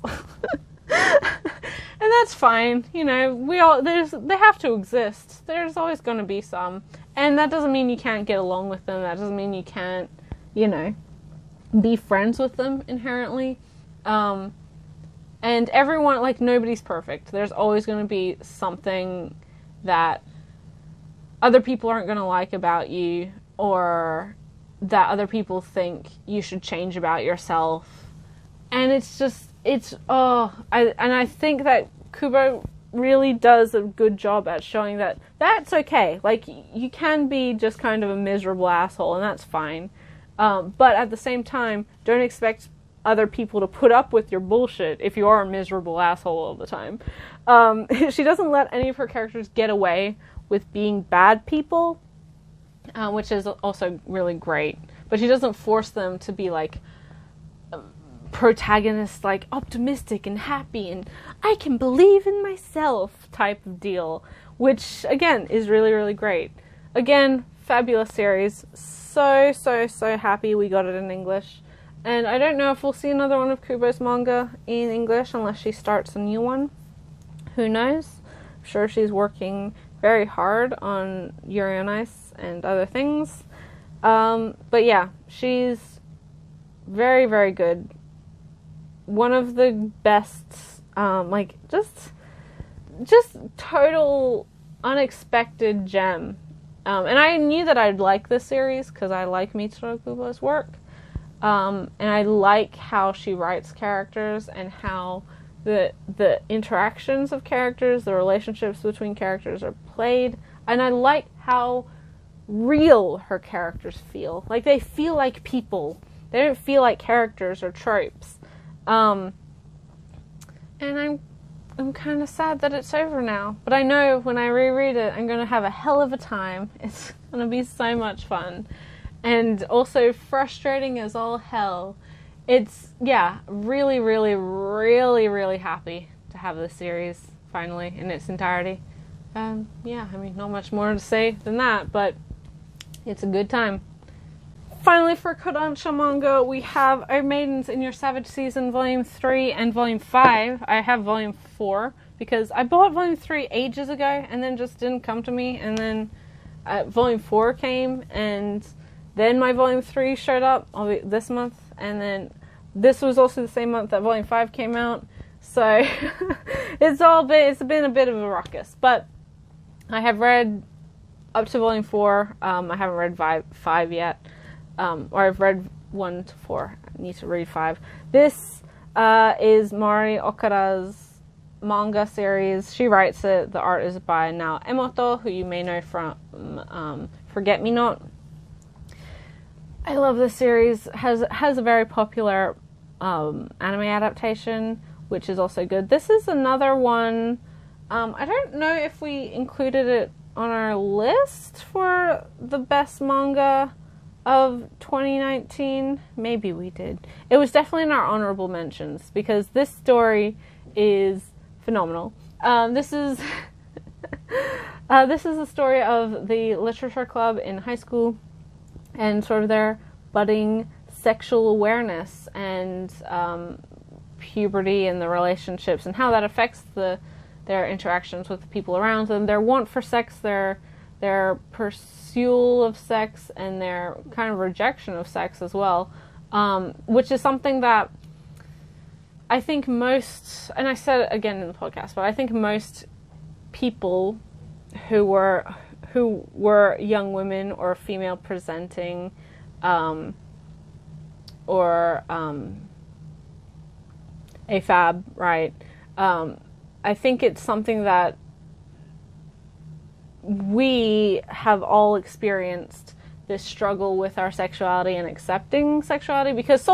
And that's fine, they have to exist. There's always going to be some. And that doesn't mean you can't get along with them. That doesn't mean you can't, be friends with them inherently. And everyone, like, nobody's perfect. There's always going to be something that other people aren't going to like about you, or that other people think you should change about yourself. And I think that Kubo really does a good job at showing that that's okay. Like, you can be just kind of a miserable asshole, and that's fine. But at the same time, don't expect other people to put up with your bullshit if you are a miserable asshole all the time. She doesn't let any of her characters get away with being bad people, which is also really great. But she doesn't force them to be, like, protagonists, like, optimistic and happy and I can believe in myself type of deal, which, again, is really, really great. Again, fabulous series. So happy we got it in English. And I don't know if we'll see another one of Kubo's manga in English unless she starts a new one. Who knows? I'm sure she's working very hard on Yuri on Ice and other things. But yeah, she's very, very good. One of the best, just total unexpected gem. And I knew that I'd like this series because I like Michiro Kubo's work. And I like how she writes characters and how the interactions of characters, the relationships between characters are played. And I like how real her characters feel. Like, they feel like people. They don't feel like characters or tropes. And I'm kind of sad that it's over now. But I know when I reread it, I'm going to have a hell of a time. It's going to be so much fun. And also frustrating as all hell it's, yeah, really, really, really, really happy to have this series finally in its entirety. Yeah, I mean, not much more to say than that, but it's a good time. Finally, for Kodansha manga, we have Our Maidens in Your Savage Season Volume 3 and Volume 5. I have Volume 4 because I bought Volume 3 ages ago and then just didn't come to me, and then Volume 4 came, and then my Volume 3 showed up this month, and then this was also the same month that Volume 5 came out, so it's been a bit of a ruckus, but I have read up to Volume 4. I haven't read 5 yet. Or I've read 1 to 4. I need to read 5. This is Mari Okada's manga series. She writes it. The art is by Nao Emoto, who you may know from Forget Me Not. I love this series. Has a very popular anime adaptation, which is also good. This is another one. I don't know if we included it on our list for the best manga of 2019. Maybe we did. It was definitely in our honorable mentions because this story is phenomenal. This is the story of the literature club in high school and sort of their budding sexual awareness and puberty and the relationships and how that affects their interactions with the people around them, their want for sex, their pursuit of sex, and their kind of rejection of sex as well, which is something that I think most, and I said it again in the podcast, but I think most people who were young women or female presenting, or AFAB, right? I think it's something that we have all experienced, this struggle with our sexuality and accepting sexuality, because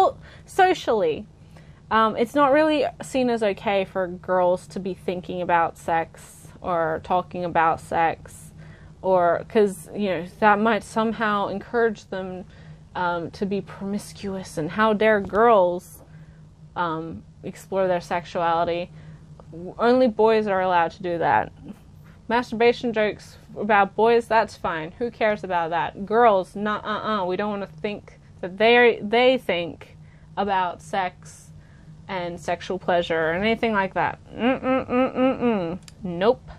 socially, it's not really seen as okay for girls to be thinking about sex or talking about sex, or because, you know, that might somehow encourage them to be promiscuous, and how dare girls explore their sexuality. Only boys are allowed to do that. Masturbation jokes about boys, that's fine. Who cares about that? Girls, we don't want to think that they think about sex and sexual pleasure or anything like that. Nope.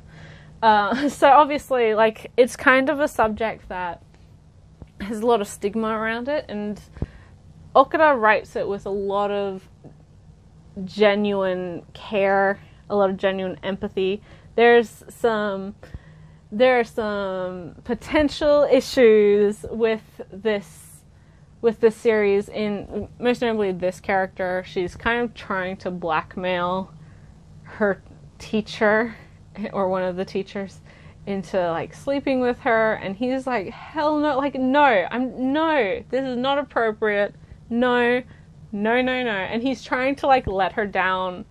So obviously, like, it's kind of a subject that has a lot of stigma around it, and Okada writes it with a lot of genuine care, a lot of genuine empathy. There are some potential issues with this series, in most notably this character. She's kind of trying to blackmail her teacher, or one of the teachers, into like sleeping with her, and he's like, hell no, like, no, this is not appropriate, no, and he's trying to like let her down.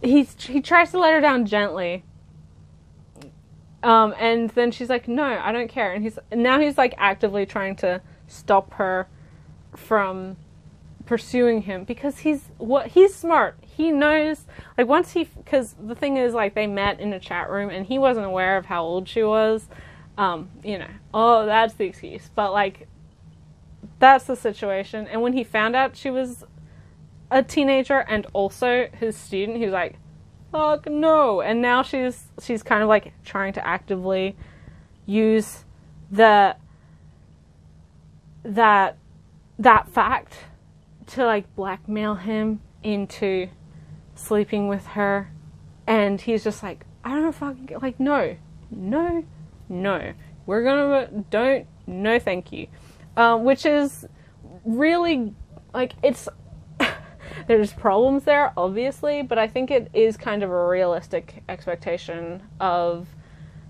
He tries to let her down gently, and then she's like, no, I don't care, and he's like actively trying to stop her from pursuing him, because he's smart. He knows, like, because the thing is, like, they met in a chat room and he wasn't aware of how old she was. That's the excuse, but like, that's the situation. And when he found out she was a teenager and also his student, he was like, fuck no. And now she's kind of like trying to actively use that fact to like blackmail him into sleeping with her. And he's just like, I don't fucking, like, no, we're gonna, no thank you. Which is really, like, it's, there's problems there, obviously, but I think it is kind of a realistic expectation of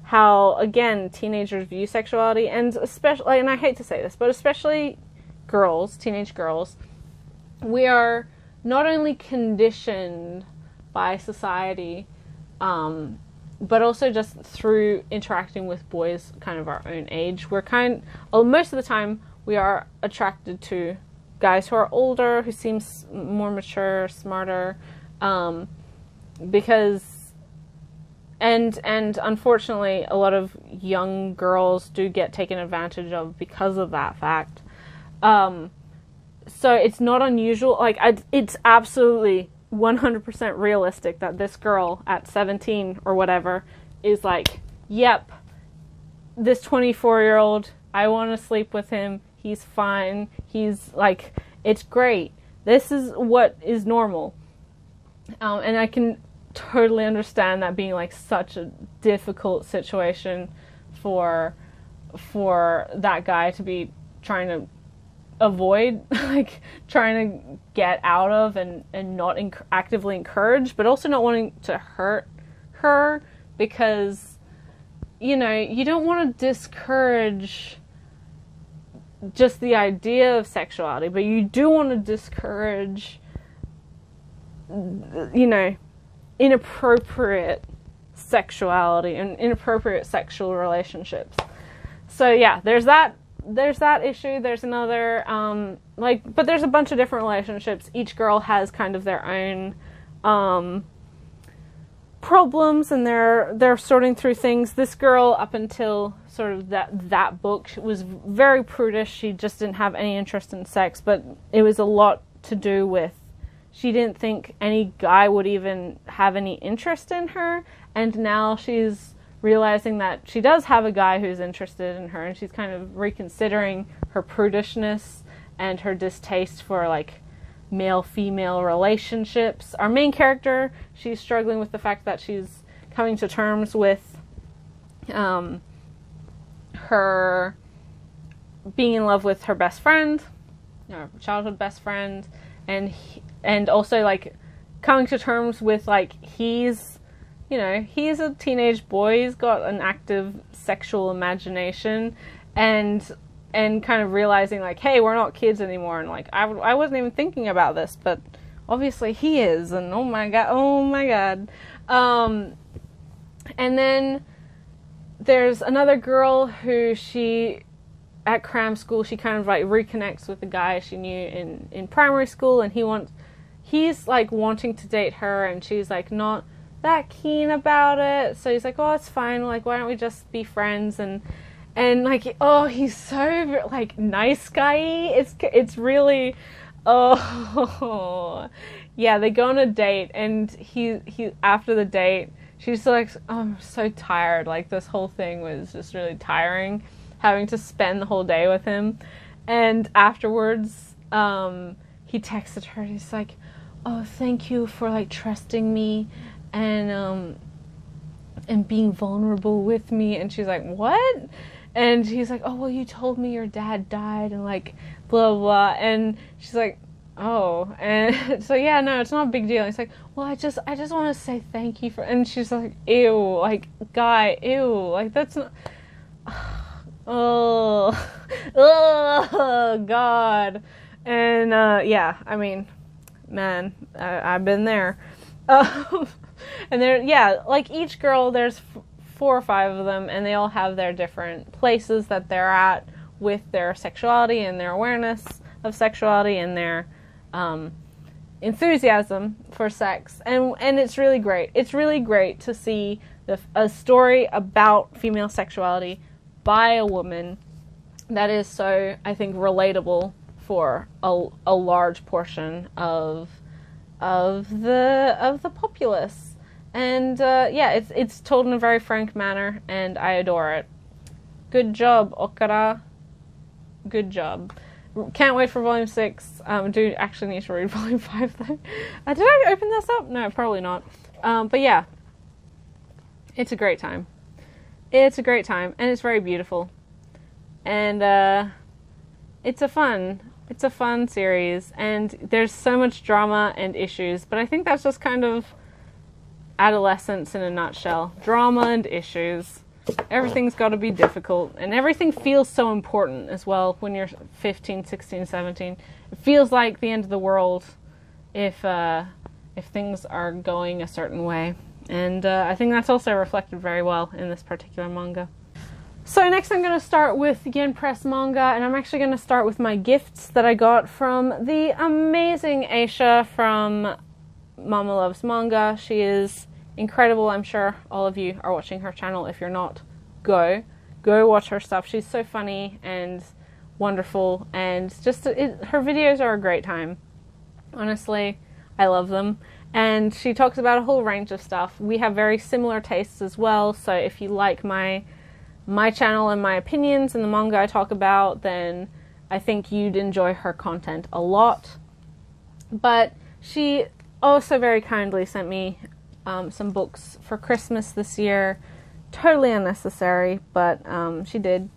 how, again, teenagers view sexuality, and especially, and I hate to say this, but especially girls, teenage girls, we are not only conditioned by society, but also just through interacting with boys kind of our own age. We're most of the time, we are attracted to guys who are older, who seem more mature, smarter, because... And unfortunately, a lot of young girls do get taken advantage of because of that fact. So it's not unusual. Like, it's absolutely 100% realistic that this girl at 17 or whatever is like, yep, this 24-year-old, I want to sleep with him. He's fine. He's like, it's great. This is what is normal. And I can totally understand that being like such a difficult situation for that guy to be trying to avoid, like trying to get out of and not actively encourage, but also not wanting to hurt her, because, you know, you don't want to discourage just the idea of sexuality, but you do want to discourage, you know, inappropriate sexuality and inappropriate sexual relationships. So yeah, there's that issue. There's another, but there's a bunch of different relationships. Each girl has kind of their own problems, and they're sorting through things. This girl, up until sort of that book, was very prudish. She just didn't have any interest in sex, but it was a lot to do with she didn't think any guy would even have any interest in her, and now she's realizing that she does have a guy who's interested in her, and she's kind of reconsidering her prudishness and her distaste for, like, male-female relationships. Our main character, she's struggling with the fact that she's coming to terms with her being in love with her best friend, her childhood best friend, and also, like, coming to terms with, like, he's a teenage boy, he's got an active sexual imagination, and kind of realizing, like, hey, we're not kids anymore, and, like, I wasn't even thinking about this, but obviously he is, and oh my god. And then there's another girl who at cram school, she kind of, like, reconnects with the guy she knew in primary school, and he's like wanting to date her, and she's like not that keen about it. So he's like, oh, it's fine, like, why don't we just be friends? And like, oh, he's so, like, nice guy. It's really, oh yeah, they go on a date, and he after the date, she's like, oh, I'm so tired, like, this whole thing was just really tiring, having to spend the whole day with him. And afterwards, he texted her, and he's like, oh, thank you for, like, trusting me and being vulnerable with me. And she's like, what? And he's like, oh, well, you told me your dad died, and, like, blah blah. And she's like, oh. And so yeah, no, it's not a big deal. And he's like, well, I just want to say thank you for. And she's like, ew, like, guy, ew, like, that's not. Oh god. And yeah, I mean, man, I've been there. And there, yeah, like, each girl, there's 4 or 5 of them, and they all have their different places that they're at with their sexuality and their awareness of sexuality and their enthusiasm for sex. And it's really great. It's really great to see a story about female sexuality by a woman that is so, I think, relatable for a large portion of the populace. And yeah, it's told in a very frank manner, and I adore it. Good job, Okara. Good job. Can't wait for Volume 6. Do actually need to read Volume 5 though. Did I open this up? No, probably not. But yeah, it's a great time. It's a great time, and it's very beautiful. And it's a fun series, and there's so much drama and issues, but I think that's just kind of adolescence in a nutshell. Drama and issues. Everything's got to be difficult, and everything feels so important as well when you're 15, 16, 17. It feels like the end of the world if things are going a certain way. And I think that's also reflected very well in this particular manga. So next I'm going to start with Yen Press manga, and I'm actually going to start with my gifts that I got from the amazing Aisha from Mama Loves Manga. She is incredible. I'm sure all of you are watching her channel. If you're not, go watch her stuff. She's so funny and wonderful, and just her videos are a great time. Honestly, I love them. And she talks about a whole range of stuff. We have very similar tastes as well, so if you like my channel and my opinions and the manga I talk about, then I think you'd enjoy her content a lot. But she also very kindly sent me some books for Christmas this year. Totally unnecessary, but she did.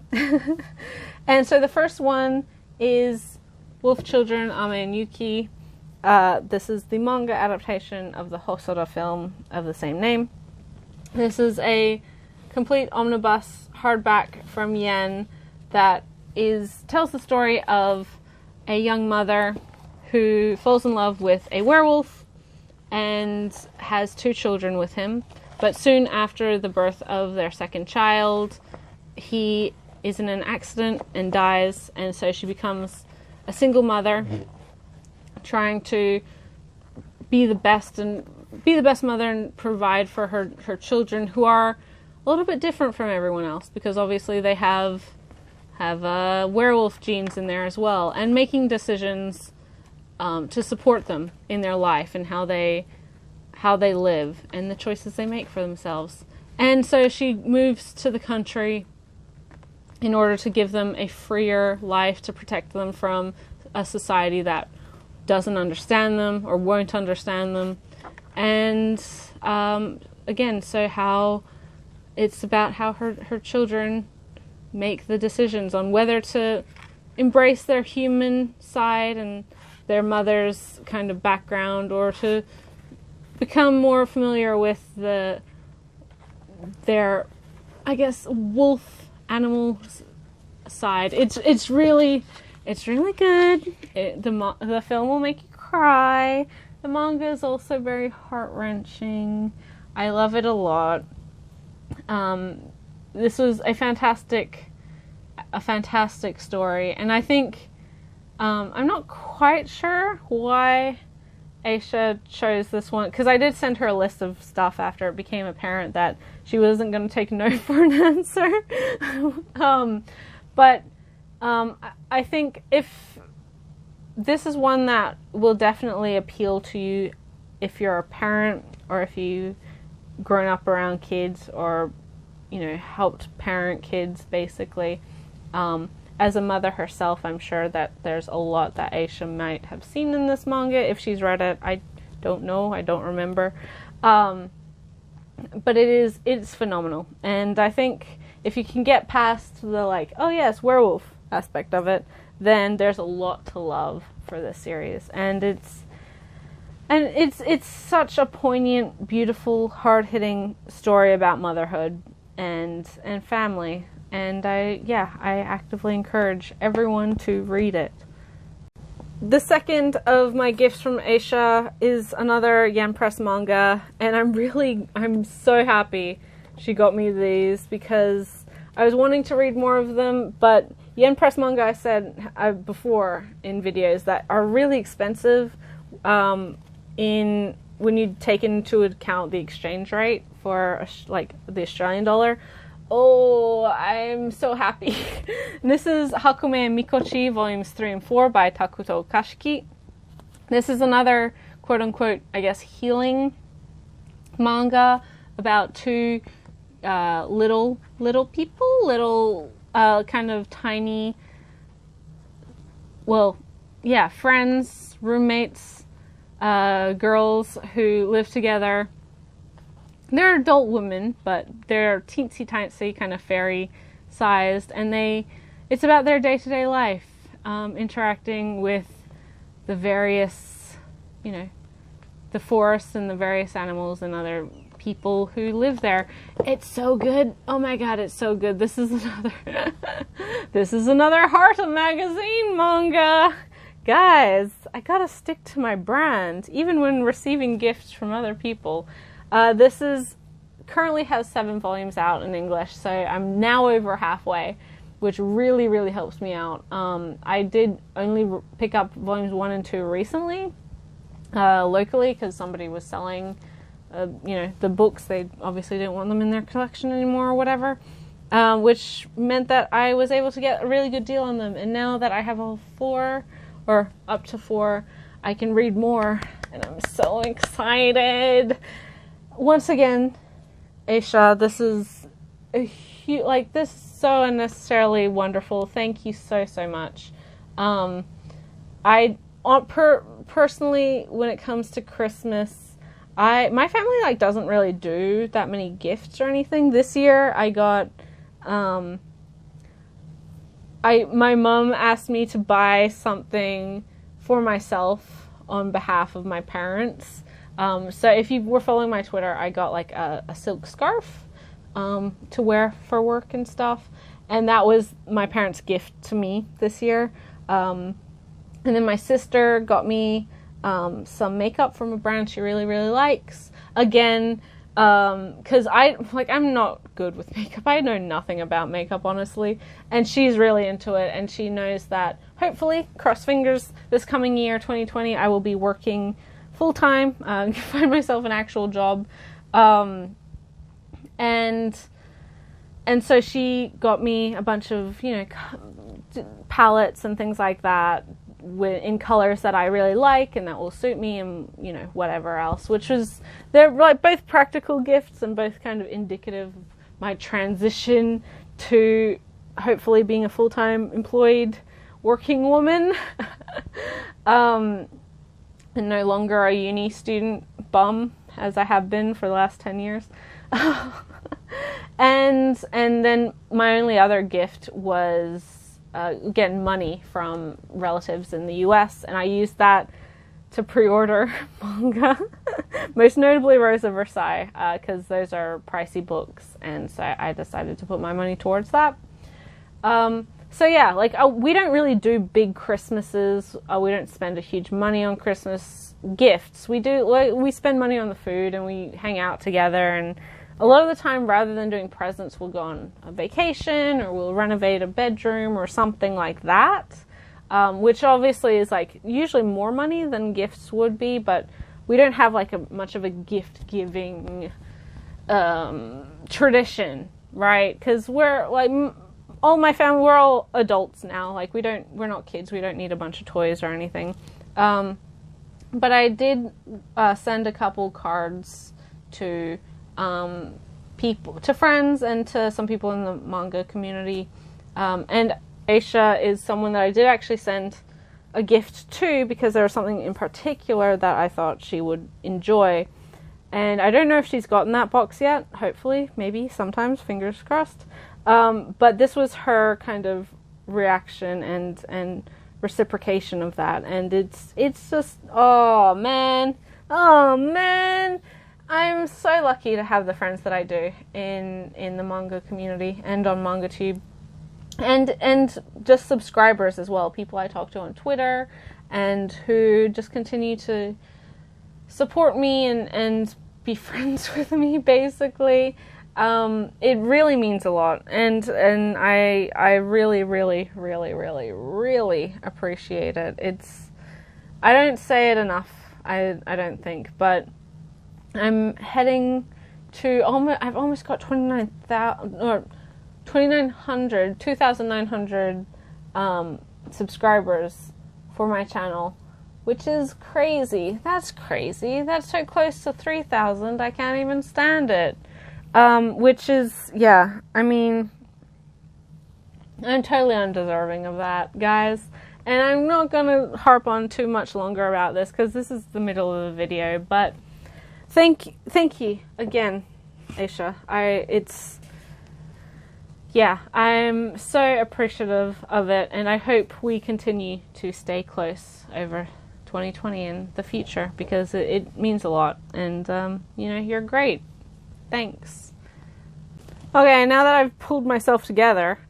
And so the first one is Wolf Children, Ame and Yuki. This is the manga adaptation of the Hosoda film of the same name. This is a complete omnibus hardback from Yen that tells the story of a young mother who falls in love with a werewolf and has 2 children with him. But soon after the birth of their second child, he is in an accident and dies, and so she becomes a single mother, trying to be the best mother and provide for her children, who are a little bit different from everyone else, because obviously they have werewolf genes in there as well, and making decisions to support them in their life and how they live and the choices they make for themselves. And so she moves to the country in order to give them a freer life, to protect them from a society that doesn't understand them or won't understand them. And again, so how it's about how her children make the decisions on whether to embrace their human side and their mother's kind of background, or to become more familiar with their, I guess, wolf animal side. It's really good. The film will make you cry. The manga is also very heart-wrenching. I love it a lot. This was a fantastic story, and I think I'm not quite sure why Aisha chose this one, because I did send her a list of stuff after it became apparent that she wasn't going to take no for an answer. But I think if this is one that will definitely appeal to you if you're a parent, or if you've grown up around kids, or helped parent kids basically. As a mother herself, I'm sure that there's a lot that Aisha might have seen in this manga. If she's read it, I don't know. I don't remember. But it's phenomenal. And I think if you can get past the oh yes, werewolf aspect of it, then there's a lot to love for this series. And it's such a poignant, beautiful, hard-hitting story about motherhood and family. And I actively encourage everyone to read it. The second of my gifts from Aisha is another Yen Press manga, and I'm so happy she got me these, because I was wanting to read more of them, but Yen Press manga, I said before in videos, that are really expensive when you take into account the exchange rate for the Australian dollar. Oh, I'm so happy. This is Hakume Mikochi, volumes 3 and 4 by Takuto Kashiki. This is another quote-unquote, I guess, healing manga about 2 little people, kind of tiny, friends, roommates, girls who live together. They're adult women, but they're teensy-tiny, kind of fairy-sized, and it's about their day-to-day life, interacting with the various, the forests and the various animals and other people who live there. It's so good. Oh my god, it's so good. This is another Heart of Magazine manga. Guys, I gotta stick to my brand, even when receiving gifts from other people. This is currently has 7 volumes out in English, so I'm now over halfway, which really, really helps me out. I did only pick up volumes 1 and 2 recently, locally, because somebody was selling, the books. They obviously didn't want them in their collection anymore or whatever, which meant that I was able to get a really good deal on them. And now that I have all 4, or up to 4, I can read more, and I'm so excited. Once again, Aisha, this is a huge, this is so unnecessarily wonderful. Thank you so, so much. Personally, when it comes to Christmas, my family doesn't really do that many gifts or anything. This year I got my mom asked me to buy something for myself on behalf of my parents. So if you were following my Twitter, I got a silk scarf to wear for work and stuff, and that was my parents' gift to me this year. And then my sister got me some makeup from a brand she really, really likes. Again, because I'm not good with makeup. I know nothing about makeup, honestly, and she's really into it, and she knows that hopefully, cross fingers, this coming year, 2020, I will be working full-time, find myself an actual job, and so she got me a bunch of, palettes and things like that in colors that I really like and that will suit me, and whatever else, they're both practical gifts and both kind of indicative of my transition to hopefully being a full-time employed working woman, and no longer a uni student bum as I have been for the last 10 years. and then my only other gift was getting money from relatives in the US, and I used that to pre-order manga, most notably Rose of Versailles, because those are pricey books, and so I decided to put my money towards that. So yeah, we don't really do big Christmases. We don't spend a huge money on Christmas gifts. We spend money on the food, and we hang out together, and a lot of the time, rather than doing presents, we'll go on a vacation, or we'll renovate a bedroom or something like that, which obviously is usually more money than gifts would be, but we don't have much of a gift giving tradition, right? Because we're all my family, we're all adults now. We're not kids. We don't need a bunch of toys or anything. But I did send a couple cards to friends and to some people in the manga community. And Aisha is someone that I did actually send a gift to, because there was something in particular that I thought she would enjoy. And I don't know if she's gotten that box yet. Hopefully, maybe, sometimes, fingers crossed. But this was her kind of reaction and reciprocation of that. And it's just, oh man, I'm so lucky to have the friends that I do in the manga community and on MangaTube, and just subscribers as well, people I talk to on Twitter and who just continue to support me and be friends with me, basically. It really means a lot, and I really, really, really, really, really appreciate it. I don't say it enough, I don't think, but I'm heading to I've almost got 2,900 subscribers for my channel, which is crazy. That's crazy. That's so close to 3,000. I can't even stand it. Which is, yeah, I'm totally undeserving of that, guys. And I'm not going to harp on too much longer about this, because this is the middle of the video, but thank you again, Aisha. I'm so appreciative of it, and I hope we continue to stay close over 2020 and the future, because it means a lot, and, you're great. Thanks. Okay, now that I've pulled myself together,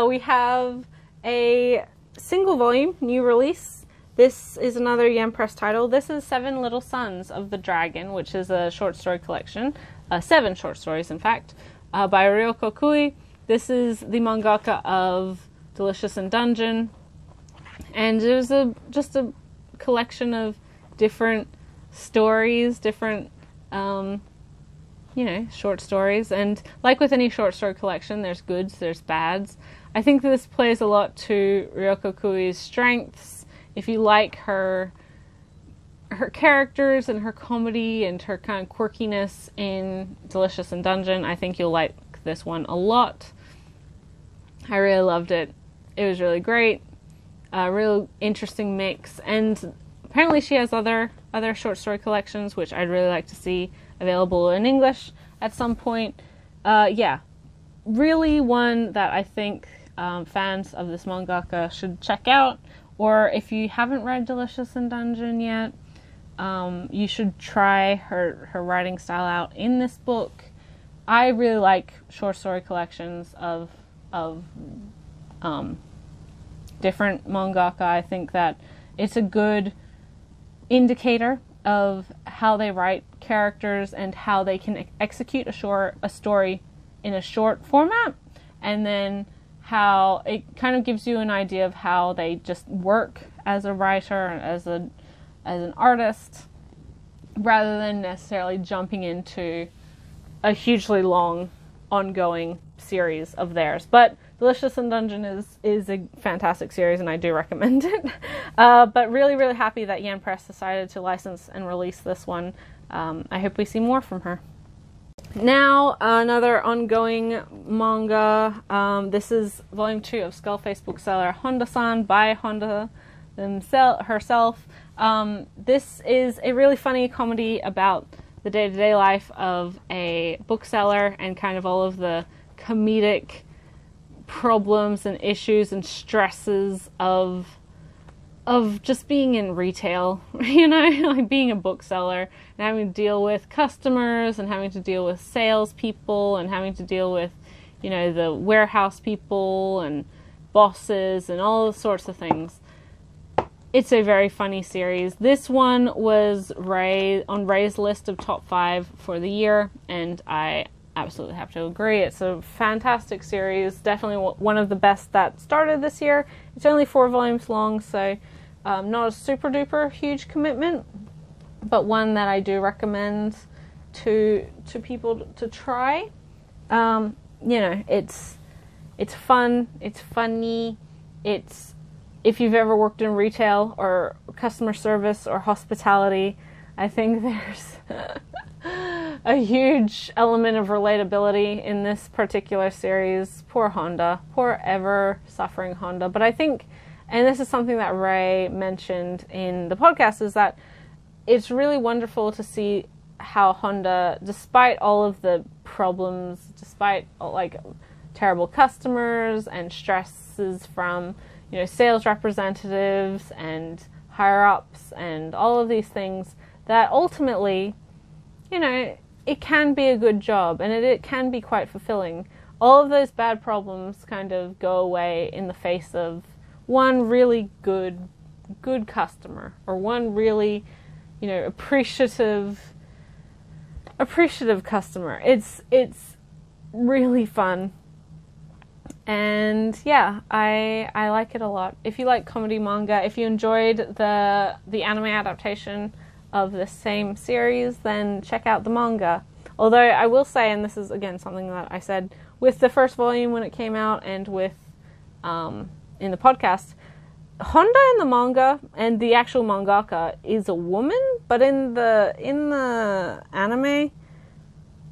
we have a single volume new release This is another Yen Press title. This is Seven Little Sons of the Dragon, which is a short story collection. 7 short stories, in fact, by Ryoko Kui. This is the mangaka of Delicious in Dungeon. And there's just a collection of different stories, different, short stories. And like with any short story collection, there's goods, there's bads. I think this plays a lot to Ryoko Kui's strengths. If you like her characters and her comedy and her kind of quirkiness in Delicious in Dungeon, I think you'll like this one a lot. I really loved it. It was really great. A real interesting mix. And apparently she has other short story collections, which I'd really like to see available in English at some point. Really one that I think fans of this mangaka should check out. Or if you haven't read Delicious in Dungeon yet, you should try her writing style out in this book. I really like short story collections of different mangaka. I think that it's a good indicator of how they write characters and how they can execute a story in a short format, and then how it kind of gives you an idea of how they just work as a writer and as an artist, rather than necessarily jumping into a hugely long ongoing series of theirs. But Delicious in Dungeon is a fantastic series, and I do recommend it. But really, really happy that Yen Press decided to license and release this one. I hope we see more from her. Now, another ongoing manga. This is volume 2 of Skullface bookseller Honda-san by Honda herself. This is a really funny comedy about the day-to-day life of a bookseller and kind of all of the comedic problems and issues and stresses of just being in retail, like being a bookseller and having to deal with customers and having to deal with salespeople and having to deal with, the warehouse people and bosses and all sorts of things. It's a very funny series. This one was on Ray's list of top 5 for the year, and I absolutely have to agree. It's a fantastic series. Definitely one of the best that started this year. It's only 4 volumes long, so not a super duper huge commitment, but one that I do recommend to people to try. It's fun. It's funny. If you've ever worked in retail or customer service or hospitality, I think there's a huge element of relatability in this particular series. Poor Honda. Poor ever suffering Honda. But I think, and this is something that Ray mentioned in the podcast, is that it's really wonderful to see how Honda, despite all of the problems, despite terrible customers and stresses from sales representatives and higher-ups and all of these things, that ultimately, it can be a good job and it can be quite fulfilling. All of those bad problems kind of go away in the face of one really good customer, or one really, appreciative customer. It's really fun. And yeah, I like it a lot. If you like comedy manga, if you enjoyed the anime adaptation of the same series, then check out the manga. Although I will say, and this is again something that I said with the first volume when it came out, and with in the podcast, Honda in the manga and the actual mangaka is a woman, but in the anime,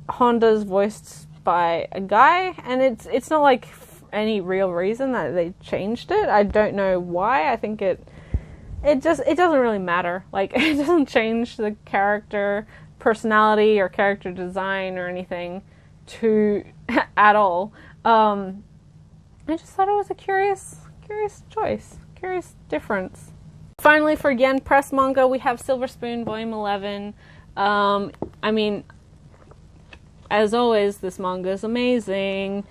Honda's voiced by a guy, and it's not like any real reason that they changed it. I don't know why. I think it doesn't really matter. Like, it doesn't change the character personality or character design or anything at all. I just thought it was a curious choice, curious difference. Finally, for Yen Press manga, we have Silver Spoon Volume 11. As always, this manga is amazing.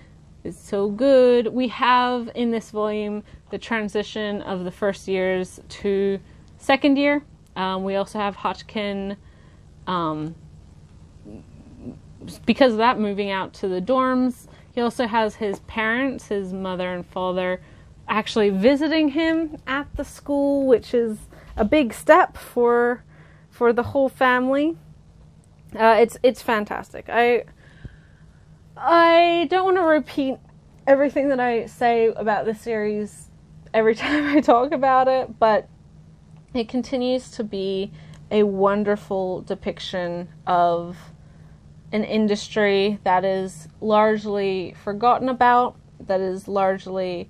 It's so good. We have in this volume the transition of the first years to second year. We also have Hotchkin, because of that, moving out to the dorms. He also has his parents, his mother and father, actually visiting him at the school, which is a big step for the whole family. It's fantastic. I don't want to repeat everything that I say about this series every time I talk about it, but it continues to be a wonderful depiction of an industry that is largely forgotten about, that is largely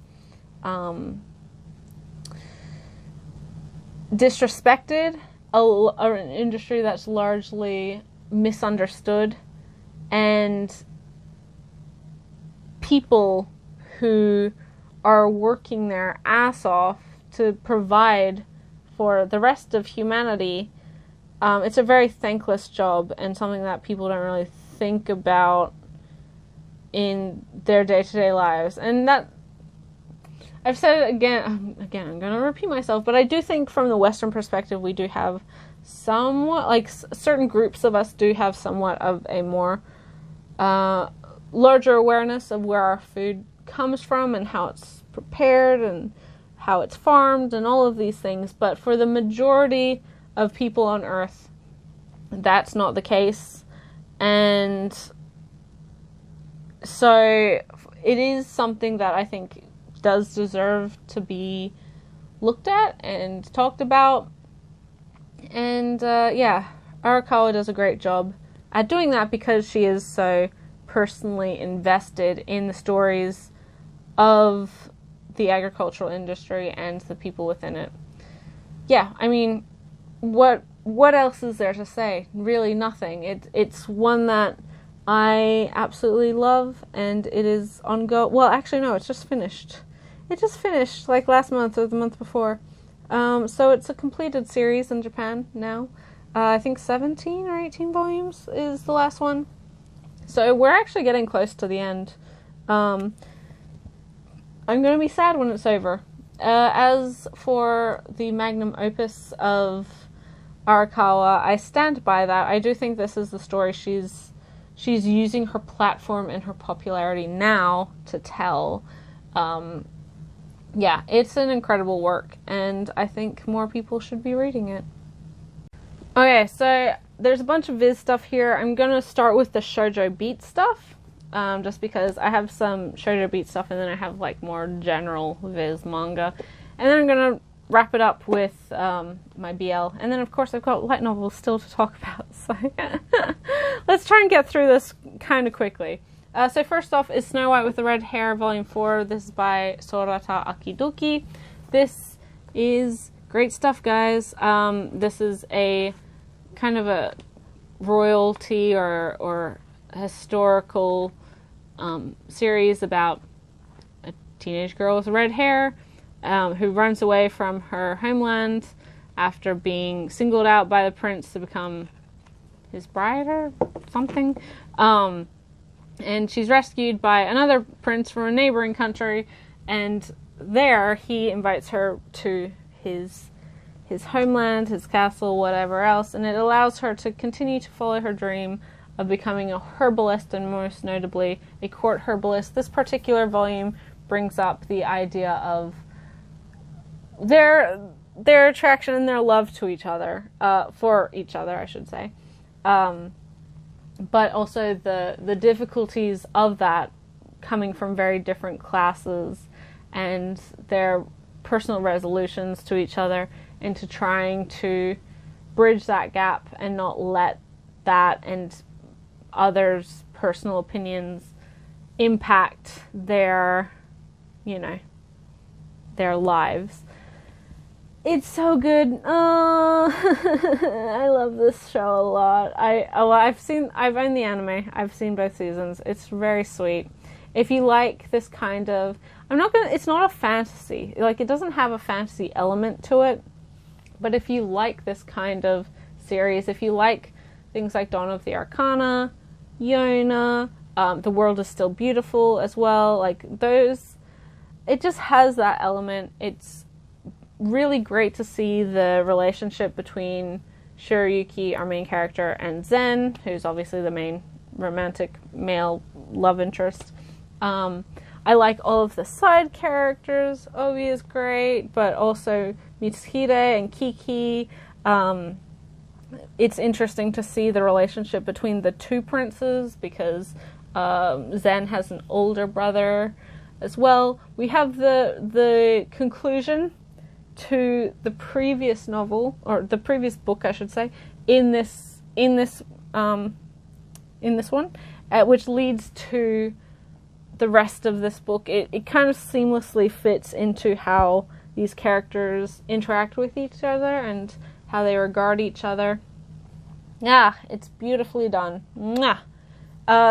disrespected, an industry that's largely misunderstood, and people who are working their ass off to provide for the rest of humanity. It's a very thankless job, and something that people don't really think about in their day-to-day lives. And that, I've said it again, I'm going to repeat myself, but I do think from the Western perspective, we do have somewhat, like, certain groups of us do have somewhat of a more larger awareness of where our food comes from and how it's prepared and how it's farmed and all of these things. But for the majority of people on Earth, that's not the case. And so it is something that I think does deserve to be looked at and talked about. And Arakawa does a great job at doing that, because she is so personally invested in the stories of the agricultural industry and the people within it. Yeah, I mean, what else is there to say? Really nothing. It's one that I absolutely love, and it is ongoing. Well, actually, no, it's just finished. It just finished, like, last month or the month before. So it's a completed series in Japan now. I think 17 or 18 volumes is the last one. So we're actually getting close to the end. I'm going to be sad when it's over. As for the magnum opus of Arakawa, I stand by that. I do think this is the story she's using her platform and her popularity now to tell. Yeah, it's an incredible work, and I think more people should be reading it. Okay, so there's a bunch of Viz stuff here. I'm going to start with the Shoujo Beat stuff, just because I have some Shoujo Beat stuff, and then I have, like, more general Viz manga. And then I'm going to wrap it up with my BL. And then, of course, I've got light novels still to talk about, so let's try and get through this kind of quickly. So first off is Snow White with the Red Hair, Volume 4. This is by Sorata Akidoki. This is great stuff, guys. This is a kind of a royalty or historical series about a teenage girl with red hair who runs away from her homeland after being singled out by the prince to become his bride or something. And she's rescued by another prince from a neighboring country, and there he invites her to his homeland, his castle, whatever else, and it allows her to continue to follow her dream of becoming a herbalist, and most notably a court herbalist. This particular volume brings up the idea of their attraction and their love to each other, for each other, I should say. But also the difficulties of that coming from very different classes and their personal resolutions to each other, into trying to bridge that gap and not let that and others' personal opinions impact their lives. It's so good. I love this show a lot. I've owned the anime. I've seen both seasons. It's very sweet. If you like this kind of, it's not a fantasy. Like, it doesn't have a fantasy element to it. But if you like this kind of series, if you like things like Dawn of the Arcana, Yona, The World is Still Beautiful as well, like those, it just has that element. It's really great to see the relationship between Shiroyuki, our main character, and Zen, who's obviously the main romantic male love interest. I like all of the side characters. Obi is great, but also Mitsuhide and Kiki. It's interesting to see the relationship between the two princes, because Zen has an older brother as well. We have the conclusion to the previous novel, or the previous book, I should say, in this one, which leads to the rest of this book. It kind of seamlessly fits into how these characters interact with each other and how they regard each other. Yeah, it's beautifully done. Mwah.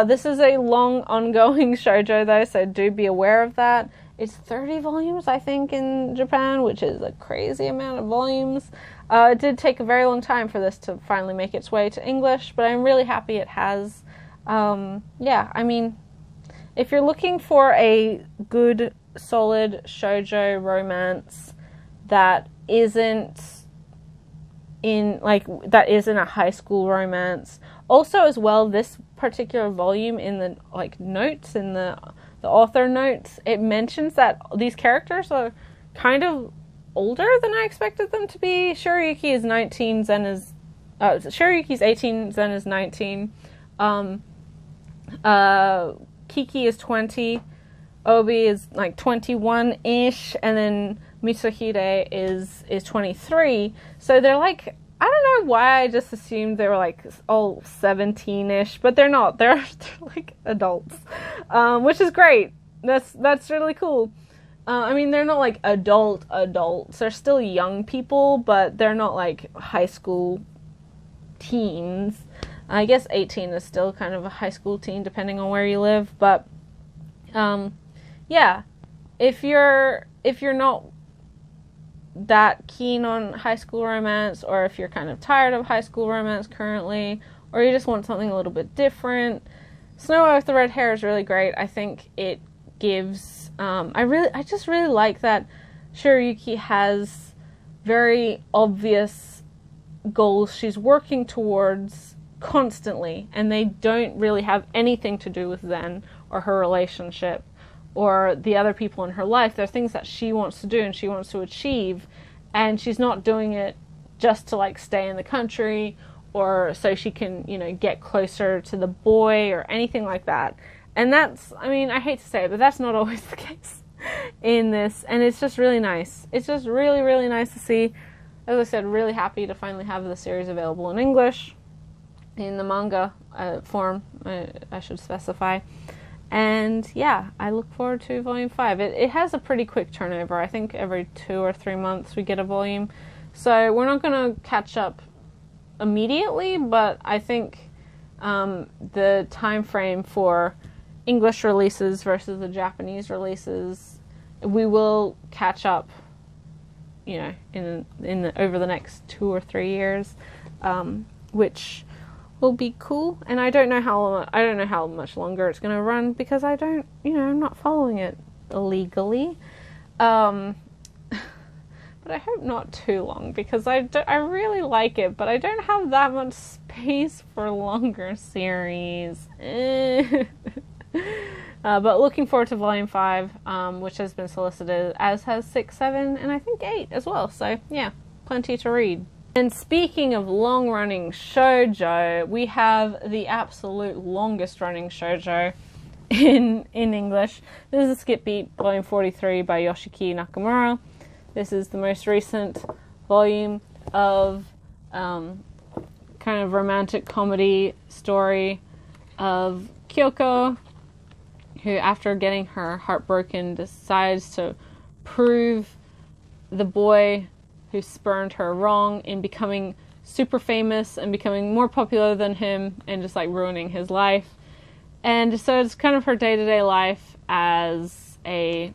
This is a long ongoing shoujo though, so do be aware of that. It's 30 volumes, I think, in Japan, which is a crazy amount of volumes. It did take a very long time for this to finally make its way to English, but I'm really happy it has. Yeah, I mean, if you're looking for a good, solid shoujo romance that isn't a high school romance. Also, as well, this particular volume, in the notes, in the author notes, it mentions that these characters are kind of older than I expected them to be. Shiroyuki is 19, Shiroyuki's 18, Zen is 19. Kiki is 20, Obi is 21-ish, and then Mitsuhide is 23. So they're I don't know why I just assumed they were all 17-ish, but they're not. They're adults, which is great. That's really cool. I mean, they're not adults. They're still young people, but they're not high school teens. I guess 18 is still kind of a high school teen, depending on where you live. But yeah, if you're not that keen on high school romance, or if you're kind of tired of high school romance currently, or you just want something a little bit different, Snow White with the Red Hair is really great. I think it gives I just really like that Shiroyuki has very obvious goals she's working towards constantly, and they don't really have anything to do with Zen or her relationship or the other people in her life. They're things that she wants to do and she wants to achieve, and she's not doing it just to stay in the country or so she can, get closer to the boy or anything like that. And that's, I mean, I hate to say it, but that's not always the case in this, and it's just really nice. It's just really, really nice to see. As I said, really happy to finally have the series available in English, in the manga form, I should specify. And yeah, I look forward to volume 5. It has a pretty quick turnover. I think every 2 or 3 months we get a volume. So we're not going to catch up immediately, but I think the time frame for English releases versus the Japanese releases, we will catch up, in over the next 2 or 3 years, which will be cool. And I don't know how much longer it's going to run, because I'm not following it illegally. But I hope not too long, because I really like it, but I don't have that much space for longer series. But looking forward to volume 5, which has been solicited, as has 6, 7, and I think 8 as well. So yeah, plenty to read. And speaking of long-running shoujo, we have the absolute longest-running shoujo in English. This is Skip Beat, volume 43 by Yoshiki Nakamura. This is the most recent volume of kind of romantic comedy story of Kyoko, who, after getting her heart broken, decides to prove the boy who spurned her wrong in becoming super famous and becoming more popular than him, and just ruining his life. And so it's kind of her day-to-day life as a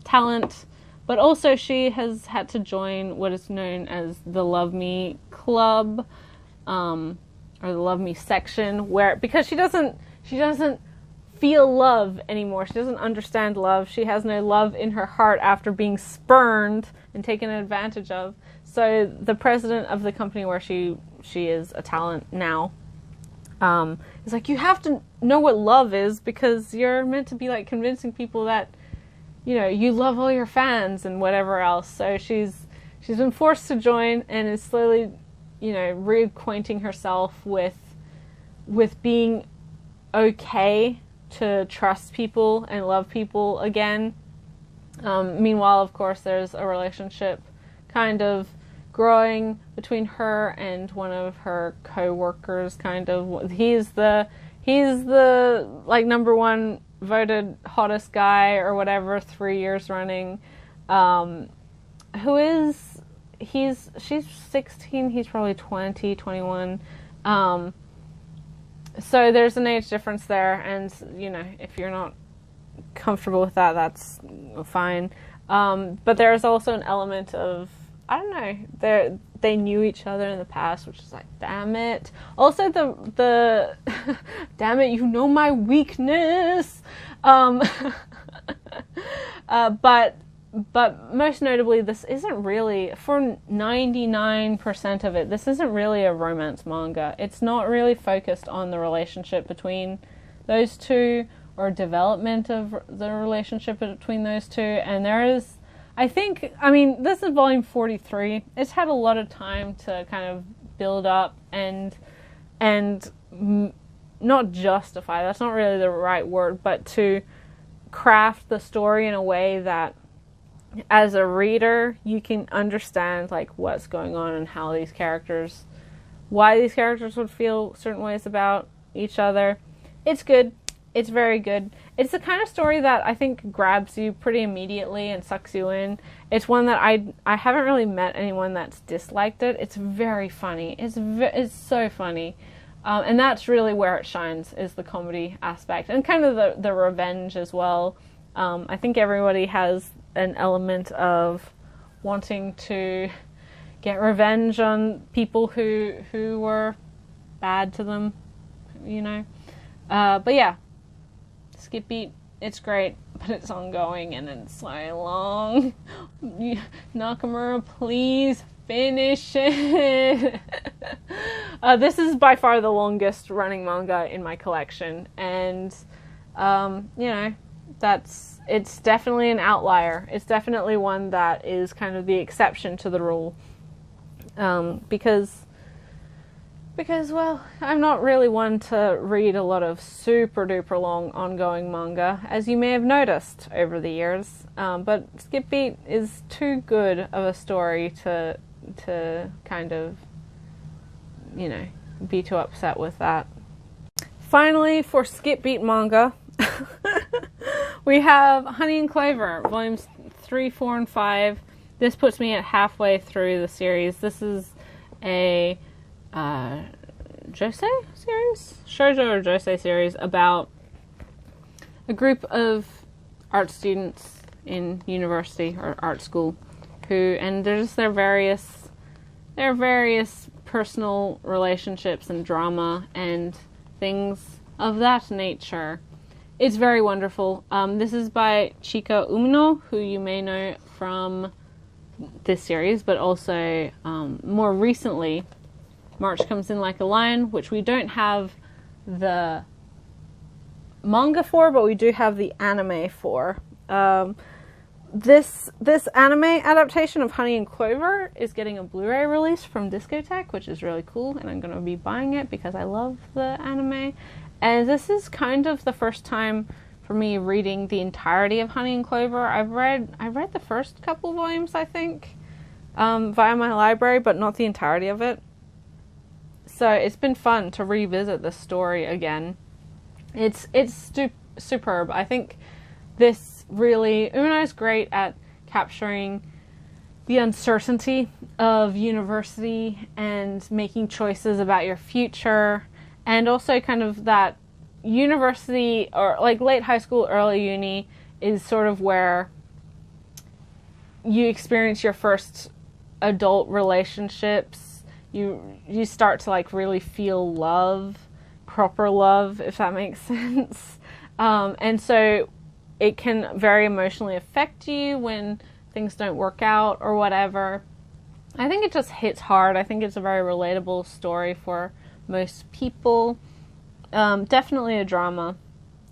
talent, but also she has had to join what is known as the Love Me Club, or the Love Me section, because she doesn't feel love anymore. She doesn't understand love. She has no love in her heart after being spurned and taken advantage of. So the president of the company where she is a talent now, is like, you have to know what love is, because you're meant to be like convincing people that, you know, you love all your fans and whatever else. So she's been forced to join and is slowly, you know, reacquainting herself with being okay to trust people and love people again. Meanwhile, of course, there's a relationship kind of growing between her and one of her co-workers. Kind of, he's the like #1 voted hottest guy or whatever 3 years running. She's 16, he's probably 20, 21. So there's an age difference there, and, you know, if you're not comfortable with that, that's fine. But there's also an element of, I don't know, they knew each other in the past, which is like, damn it. Also the damn it, you know my weakness. But most notably, this isn't really, for 99% of it, this isn't really a romance manga. It's not really focused on the relationship between those two or development of the relationship between those two. And there is, I mean, this is volume 43. It's had a lot of time to kind of build up and not justify, that's not really the right word, but to craft the story in a way that as a reader you can understand like what's going on and how why these characters would feel certain ways about each other. It's good. It's very good. It's the kind of story that I think grabs you pretty immediately and sucks you in. It's one that I haven't really met anyone that's disliked it. It's very funny. It's so funny. And that's really where it shines, is the comedy aspect. And kind of the revenge as well. I think everybody has an element of wanting to get revenge on people who were bad to them, you know. But yeah, Skip Beat, it's great, but it's ongoing and it's so long. Nakamura, please finish it. This is by far the longest running manga in my collection, and you know, it's definitely an outlier. It's definitely one that is kind of the exception to the rule, because well, I'm not really one to read a lot of super duper long ongoing manga, as you may have noticed over the years. But Skip Beat is too good of a story to kind of, you know, be too upset with that. Finally, for Skip Beat manga, we have Honey and Clover, volumes 3, 4, and 5. This puts me at halfway through the series. This is a josei series? Shoujo or josei series about a group of art students in university or art school and there's their various personal relationships and drama and things of that nature. It's very wonderful. This is by Chika Umino, who you may know from this series, but also more recently, March Comes In Like a Lion, which we don't have the manga for, but we do have the anime for. This anime adaptation of Honey and Clover is getting a Blu-ray release from Discotek, which is really cool, and I'm going to be buying it because I love the anime. And this is kind of the first time for me reading the entirety of Honey and Clover. I read the first couple volumes, I think, via my library, but not the entirety of it. So it's been fun to revisit the story again. It's superb. I think this really, Umino is great at capturing the uncertainty of university and making choices about your future, and also kind of that university, or like late high school, early uni, is sort of where you experience your first adult relationships. You start to like really feel love, proper love, if that makes sense. And so it can very emotionally affect you when things don't work out or whatever. I think it just hits hard. I think it's a very relatable story for most people. Definitely a drama.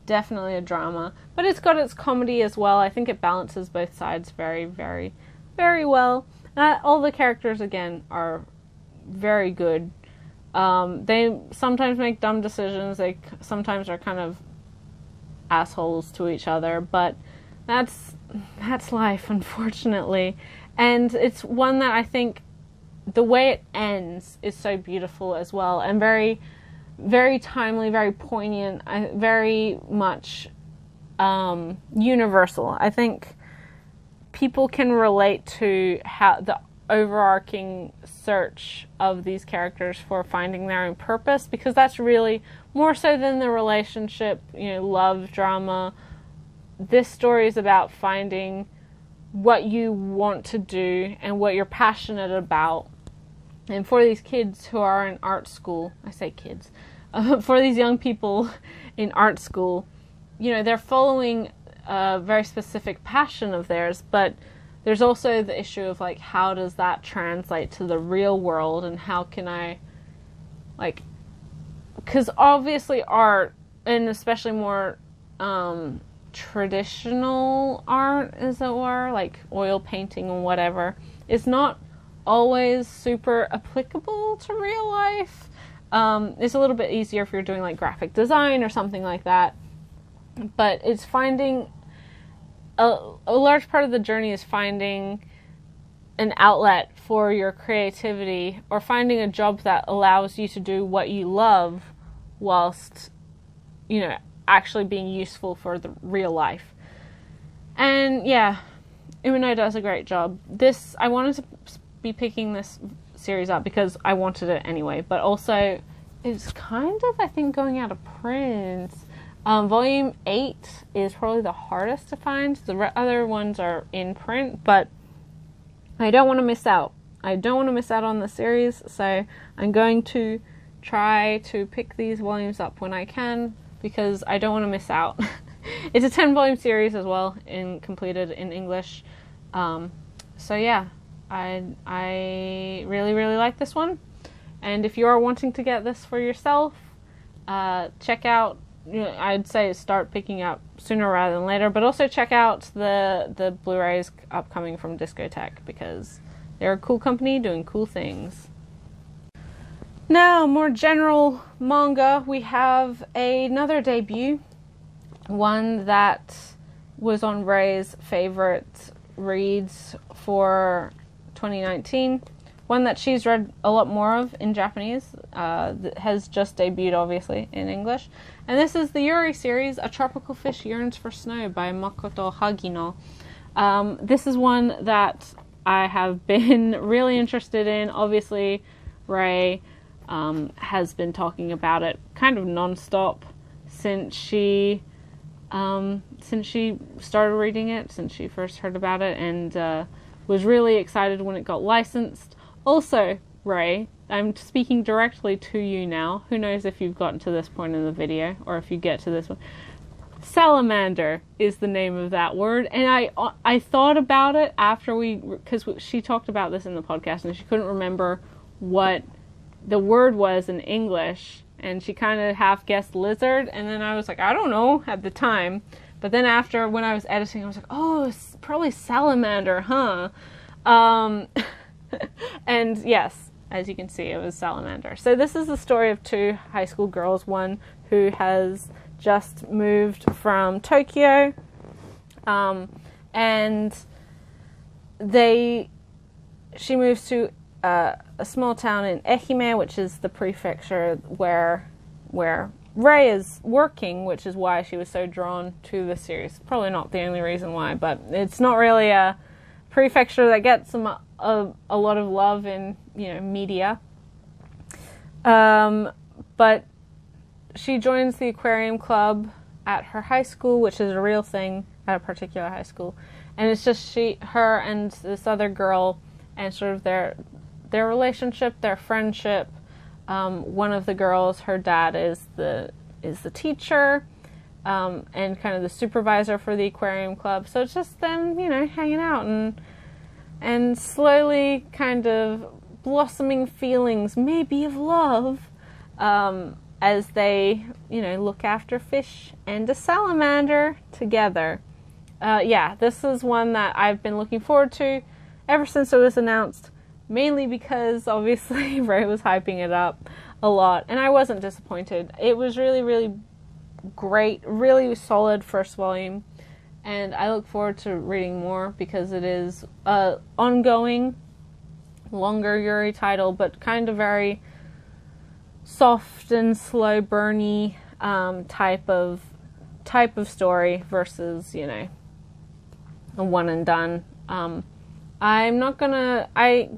Definitely a drama. But it's got its comedy as well. I think it balances both sides very, very, very well. All the characters, again, are very good. They sometimes make dumb decisions. They sometimes are kind of assholes to each other. But that's life, unfortunately. And it's one that I think the way it ends is so beautiful as well. And very, very timely, very poignant, very much universal. I think people can relate to how the overarching search of these characters for finding their own purpose, because that's really more so than the relationship, love drama. This story is about finding what you want to do and what you're passionate about. And for these kids who are in art school, I say kids, for these young people in art school, they're following a very specific passion of theirs, but there's also the issue of, like, how does that translate to the real world, and how can I, because obviously art, and especially more traditional art, as it were, like oil painting and whatever, is not always super applicable to real life. It's a little bit easier if you're doing like graphic design or something like that, but it's finding a large part of the journey is finding an outlet for your creativity, or finding a job that allows you to do what you love whilst actually being useful for the real life. And yeah, Ueno does a great job. I wanted to be picking this series up because I wanted it anyway, but also it's kind of, I think, going out of print. Volume 8 is probably the hardest to find. The other ones are in print, but I don't want to miss out. I don't want to miss out on the series, so I'm going to try to pick these volumes up when I can, because I don't want to miss out. It's a 10-volume series as well, completed in English. So yeah, I really, really like this one. And if you are wanting to get this for yourself, check out, I'd say start picking up sooner rather than later, but also check out the Blu-rays upcoming from Discotheque, because they're a cool company doing cool things. Now, more general manga, we have another debut, one that was on Ray's favorite reads for 2019, one that she's read a lot more of in Japanese, that has just debuted obviously in English, and this is the Yuri series, A Tropical Fish Yearns for Snow by Makoto Hagino. This is one that I have been really interested in. Obviously, Ray has been talking about it kind of non-stop since she started reading it, since she first heard about it, and was really excited when it got licensed. Also, Ray, I'm speaking directly to you now. Who knows if you've gotten to this point in the video, or if you get to this one. Salamander is the name of that word, and I thought about it after because she talked about this in the podcast, and she couldn't remember what the word was in English, and she kind of half guessed lizard, and then I was like, I don't know at the time, but then after, when I was editing, I was like, oh, it's probably salamander, huh? And yes, as you can see, it was salamander. So this is the story of two high school girls, one who has just moved from Tokyo, and she moves to a small town in Ehime, which is the prefecture where Ray is working, which is why she was so drawn to the series. Probably not the only reason why, but it's not really a prefecture that gets a lot of love in media. But she joins the aquarium club at her high school, which is a real thing at a particular high school, and it's just her and this other girl, and sort of their relationship, their friendship. One of the girls, her dad is the teacher, and kind of the supervisor for the aquarium club. So it's just them, you know, hanging out and slowly kind of blossoming feelings, maybe of love, as they, you know, look after fish and a salamander together. Yeah, this is one that I've been looking forward to ever since it was announced, mainly because obviously Ray was hyping it up a lot, and I wasn't disappointed. It was really, really great, really solid first volume, and I look forward to reading more because it is a ongoing, longer Yuri title, but kind of very soft and slow burny type of story versus, you know, a one and done. I'm not gonna, I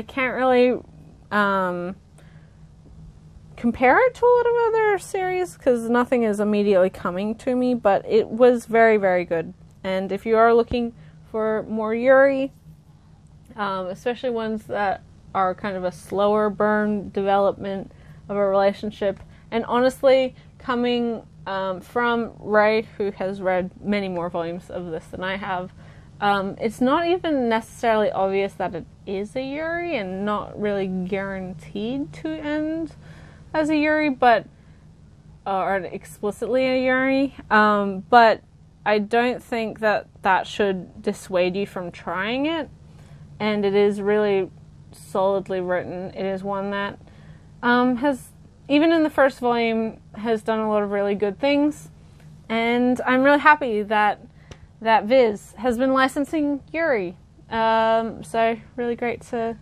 can't really compare it to a lot of other series because nothing is immediately coming to me, but it was very, very good. And if you are looking for more Yuri, especially ones that are kind of a slower burn development of a relationship, and honestly, coming from Ray, who has read many more volumes of this than I have, it's not even necessarily obvious that it is a Yuri and not really guaranteed to end as a Yuri, but or explicitly a Yuri. But I don't think that should dissuade you from trying it. And it is really solidly written. It is one that has, even in the first volume, has done a lot of really good things. And I'm really happy that Viz has been licensing Yuri. So really great to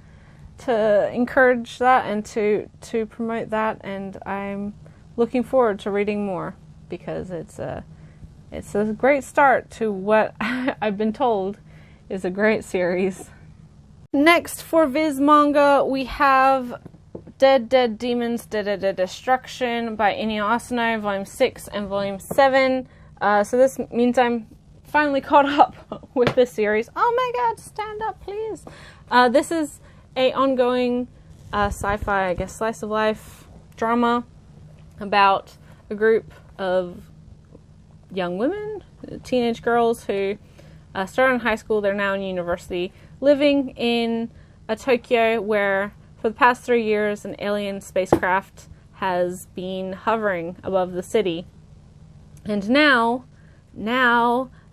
encourage that and to promote that, and I'm looking forward to reading more because it's a great start to what I've been told is a great series. Next for Viz manga, we have Dead Dead Demons Dead Destruction by Inio Asano, Volume 6 and Volume 7. So this means I'm finally caught up with this series. Oh my god, stand up please. This is a ongoing sci-fi, I guess, slice of life drama about a group of young women, teenage girls who started in high school. They're now in university, living in Tokyo, where for the past 3 years an alien spacecraft has been hovering above the city. And now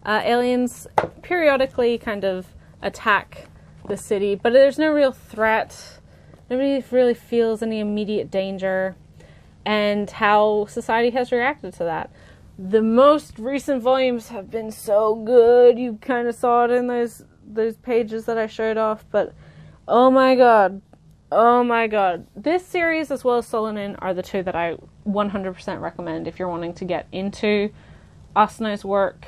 aliens periodically kind of attack the city, but there's no real threat. Nobody really feels any immediate danger, and how society has reacted to that. The most recent volumes have been so good. You kind of saw it in those pages that I showed off, but oh my god. This series as well as Solonin are the two that I 100% recommend if you're wanting to get into Asano's work.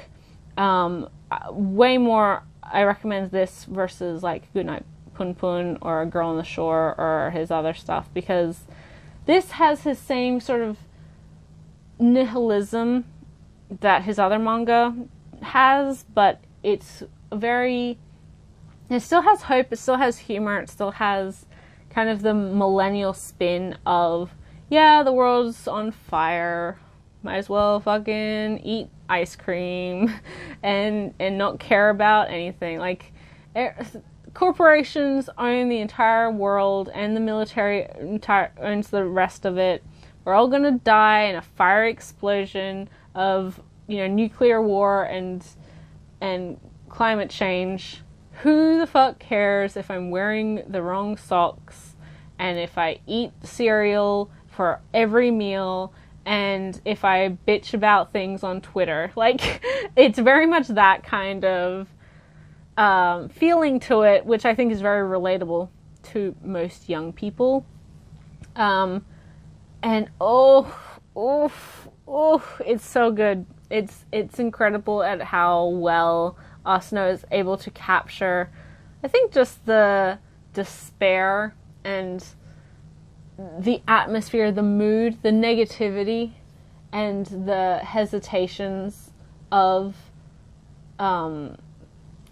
Way more I recommend this versus like Goodnight Pun Pun or A Girl on the Shore or his other stuff, because this has his same sort of nihilism that his other manga has, but it's it still has hope, it still has humor, it still has kind of the millennial spin of, yeah, the world's on fire, might as well fucking eat ice cream and not care about anything. Like, corporations own the entire world, and the military owns the rest of it. We're all gonna die in a fiery explosion of, you know, nuclear war and climate change. Who the fuck cares if I'm wearing the wrong socks, and if I eat cereal for every meal, and if I bitch about things on Twitter? Like, it's very much that kind of feeling to it, which I think is very relatable to most young people. And it's so good. It's incredible at how well Asano is able to capture, I think, just the despair and the atmosphere, the mood, the negativity, and the hesitations of an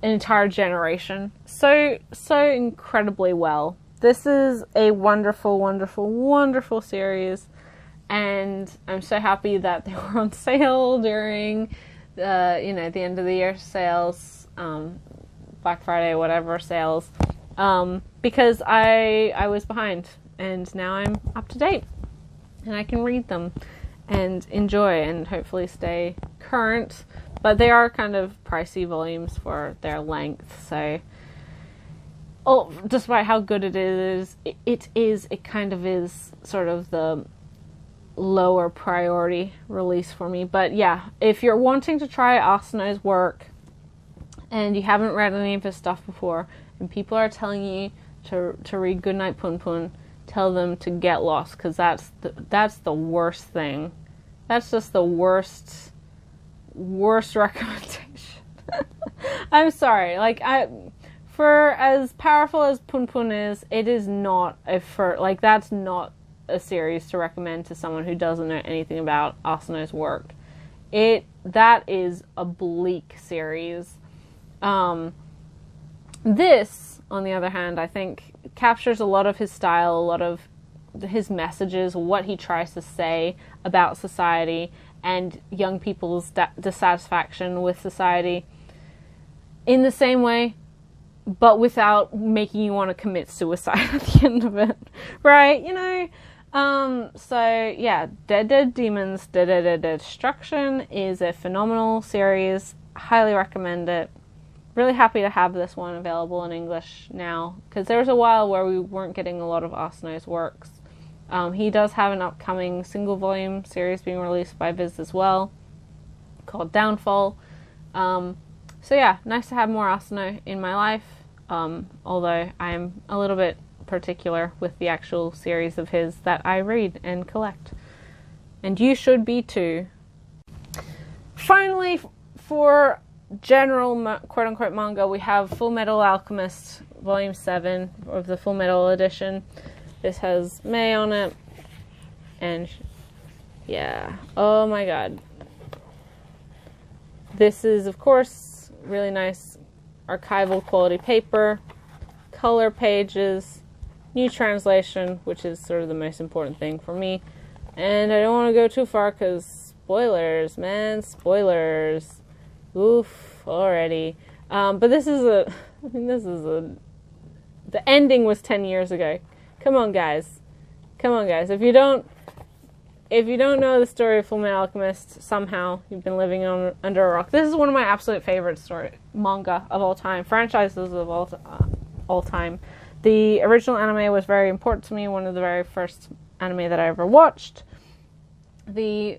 entire generation so incredibly well. This is a wonderful, wonderful, wonderful series, and I'm so happy that they were on sale during the end of the year sales, Black Friday, whatever sales, because I was behind, and now I'm up to date, and I can read them and enjoy and hopefully stay current. But they are kind of pricey volumes for their length, so despite how good it kind of is sort of the lower priority release for me. But yeah, if you're wanting to try Asano's work and you haven't read any of his stuff before, and people are telling you to read Goodnight Pun Pun, tell them to get lost, because that's the worst thing. That's just the worst recommendation. I'm sorry. For as powerful as Pun Pun is, it is not that's not a series to recommend to someone who doesn't know anything about Asano's work. That is a bleak series. This, on the other hand, I think captures a lot of his style, a lot of his messages, what he tries to say about society and young people's dissatisfaction with society in the same way, but without making you want to commit suicide at the end of it, right? So yeah, Dead Demons, Dead Destruction is a phenomenal series. Highly recommend it. Really happy to have this one available in English now, because there was a while where we weren't getting a lot of Asano's works. He does have an upcoming single volume series being released by Viz as well, called Downfall. So yeah, nice to have more Asano in my life, although I'm a little bit particular with the actual series of his that I read and collect. And you should be too. Finally, for general quote-unquote manga, we have Full Metal Alchemist Volume 7 of the Full Metal edition. This has May on it, and yeah, oh my god. This is, of course, really nice archival quality paper, color pages, new translation, which is sort of the most important thing for me. And I don't want to go too far because spoilers, man, spoilers. Oof, already. But the ending was 10 years ago. Come on, guys. If you don't know the story of Fullmetal Alchemist, somehow you've been living under a rock. This is one of my absolute favorite manga of all time, franchises of all time. The original anime was very important to me, one of the very first anime that I ever watched. The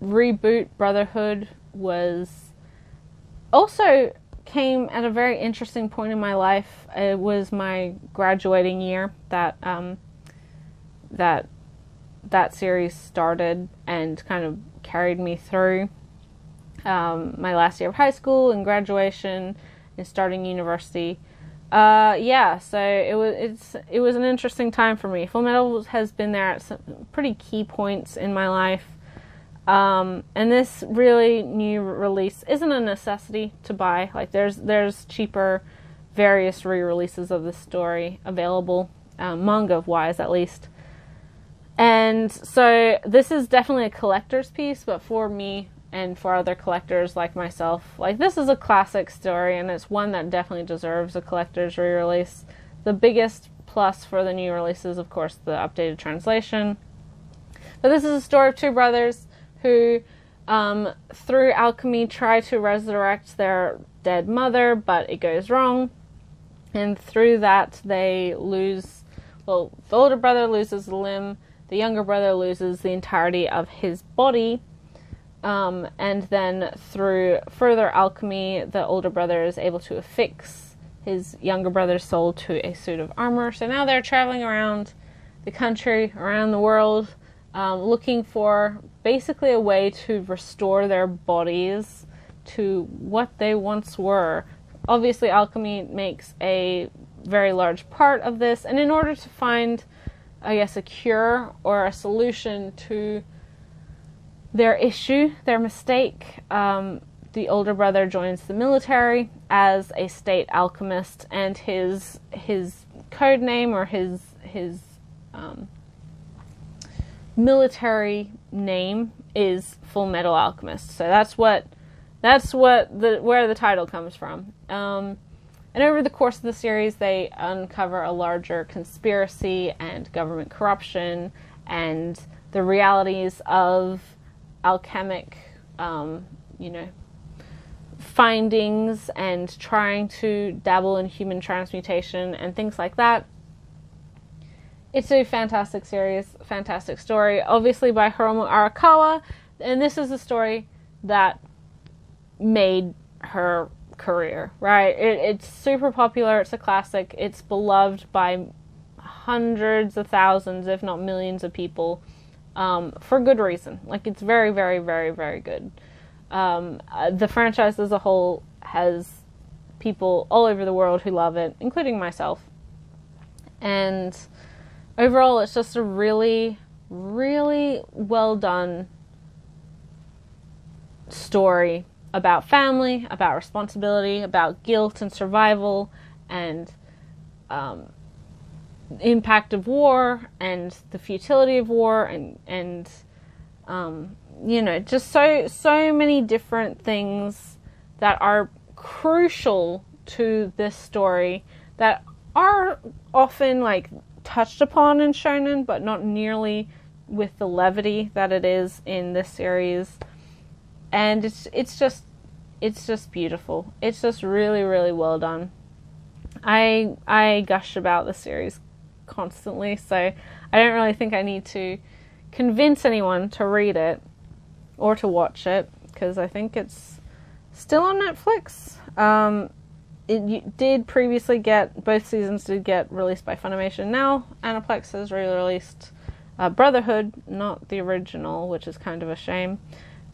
reboot Brotherhood came at a very interesting point in my life. It was my graduating year that series started and kind of carried me through my last year of high school and graduation and starting university. So it was an interesting time for me. Fullmetal has been there at some pretty key points in my life. And this really new release isn't a necessity to buy. Like there's cheaper various re-releases of the story available, manga-wise at least. And so this is definitely a collector's piece, but for me and for other collectors like myself, like this is a classic story and it's one that definitely deserves a collector's re-release. The biggest plus for the new release is, of course, the updated translation. But this is a story of two brothers who, through alchemy, try to resurrect their dead mother, but it goes wrong. And through that, they lose, the older brother loses a limb, the younger brother loses the entirety of his body. And then through further alchemy, the older brother is able to affix his younger brother's soul to a suit of armor. So now they're traveling around the country, around the world, looking for basically a way to restore their bodies to what they once were. Obviously, alchemy makes a very large part of this, and in order to find, I guess, a cure or a solution to their issue, their mistake, the older brother joins the military as a state alchemist, and his code name or his military name is Full Metal Alchemist. So that's where the title comes from. And over the course of the series, they uncover a larger conspiracy and government corruption and the realities of alchemic, findings and trying to dabble in human transmutation and things like that. It's a fantastic series, fantastic story, obviously by Hiromu Arakawa, and this is a story that made her career, right? It's super popular, it's a classic, it's beloved by hundreds of thousands, if not millions of people, for good reason. Like, it's very, very, very, very good. The franchise as a whole has people all over the world who love it, including myself. And overall, it's just a really, really well done story about family, about responsibility, about guilt and survival, and impact of war, and the futility of war, and just so many different things that are crucial to this story that are often like touched upon in shonen, but not nearly with the levity that it is in this series. And it's just beautiful. It's just really, really well done. I gush about the series constantly, so I don't really think I need to convince anyone to read it or to watch it, because I think it's still on Netflix. It did previously both seasons did get released by Funimation. Now Aniplex has re-released Brotherhood, not the original, which is kind of a shame.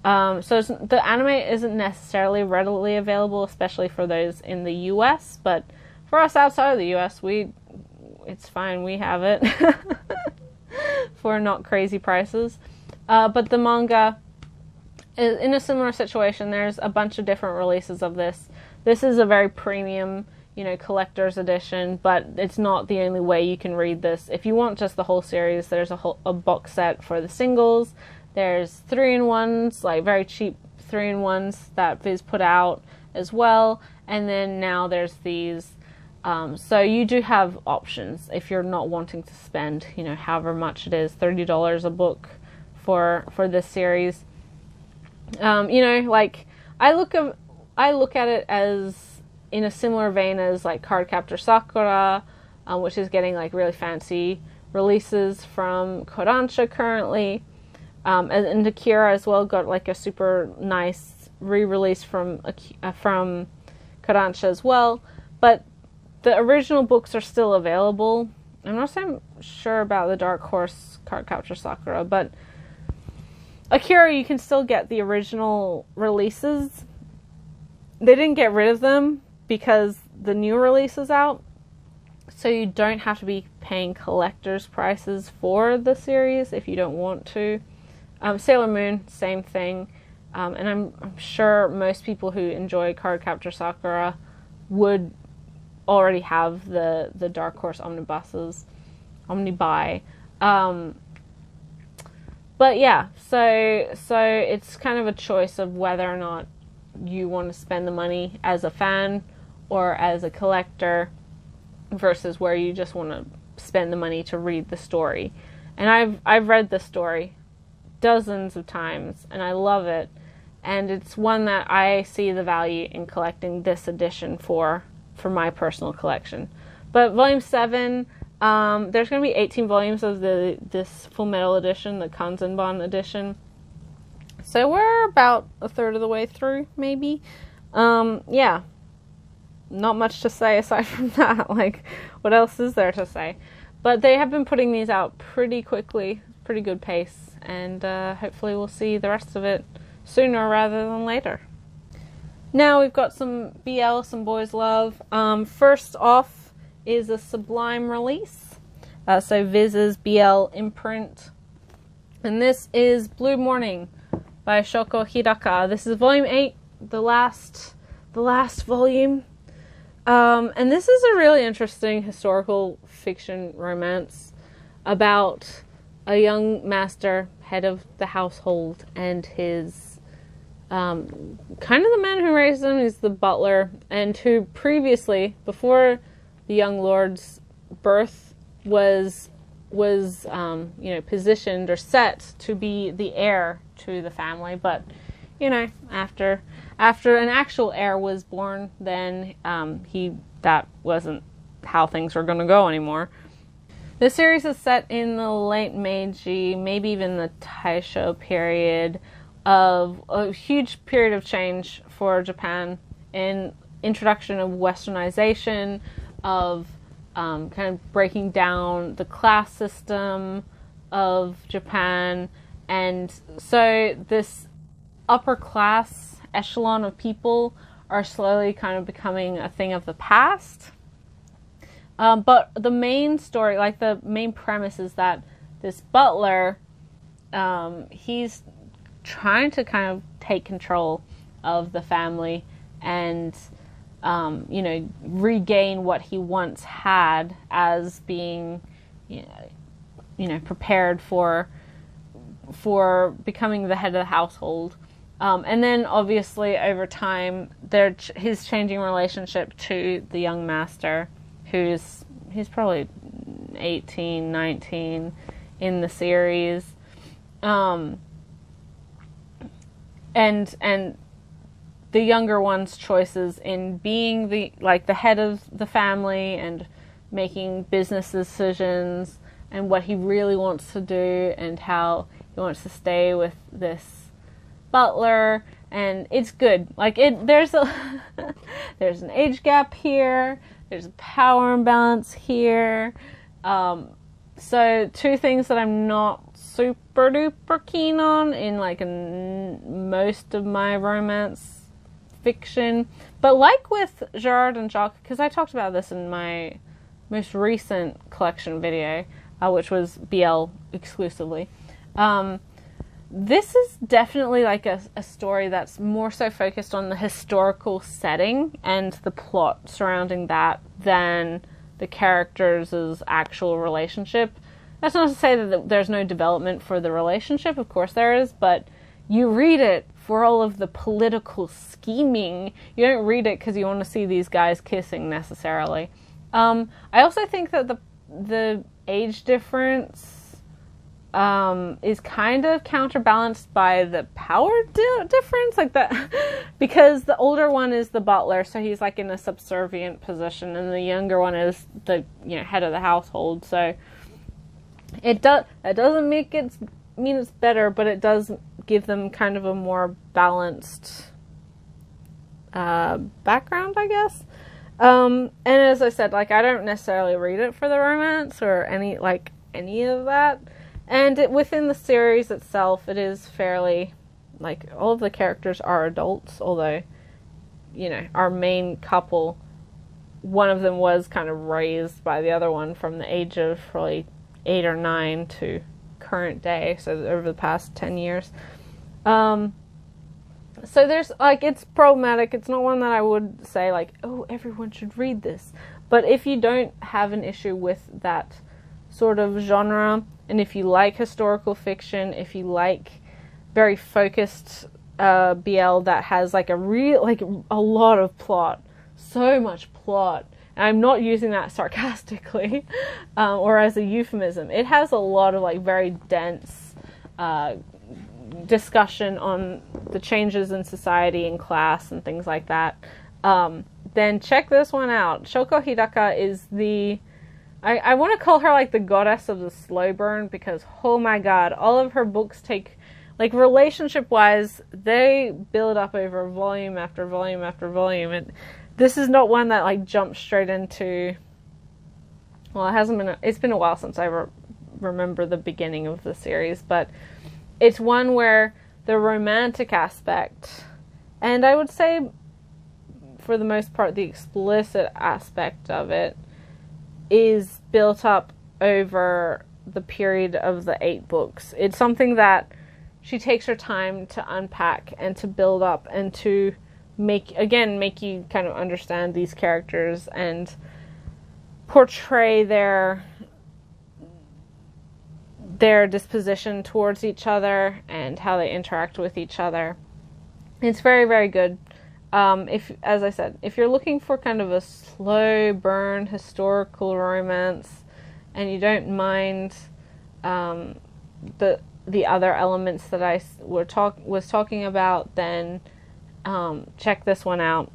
So the anime isn't necessarily readily available, especially for those in the US, but for us outside of the US, it's fine, we have it for not crazy prices. But the manga is in a similar situation. There's a bunch of different releases of this. This is a very premium, collector's edition, but it's not the only way you can read this. If you want just the whole series, there's a box set for the singles. There's 3-in-1s, like very cheap 3-in-1s that Viz put out as well. And then now there's these. So you do have options if you're not wanting to spend, however much it is, $30 a book for this series. Like I look at it as in a similar vein as like Cardcaptor Sakura, which is getting like really fancy releases from Kodansha currently. And Akira as well got like a super nice re-release from Kodansha as well. But the original books are still available. I'm not sure about the Dark Horse Cardcaptor Sakura, but Akira, you can still get the original releases. They didn't get rid of them because the new release is out, so you don't have to be paying collector's prices for the series if you don't want to. Sailor Moon, same thing. And I'm sure most people who enjoy Cardcaptor Sakura would already have the Dark Horse omnibuy. But yeah, so it's kind of a choice of whether or not you want to spend the money as a fan or as a collector versus where you just want to spend the money to read the story. And I've read the story dozens of times, and I love it, and it's one that I see the value in collecting this edition for my personal collection. But volume 7, there's going to be 18 volumes of this Full Metal edition, the Kanzenban edition, so we're about a third of the way through, maybe. Yeah, not much to say aside from that. Like, what else is there to say? But they have been putting these out pretty quickly, pretty good pace, and hopefully we'll see the rest of it sooner rather than later. Now we've got some BL, some boys love. First off is a Sublime release. So Viz's BL imprint. And this is Blue Morning by Shoko Hidaka. This is volume 8, the last volume. And this is a really interesting historical fiction romance about a young master, head of the household, and his kind of the man who raised him. He's the butler, and who previously, before the young lord's birth, was positioned or set to be the heir to the family. But after an actual heir was born, then that wasn't how things were going to go anymore. The series is set in the late Meiji, maybe even the Taisho period, of a huge period of change for Japan, in introduction of westernization, of kind of breaking down the class system of Japan. And so this upper class echelon of people are slowly kind of becoming a thing of the past. But the main story, like the main premise, is that this butler, he's trying to kind of take control of the family and, regain what he once had as being, prepared for becoming the head of the household. And then obviously over time, his changing relationship to the young master, he's probably 18, 19 in the series. And the younger one's choices in being the head of the family and making business decisions, and what he really wants to do, and how he wants to stay with this butler. And it's good. There's there's an age gap here. There's a power imbalance here. So two things that I'm not super duper keen on in most of my romance fiction. But like with Gerard and Jacques, because I talked about this in my most recent collection video, which was BL exclusively. This is definitely a story that's more so focused on the historical setting and the plot surrounding that than the characters' actual relationship. That's not to say that there's no development for the relationship. Of course there is, but you read it for all of the political scheming. You don't read it because you want to see these guys kissing necessarily. I also think that the age difference is kind of counterbalanced by the power difference, because the older one is the butler, so he's in a subservient position, and the younger one is the head of the household. So that doesn't mean it's better, but it does give them kind of a more balanced background, I guess. And as I said, I don't necessarily read it for the romance or any of that. And within the series itself, it is fairly, all of the characters are adults, although, our main couple, one of them was kind of raised by the other one from the age of probably 8 or 9 to current day, so over the past 10 years. So there's, it's problematic. It's not one that I would say, oh, everyone should read this. But if you don't have an issue with that sort of genre, and if you like historical fiction, if you like very focused BL that has a lot of plot, so much plot, and I'm not using that sarcastically or as a euphemism. It has a lot of very dense discussion on the changes in society and class and things like that. Then check this one out. Shoko Hidaka is I want to call her the goddess of the slow burn, because oh my god, all of her books take, relationship wise, they build up over volume after volume after volume. And this is not one that jumps straight into, well, it's been a while since I remember the beginning of the series, but it's one where the romantic aspect, and I would say for the most part the explicit aspect of it, is built up over the period of the 8 books. It's something that she takes her time to unpack and to build up and to make you kind of understand these characters and portray their their disposition towards each other and how they interact with each other. It's very, very good. As I said, if you're looking for kind of a slow burn historical romance and you don't mind the other elements that I was talking about, then check this one out.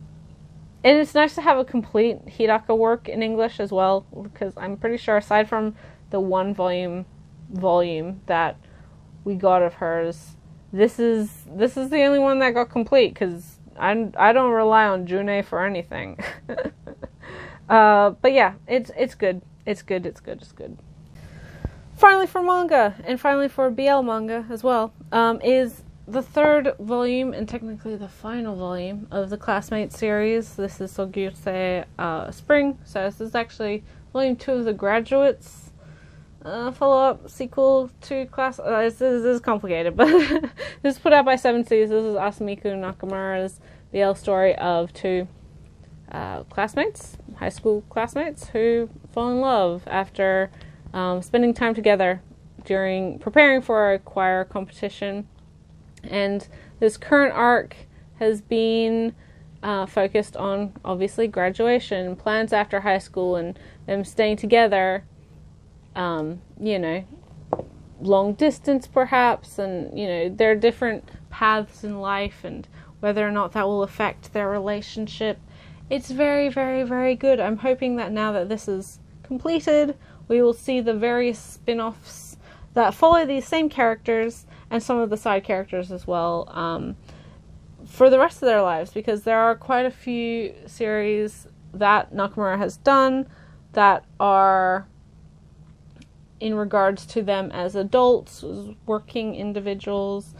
And it's nice to have a complete Hidaka work in English as well, because I'm pretty sure aside from the one volume that we got of hers, this is the only one that got complete, because I don't rely on June for anything. But yeah, it's good. It's good. Finally for manga, and finally for BL manga as well, is the third volume, and technically the final volume, of the Classmates series. This is Sogyurse Spring, so this is actually volume 2 of the Graduates follow-up sequel to Class... this is complicated, but this is put out by 7 Seas. This is Asamiku Nakamura's BL story of 2 classmates, high school classmates, who fall in love after spending time together during preparing for a choir competition. And this current arc has been focused on, obviously, graduation, plans after high school, and them staying together, long distance perhaps, and, their different paths in life, and whether or not that will affect their relationship. It's very, very, very good. I'm hoping that now that this is completed, we will see the various spin-offs that follow these same characters, and some of the side characters as well, for the rest of their lives, because there are quite a few series that Nakamura has done that are in regards to them as adults, working individuals,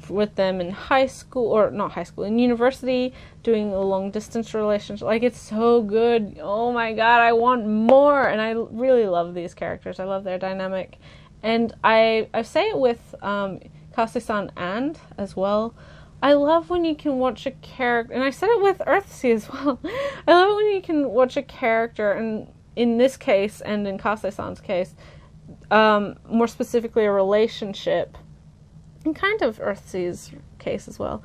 with them in high school, or not high school, in university, doing a long distance relationship. Like, it's so good. Oh my god, I want more, and I really love these characters. I love their dynamic. And I say it with Kase-san and as well. I love when you can watch a character, and I said it with Earthsea as well. I love it when you can watch a character, and in this case, and in Kase-san's case, more specifically a relationship, and kind of Earthsea's case as well,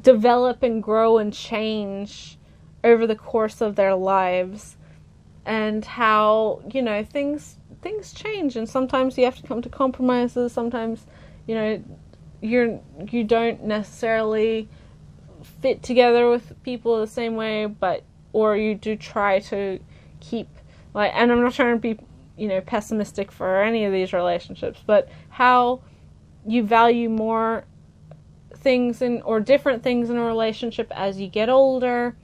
develop and grow and change over the course of their lives, and how, things change, and sometimes you have to come to compromises. Sometimes, you don't necessarily fit together with people the same way, or you do try to keep, and I'm not trying to be, pessimistic for any of these relationships, but how you value more things or different things in a relationship as you get older.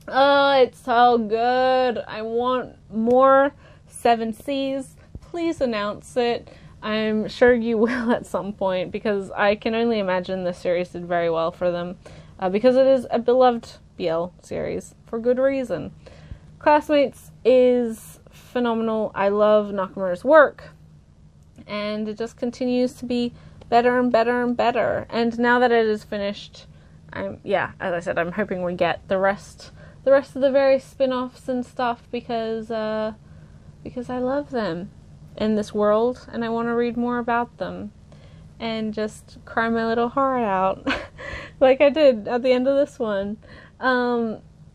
Oh, it's so good. I want more 7 Seas. Please announce it. I'm sure you will at some point, because I can only imagine this series did very well for them, because it is a beloved BL series for good reason. Classmates is phenomenal. I love Nakamura's work, and it just continues to be better and better and better. And now that it is finished, as I said, I'm hoping we get the rest of the various spin-offs and stuff, because I love them in this world, and I want to read more about them and just cry my little heart out like I did at the end of this one.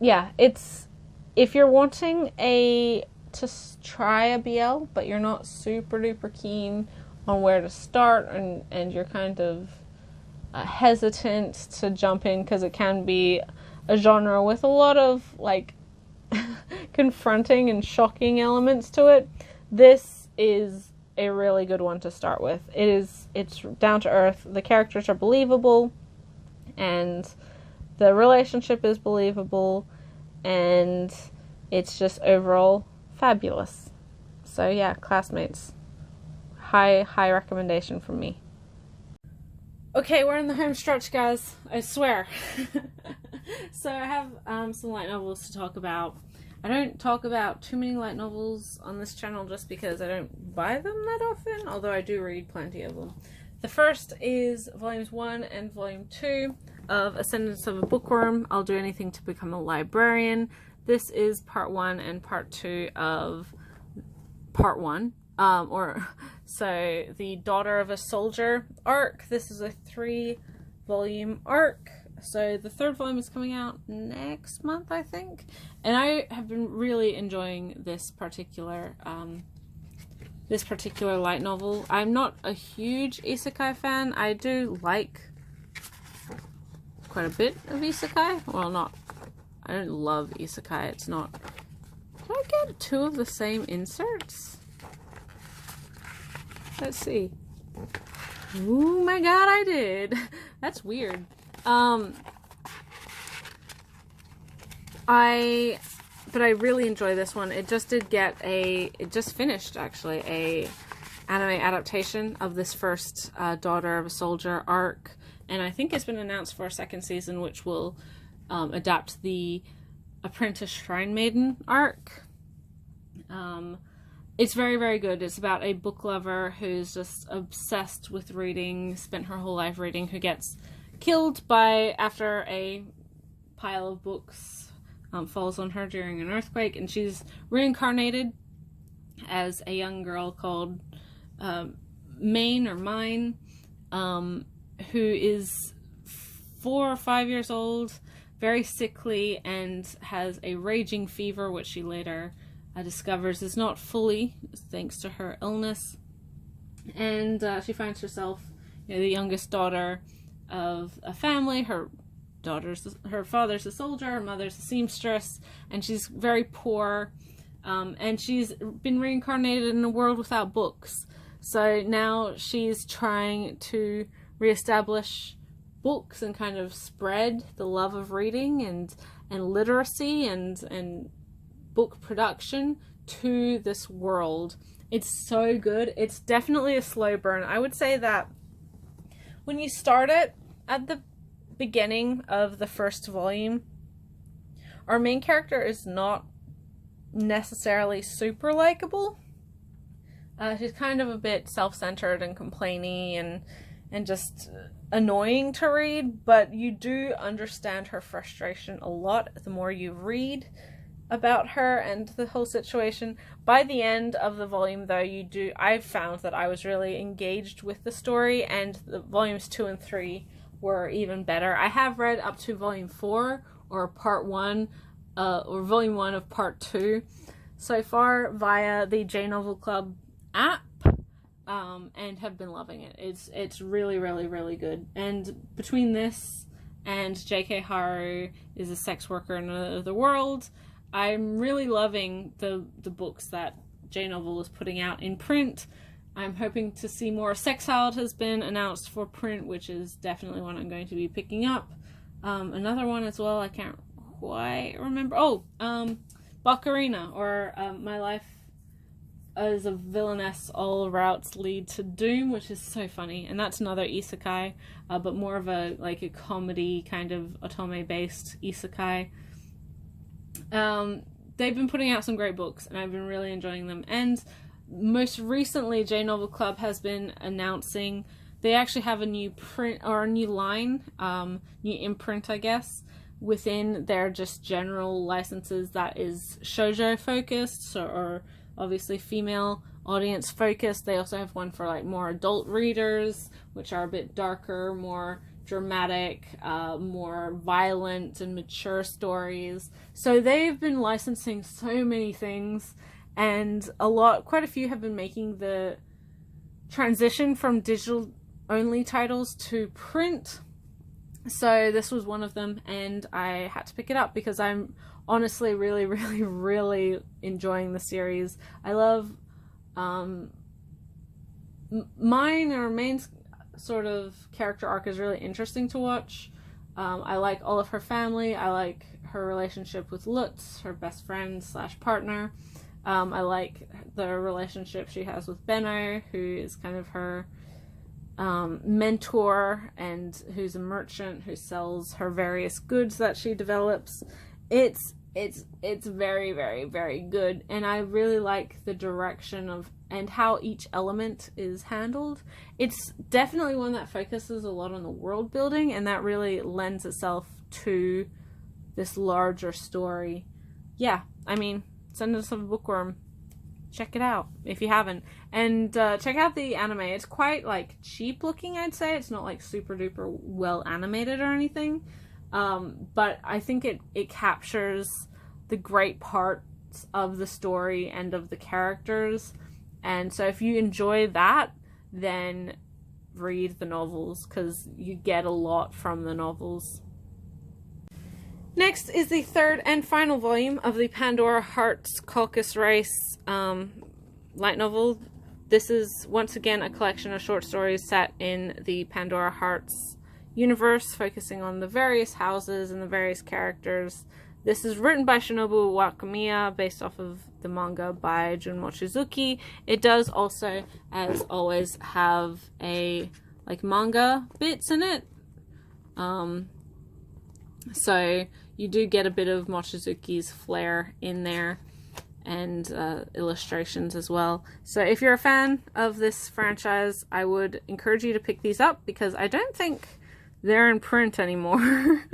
It's, if you're wanting to try a BL, but you're not super duper keen on where to start, and you're kind of hesitant to jump in, because it can be a genre with a lot of confronting and shocking elements to it, this is a really good one to start with. It's down to earth. The characters are believable, and the relationship is believable, and it's just overall fabulous. So yeah, Classmates, high recommendation from me. Okay, we're in the home stretch, guys. I swear. So I have some light novels to talk about. I don't talk about too many light novels on this channel just because I don't buy them that often, although I do read plenty of them. The first is volumes 1 and volume 2 of Ascendance of a Bookworm, I'll Do Anything to Become a Librarian. This is part 1 and part 2 of part 1 So the Daughter of a Soldier arc. This is a 3-volume arc. So the 3rd volume is coming out next month, I think. And I have been really enjoying this particular light novel. I'm not a huge isekai fan. I do like quite a bit of isekai. Well, I don't love isekai. It's not... Did I get 2 of the same inserts? Let's see. Oh my god, I did. That's weird. But I really enjoy this one. It just finished actually a anime adaptation of this first Daughter of a Soldier arc, and I think it's been announced for a 2nd season, which will adapt the Apprentice Shrine Maiden arc. It's very, very good. It's about a book lover who's just obsessed with reading, spent her whole life reading, who gets killed after a pile of books falls on her during an earthquake, and she's reincarnated as a young girl called Mine, who is 4 or 5 years old, very sickly, and has a raging fever, which she later discovers is not fully thanks to her illness. And she finds herself, the youngest daughter of a family. Her father's a soldier, her mother's a seamstress, and she's very poor. And she's been reincarnated in a world without books. So now she's trying to reestablish books and kind of spread the love of reading and literacy and book production to this world. It's so good. It's definitely a slow burn. I would say that when you start it at the beginning of the 1st volume, our main character is not necessarily super likable. She's kind of a bit self-centered and complainy and just annoying to read, but you do understand her frustration a lot the more you read about her and the whole situation. By the end of the volume, though, I found that I was really engaged with the story, and the volumes 2 and 3 were even better. I have read up to volume 4, or part 1, or volume 1 of part 2 so far via the J Novel Club app, and have been loving it. It's really, really, really good. And between this and J.K. Haru is a sex worker in another world, I'm really loving the books that J Novel is putting out in print. I'm hoping to see more. Sexiled has been announced for print, which is definitely one I'm going to be picking up. Another one as well, I can't quite remember. Baccarina, or My Life as a Villainess, All Routes Lead to Doom, which is so funny. And that's another isekai, but more of a comedy kind of otome-based isekai. They've been putting out some great books, and I've been really enjoying them. And most recently, J Novel Club has been announcing they actually have a new print, or a new line, new imprint, I guess, within their just general licenses that is shoujo focused, or obviously female audience focused. They also have one for more adult readers, which are a bit darker, more dramatic, more violent and mature stories. So they've been licensing so many things, and quite a few have been making the transition from digital only titles to print. So this was one of them, and I had to pick it up because I'm honestly really, really, really enjoying the series. I love main sort of character arc is really interesting to watch. I like all of her family. I like her relationship with Lutz, her best friend / partner. I like the relationship she has with Benno, who is kind of her mentor, and who's a merchant who sells her various goods that she develops. It's very, very, very good, and I really like the direction of and how each element is handled. It's definitely one that focuses a lot on the world building, and that really lends itself to this larger story. Yeah, I mean, send us a bookworm. check it out if you haven't. And check out the anime. It's quite like cheap looking, I'd say. It's not like super duper well animated or anything. But I think it captures the great parts of the story and of the characters. And so if you enjoy that, then read the novels, because you get a lot from the novels. Next is the third and final volume of the Pandora Hearts Caucus Race light novel. This is once again a collection of short stories set in the Pandora Hearts universe, focusing on the various houses and the various characters. This is written by Shinobu Wakamiya, based off of the manga by Jun Mochizuki. It does also, as always, have a like manga bits in it. So you do get a bit of Mochizuki's flair in there, and illustrations as well. So if you're a fan of this franchise, I would encourage you to pick these up, because I don't think they're in print anymore.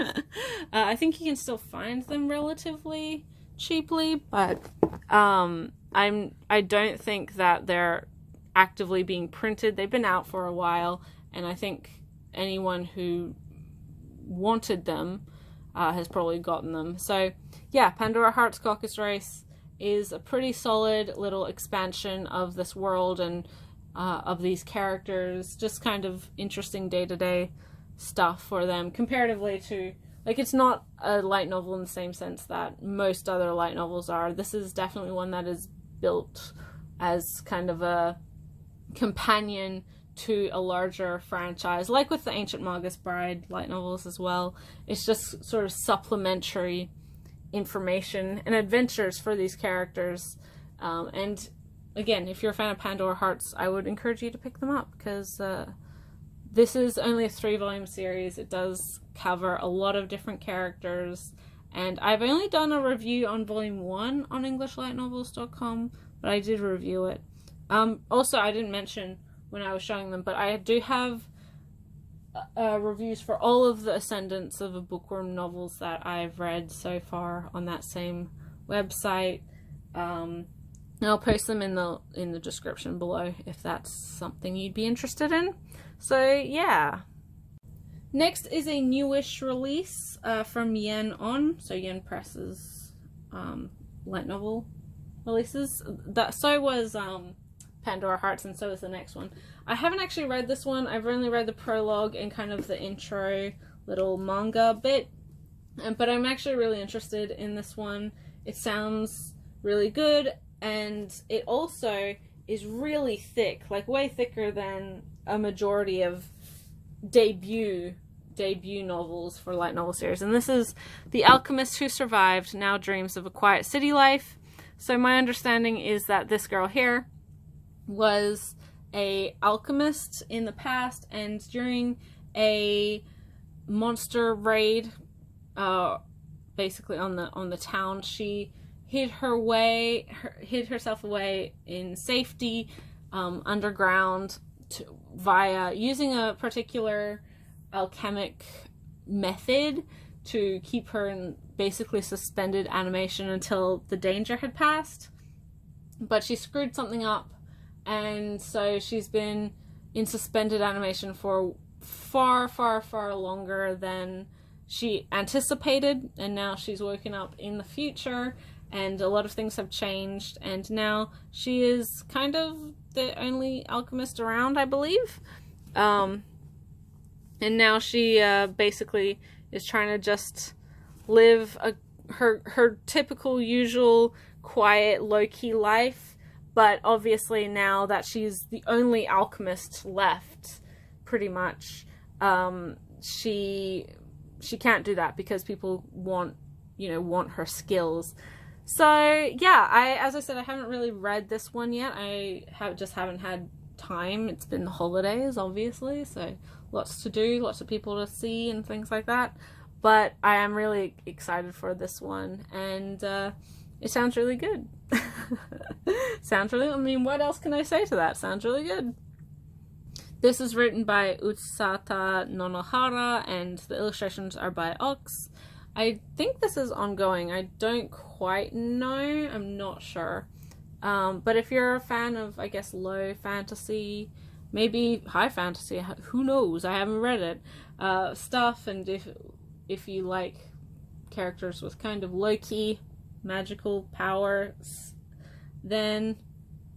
I think you can still find them relatively cheaply, but I don't think that they're actively being printed. They've been out for a while, and I think anyone who wanted them has probably gotten them. So yeah, Pandora Hearts Caucus Race is a pretty solid little expansion of this world and of these characters. Just kind of interesting day-to-day stuff for them, comparatively to, like, it's not a light novel in the same sense that most other light novels are. This is definitely one that is built as kind of a companion to a larger franchise, like with the Ancient Magus Bride light novels as well. It's just sort of supplementary information and adventures for these characters. And again, if you're a fan of Pandora Hearts, I would encourage you to pick them up, because this is only a 3-volume series. It does cover a lot of different characters, and I've only done a review on volume 1 on EnglishLightNovels.com, but I did review it. Also, I didn't mention when I was showing them, but I do have reviews for all of the Ascendants of a Bookworm novels that I've read so far on that same website. And I'll post them in the description below if that's something you'd be interested in. So yeah. Next is a newish release from Yen On. So Yen Press's light novel releases. So was Pandora Hearts, and so is the next one. I haven't actually read this one. I've only read the prologue and kind of the intro little manga bit, but I'm actually really interested in this one. It sounds really good, and it also is really thick, like way thicker than a majority of debut novels for light novel series. And this is The Alchemist Who Survived Now Dreams of a Quiet City Life. So my understanding is that this girl here was a alchemist in the past, and during a monster raid, basically on the town, she hid herself away in safety underground via using a particular alchemic method to keep her in basically suspended animation until the danger had passed. But she screwed something up, and so she's been in suspended animation for far, far, far longer than she anticipated, and now she's woken up in the future, and a lot of things have changed, and now she is kind of the only alchemist around, I believe. And now she basically is trying to just live her typical, usual, quiet, low-key life. But obviously now that she's the only alchemist left, pretty much, she can't do that, because people want her skills. So yeah, as I said, I haven't really read this one yet. I just haven't had time. It's been the holidays, obviously, so lots to do, lots of people to see and things like that. But I am really excited for this one, and it sounds really good. I mean, what else can I say to that? Sounds really good. This is written by Utsata Nonohara, and the illustrations are by Ox. I think this is ongoing. I don't quite know. I'm not sure. But if you're a fan of, I guess, low fantasy, maybe high fantasy, who knows? I haven't read it. Stuff, and if you like characters with kind of low-key magical powers, then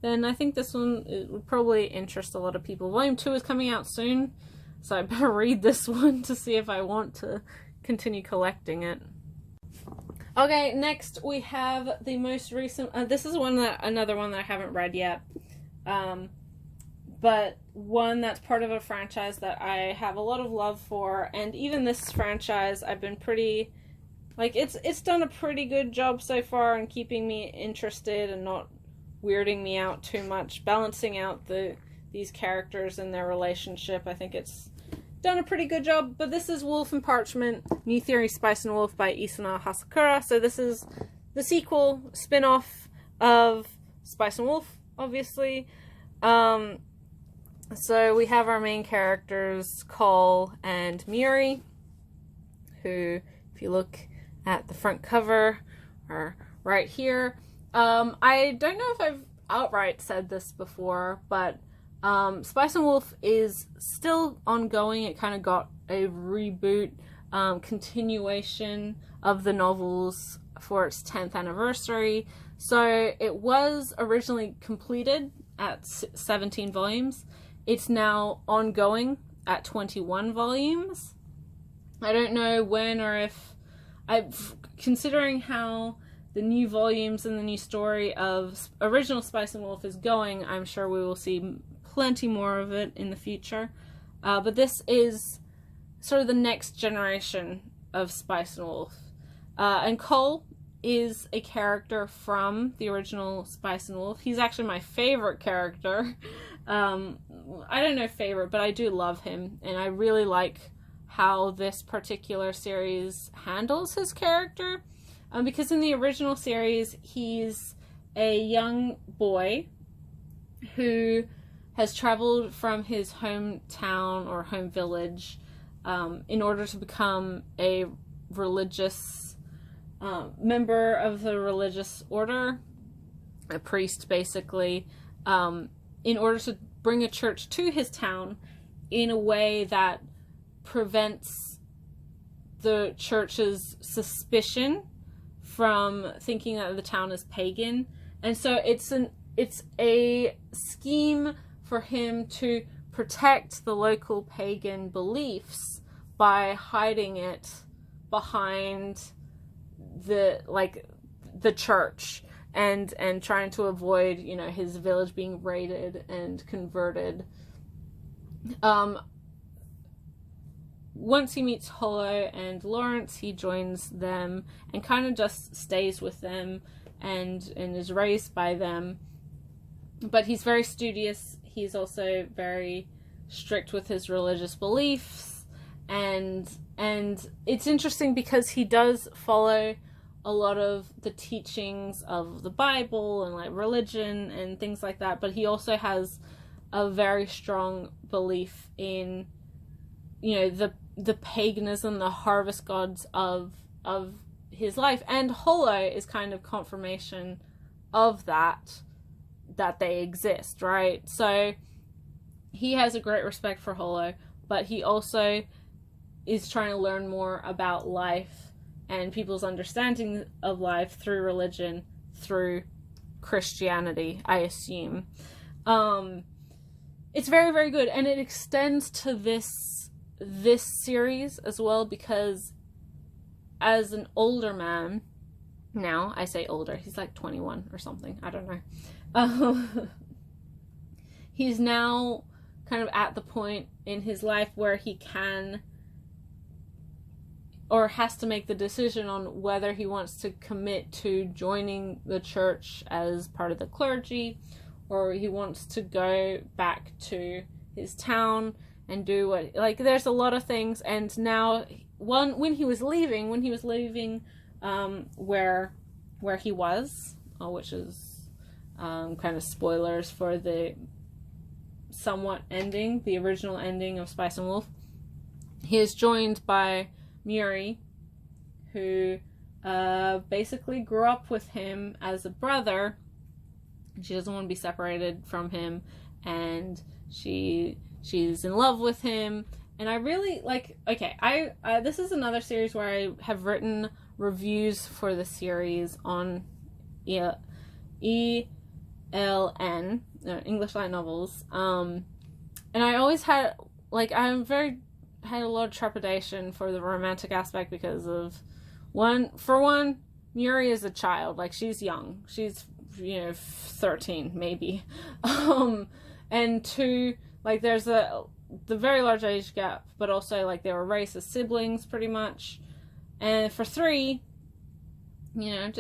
I think this one would probably interest a lot of people. Volume 2 is coming out soon, so I better read this one to see if I want to continue collecting it. Okay, next we have the most recent, this is another one that I haven't read yet, but one that's part of a franchise that I have a lot of love for, and even this franchise I've been pretty, like, it's done a pretty good job so far in keeping me interested and not weirding me out too much, balancing out these characters and their relationship. I think it's done a pretty good job. But this is Wolf and Parchment, New Theory, Spice and Wolf by Isana Hasakura. So this is the sequel, spin-off of Spice and Wolf, obviously. So we have our main characters, Cole and Muri, who, if you look at the front cover, are right here. I don't know if I've outright said this before, but Spice and Wolf is still ongoing. It kind of got a reboot, continuation of the novels for its 10th anniversary. So it was originally completed at 17 volumes. It's now ongoing at 21 volumes. I don't know when or if considering how the new volumes and the new story of original Spice and Wolf is going, I'm sure we will see plenty more of it in the future. But this is sort of the next generation of Spice and Wolf. And Cole is a character from the original Spice and Wolf. He's actually my favorite character. I don't know favorite, but I do love him, and I really like how this particular series handles his character. Because in the original series, he's a young boy who has traveled from his hometown or home village in order to become a religious member of the religious order, a priest basically, in order to bring a church to his town in a way that prevents the church's suspicion from thinking that the town is pagan. And so it's a scheme for him to protect the local pagan beliefs by hiding it behind the church and trying to avoid, you know, his village being raided and converted. Once he meets Hollow and Lawrence, he joins them and kind of just stays with them and is raised by them. But he's very studious. He's also very strict with his religious beliefs. And it's interesting because he does follow a lot of the teachings of the Bible and like religion and things like that. But he also has a very strong belief in, you know, the paganism, the harvest gods of his life. And Hollow is kind of confirmation of that they exist, right? So he has a great respect for Hollow, but he also is trying to learn more about life and people's understanding of life through religion, through Christianity, I assume. It's very, very good, and it extends to this series as well, because as an older man, now, I say older, he's like 21 or something, I don't know. He's now kind of at the point in his life where he can or has to make the decision on whether he wants to commit to joining the church as part of the clergy, or he wants to go back to his town and do what, like, there's a lot of things. And now, when he was leaving where he was, which is kind of spoilers for the somewhat ending, the original ending of Spice and Wolf, he is joined by Muri, who basically grew up with him as a brother, She doesn't want to be separated from him, and she's in love with him. And I really like, okay, I this is another series where I have written reviews for the series on ELN, English Light Novels. And I always had, like, had a lot of trepidation for the romantic aspect because of, for one, Muri is a child. Like, she's young. She's, 13, maybe. And two, like, there's the very large age gap, but also, like, they were raised as siblings, pretty much. And for three, I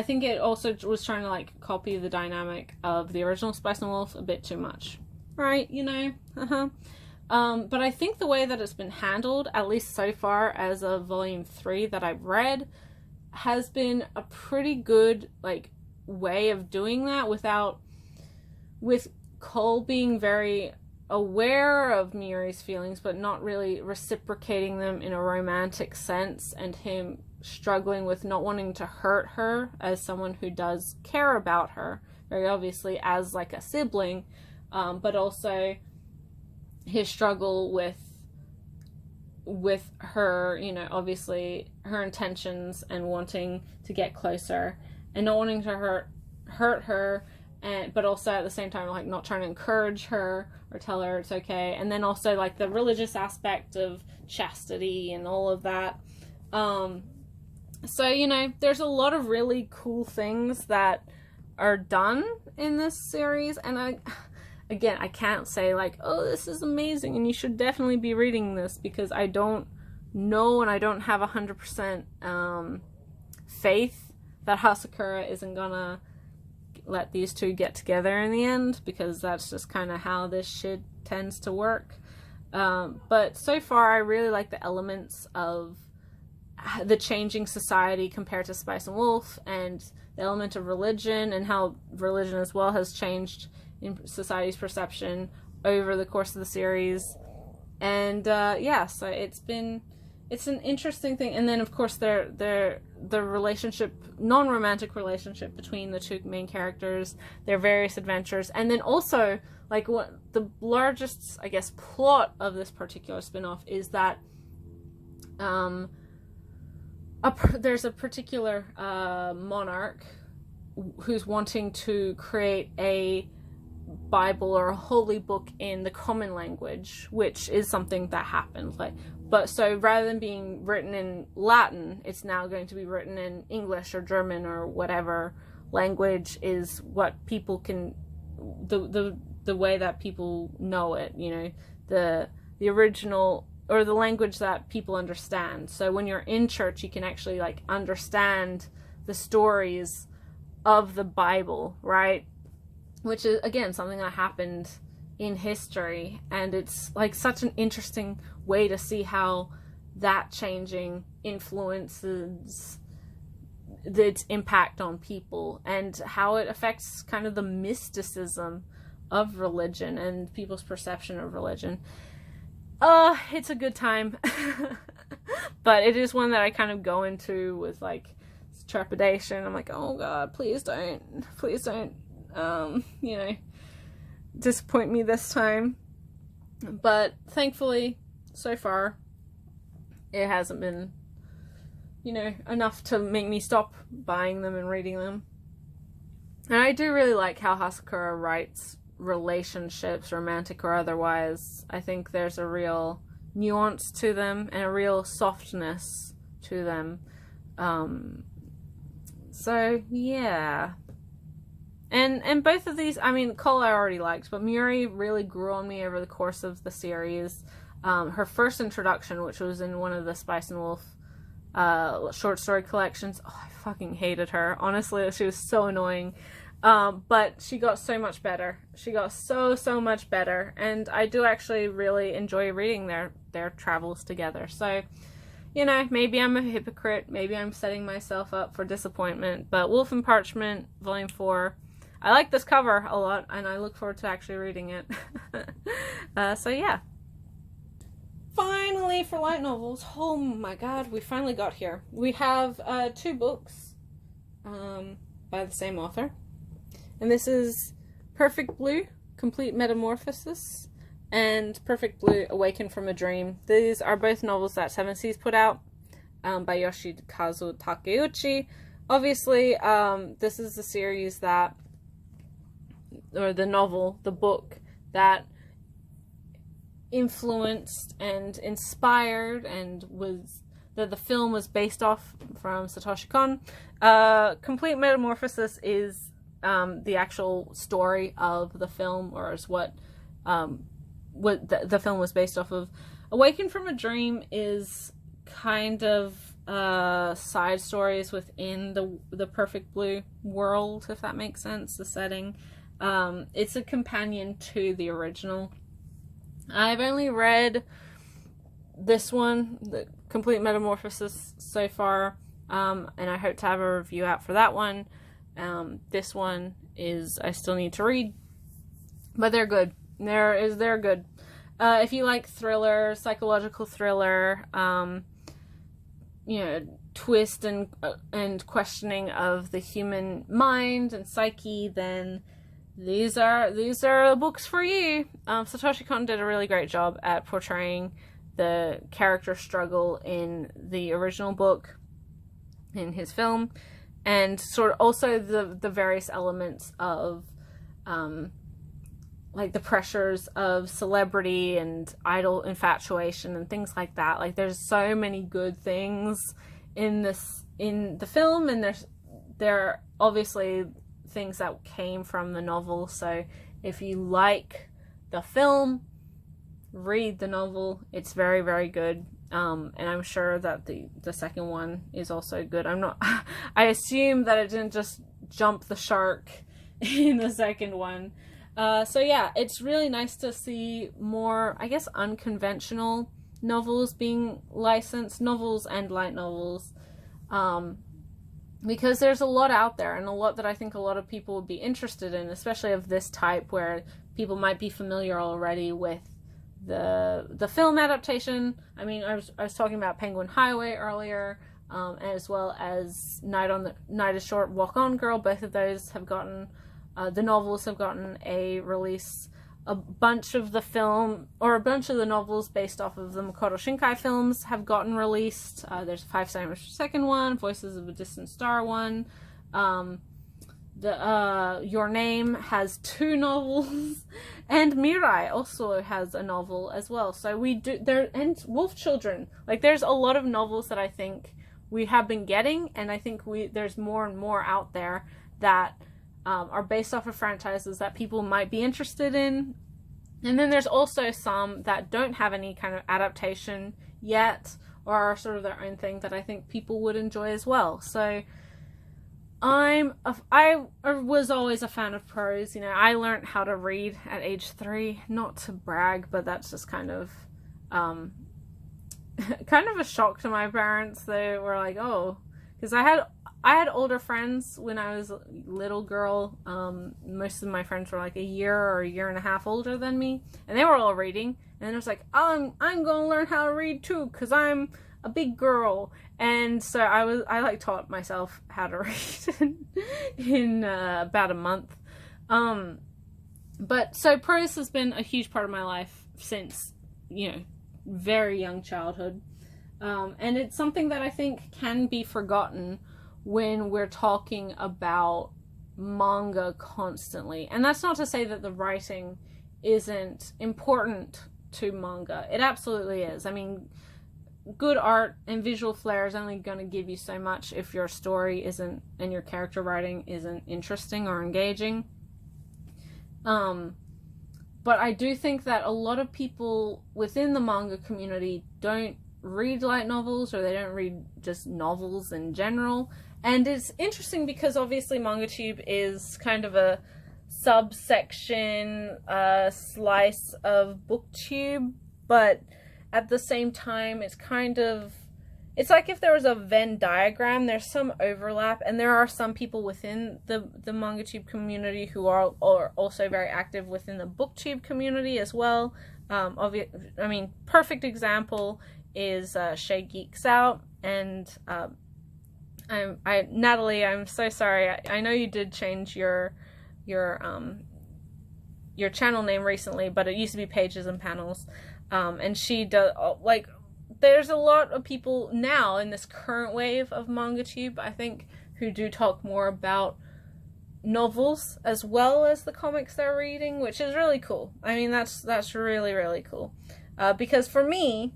think it also was trying to, like, copy the dynamic of the original Spice and Wolf a bit too much. Right, But I think the way that it's been handled, at least so far as of volume 3 that I've read, has been a pretty good, like, way of doing that with Cole being very aware of Muri's feelings, but not really reciprocating them in a romantic sense, and him struggling with not wanting to hurt her as someone who does care about her, very obviously, as, like, a sibling, but also his struggle with her, obviously her intentions and wanting to get closer and not wanting to hurt her, but also at the same time, like, not trying to encourage her or tell her it's okay. And then also, like, the religious aspect of chastity and all of that. So, there's a lot of really cool things that are done in this series, and I can't say, like, oh, this is amazing and you should definitely be reading this, because I don't know, and I don't have 100% faith that Hasakura isn't gonna let these two get together in the end, because that's just kind of how this shit tends to work. But so far, I really like the elements of the changing society compared to Spice and Wolf, and the element of religion, and how religion as well has changed in society's perception over the course of the series. And so it's an interesting thing. And then, of course, the relationship, non-romantic relationship between the two main characters, their various adventures, and then also, like, what the largest, I guess, plot of this particular spin-off is that there's a particular monarch who's wanting to create a Bible or a holy book in the common language, which is something that happened. But so rather than being written in Latin, it's now going to be written in English or German or whatever language is what people can, the way that people know it, the original, or the language that people understand. So when you're in church, you can actually, like, understand the stories of the Bible, right? Which is, again, something that happened in history, and it's, like, such an interesting way to see how that changing influences its impact on people, and how it affects kind of the mysticism of religion and people's perception of religion. It's a good time. But it is one that I kind of go into with, like, trepidation. I'm like, oh god, please don't disappoint me this time. But thankfully, so far, it hasn't been, enough to make me stop buying them and reading them. And I do really like how Hasakura writes relationships, romantic or otherwise. I think there's a real nuance to them and a real softness to them. So yeah. And both of these, I mean, Cole I already liked, but Muri really grew on me over the course of the series. Her first introduction, which was in one of the Spice and Wolf short story collections, I fucking hated her. Honestly, she was so annoying. But she got so much better. She got so much better. And I do actually really enjoy reading their travels together. So, maybe I'm a hypocrite. Maybe I'm setting myself up for disappointment. But Wolf and Parchment, Volume 4. I like this cover a lot, and I look forward to actually reading it. So yeah. Finally, for light novels, oh my god, we finally got here. We have 2 books by the same author. And this is Perfect Blue, Complete Metamorphosis, and Perfect Blue, Awaken from a Dream. These are both novels that Seven Seas put out by Yoshikazu Takeuchi. Obviously, this is the series that, or the novel, the book that influenced and inspired and was, that the film was based off from Satoshi Kon. Complete Metamorphosis is the actual story of the film, or is what the film was based off of. Awaken from a Dream is kind of side stories within the Perfect Blue world, if that makes sense, the setting. It's a companion to the original. I've only read this one, the Complete Metamorphosis, so far, and I hope to have a review out for that one. This one is, I still need to read, but they're good. They're good. If you like thriller, psychological thriller, you know, twist and questioning of the human mind and psyche, then these are books for you. Satoshi Kon did a really great job at portraying the character struggle in the original book, in his film, and sort of also the various elements of like the pressures of celebrity and idol infatuation and things like that. Like, there's so many good things in the film, and there are obviously things that came from the novel. So if you like the film, read the novel. It's very, very good. And I'm sure that the second one is also good. I assume that it didn't just jump the shark in the second one. So yeah, it's really nice to see more, I guess, unconventional novels being licensed, novels and light novels, because there's a lot out there, and a lot that I think a lot of people would be interested in, especially of this type, where people might be familiar already with the film adaptation. I mean, I was talking about Penguin Highway earlier, as well as Night is Short, Walk On Girl. Both of those have gotten, the novels have gotten a release. A bunch of the novels based off of the Makoto Shinkai films have gotten released. There's a 5 cm per second one, Voices of a Distant Star one. Your Name has 2 novels, and Mirai also has a novel as well. So we do there, and Wolf Children. Like, there's a lot of novels that I think we have been getting, and I think there's more and more out there that are based off of franchises that people might be interested in. And then there's also some that don't have any kind of adaptation yet, or are sort of their own thing that I think people would enjoy as well. So I was always a fan of prose. You know, I learned how to read at age 3, not to brag, but that's just kind of kind of a shock to my parents. They were like, oh, because I had older friends when I was a little girl. Most of my friends were like a year or a year and a half older than me, and they were all reading. And then I was like, I'm gonna learn how to read too, because I'm a big girl. And so I like taught myself how to read in about a month. But so prose has been a huge part of my life since, you know, very young childhood. And it's something that I think can be forgotten when we're talking about manga constantly. And that's not to say that the writing isn't important to manga. It absolutely is. I mean, good art and visual flair is only going to give you so much if your story isn't, and your character writing isn't interesting or engaging. But I do think that a lot of people within the manga community don't read light novels, or they don't read just novels in general. And it's interesting because obviously MangaTube is kind of a subsection, slice of BookTube, but at the same time, it's like if there was a Venn diagram, there's some overlap, and there are some people within the MangaTube community who are also very active within the BookTube community as well. I mean, perfect example is Shay Geeks Out, and Natalie, I'm so sorry. I know you did change your your channel name recently, but it used to be Pages and Panels. And she does, like, there's a lot of people now in this current wave of MangaTube, I think, who do talk more about novels as well as the comics they're reading, which is really cool. I mean, that's really, really cool. Because for me,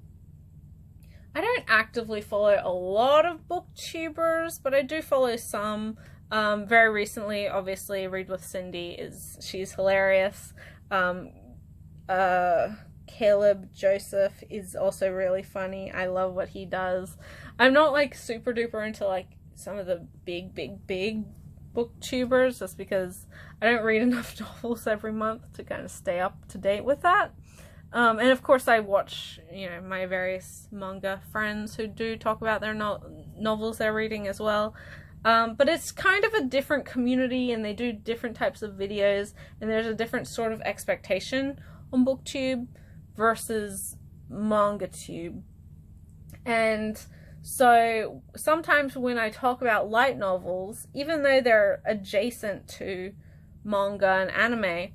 I don't actively follow a lot of booktubers, but I do follow some. Very recently, obviously, Read with Cindy she's hilarious. Caleb Joseph is also really funny. I love what he does. I'm not like super duper into like some of the big booktubers, just because I don't read enough novels every month to kind of stay up to date with that. And of course I watch, you know, my various manga friends who do talk about their novels they're reading as well. But it's kind of a different community, and they do different types of videos, and there's a different sort of expectation on BookTube versus MangaTube. And so sometimes when I talk about light novels, even though they're adjacent to manga and anime,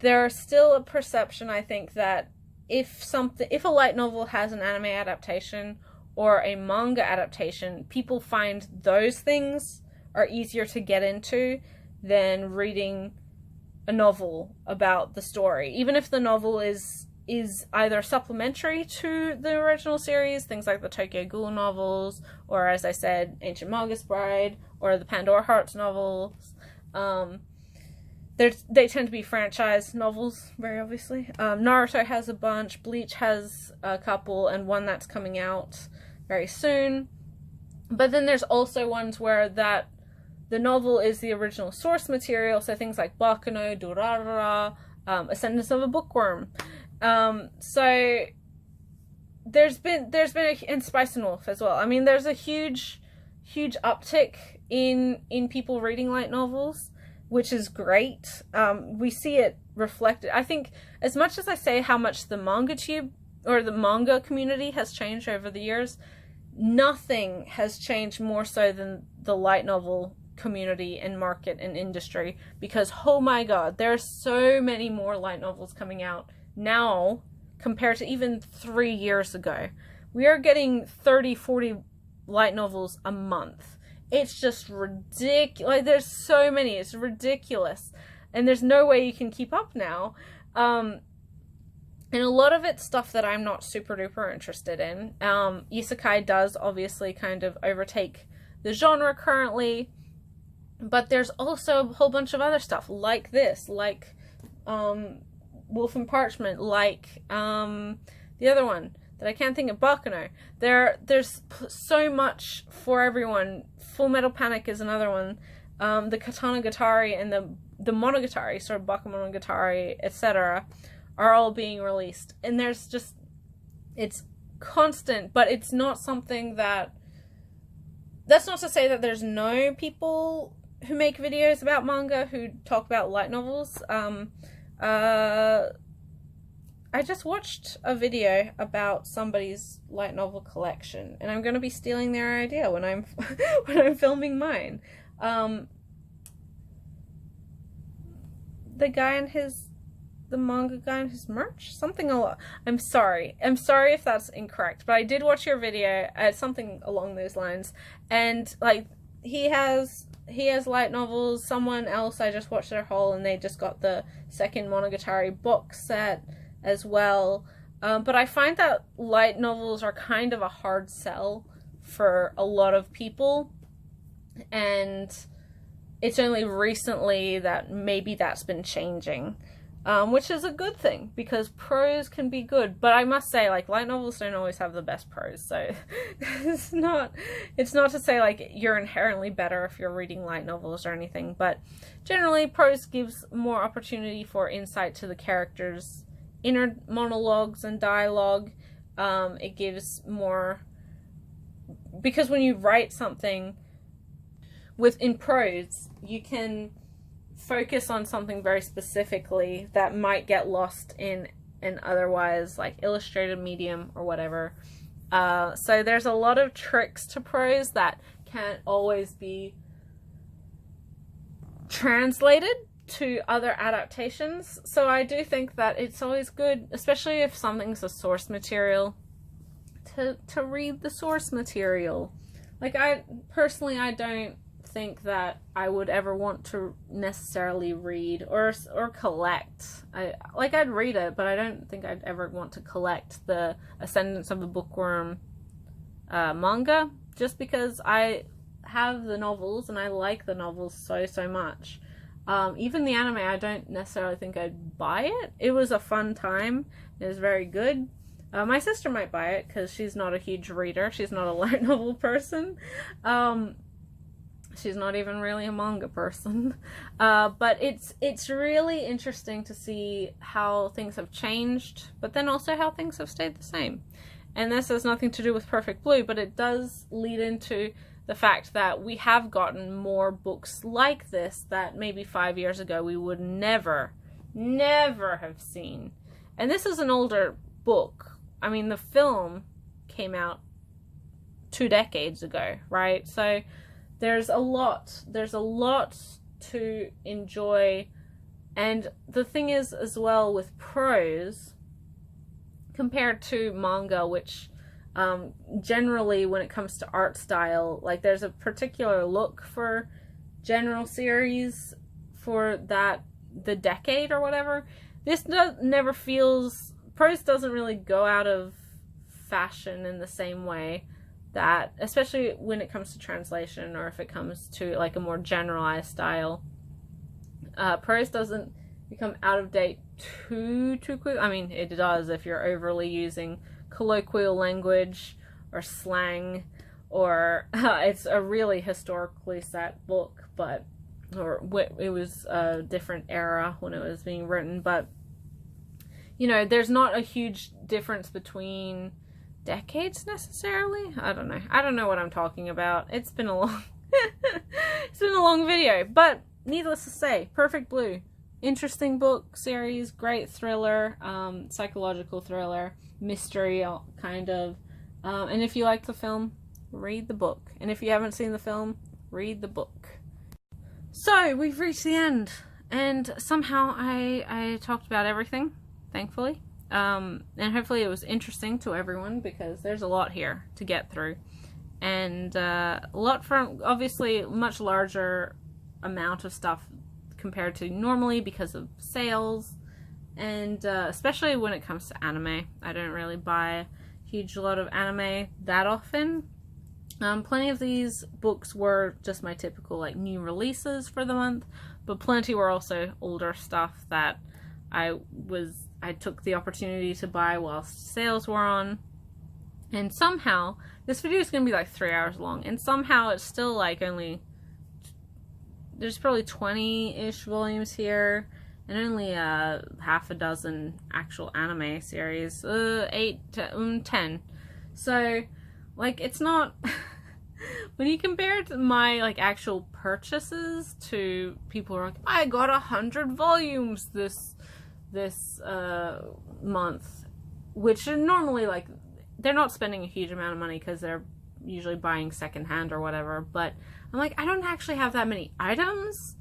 there's still a perception, I think, that if a light novel has an anime adaptation or a manga adaptation, people find those things are easier to get into than reading a novel about the story. Even if the novel is either supplementary to the original series, things like the Tokyo Ghoul novels, or as I said, Ancient Magus Bride, or the Pandora Hearts novels. They tend to be franchise novels, very obviously. Naruto has a bunch, Bleach has a couple, and one that's coming out very soon. But then there's also ones where the novel is the original source material, so things like Bakuno, Durarara, Ascendance of a Bookworm. So there's been and Spice and Wolf as well. I mean, there's a huge uptick in people reading light novels, which is great. We see it reflected. I think as much as I say how much the MangaTube or the manga community has changed over the years, nothing has changed more so than the light novel community and market and industry, because oh my god, there are so many more light novels coming out now compared to even 3 years ago. We are getting 30-40 light novels a month. It's just ridiculous. Like, there's so many, it's ridiculous, and there's no way you can keep up now. And a lot of it's stuff that I'm not super duper interested in. Isekai does obviously kind of overtake the genre currently, but there's also a whole bunch of other stuff like this, like Wolf and Parchment, like the other one that I can't think of, Bakuno. There's so much for everyone. Full Metal Panic is another one. The Katana Gatari and the Monogatari, sort of Bakemonogatari, etc., are all being released. And there's just, it's constant, but it's not something that's not to say that there's no people who make videos about manga who talk about light novels. I just watched a video about somebody's light novel collection, and I'm going to be stealing their idea when I'm filming mine. The manga guy and his merch? Something I'm sorry if that's incorrect, but I did watch your video, something along those lines, and like he has light novels. Someone else, I just watched their haul, and they just got the second Monogatari box set as well. But I find that light novels are kind of a hard sell for a lot of people, and it's only recently that maybe that's been changing. Which is a good thing, because prose can be good, but I must say, like, light novels don't always have the best prose, so it's not to say, like, you're inherently better if you're reading light novels or anything, but generally prose gives more opportunity for insight to the characters' inner monologues and dialogue. It gives more, because when you write something in prose, you can focus on something very specifically that might get lost in an otherwise like illustrated medium or whatever. So there's a lot of tricks to prose that can't always be translated to other adaptations. So I do think that it's always good, especially if something's a source material, to read the source material. Like, I don't think that I would ever want to necessarily read or collect. I'd read it, but I don't think I'd ever want to collect the Ascendance of the Bookworm manga, just because I have the novels and I like the novels so much. Even the anime, I don't necessarily think I'd buy it. It was a fun time. It was very good. My sister might buy it because she's not a huge reader. She's not a light novel person. She's not even really a manga person. But it's really interesting to see how things have changed, but then also how things have stayed the same. And this has nothing to do with Perfect Blue, but it does lead into the fact that we have gotten more books like this that maybe 5 years ago we would never have seen. And this is an older book. I mean, the film came out 2 decades ago, right? So there's a lot to enjoy. And the thing is, as well, with prose, compared to manga, which generally, when it comes to art style, like, there's a particular look for general series for the decade or whatever. This never feels, prose doesn't really go out of fashion in the same way that, especially when it comes to translation, or if it comes to like a more generalized style, prose doesn't become out of date too quick. I mean, it does if you're overly using colloquial language or slang, or it's a really historically set book, but it was a different era when it was being written. But you know, there's not a huge difference between decades necessarily. I don't know what I'm talking about. It's been a long it's been a long video, but needless to say, Perfect Blue, interesting book series, great thriller, psychological thriller, mystery kind of, and if you like the film, read the book, and if you haven't seen the film, read the book. So we've reached the end, and somehow I talked about everything, thankfully, and hopefully it was interesting to everyone, because there's a lot here to get through, and a lot from, obviously, much larger amount of stuff compared to normally because of sales, and especially when it comes to anime. I don't really buy a huge lot of anime that often. Plenty of these books were just my typical like new releases for the month, but plenty were also older stuff that I took the opportunity to buy whilst sales were on. And somehow, this video is going to be like 3 hours long, and somehow it's still like only, there's probably 20-ish volumes here, and only half a dozen actual anime series, 8 to 10. So, like, it's not, when you compare it to my, like, actual purchases to people who are like, I got 100 volumes this month, which are normally, like, they're not spending a huge amount of money because they're usually buying secondhand or whatever, but I'm like, I don't actually have that many items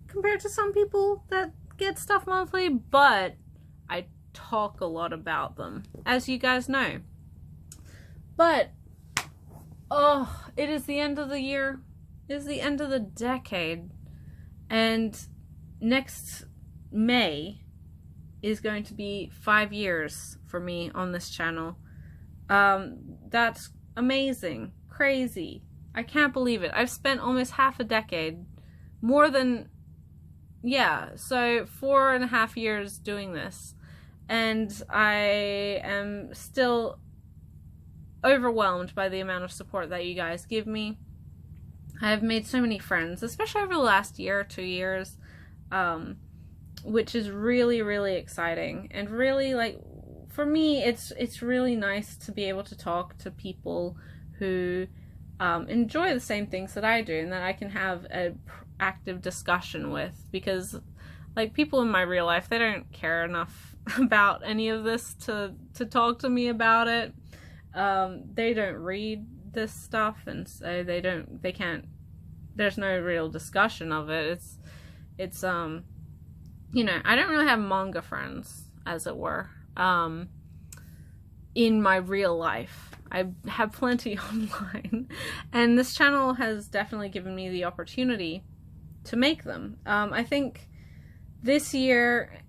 compared to some people that get stuff monthly, but I talk a lot about them, as you guys know. But, oh, it is the end of the year. It is the end of the decade. And next May is going to be 5 years for me on this channel. That's amazing. Crazy. I can't believe it. I've spent almost half a decade, more than, yeah, so 4.5 years doing this, and I am still overwhelmed by the amount of support that you guys give me. I have made so many friends, especially over the last year or 2 years, which is really, really exciting, and really, like, for me, it's really nice to be able to talk to people who enjoy the same things that I do, and that I can have an active discussion with, because, like, people in my real life, they don't care enough about any of this to talk to me about it. They don't read this stuff, and so they can't, there's no real discussion of it. It's you know, I don't really have manga friends, as it were, in my real life. I have plenty online, and this channel has definitely given me the opportunity to make them. I think this year,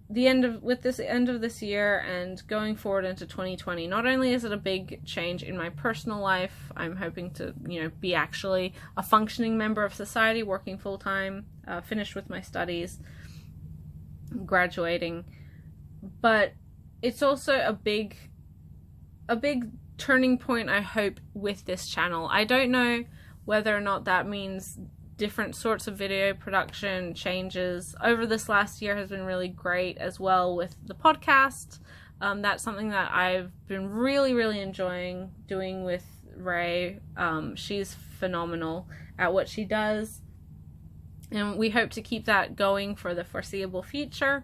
with this end of this year and going forward into 2020, not only is it a big change in my personal life, I'm hoping to, you know, be actually a functioning member of society, working full-time, finished with my studies, graduating, but it's also a big turning point, I hope, with this channel. I don't know whether or not that means different sorts of video production changes. Over this last year has been really great as well with the podcast. That's something that I've been really enjoying doing with Ray. She's phenomenal at what she does, and we hope to keep that going for the foreseeable future.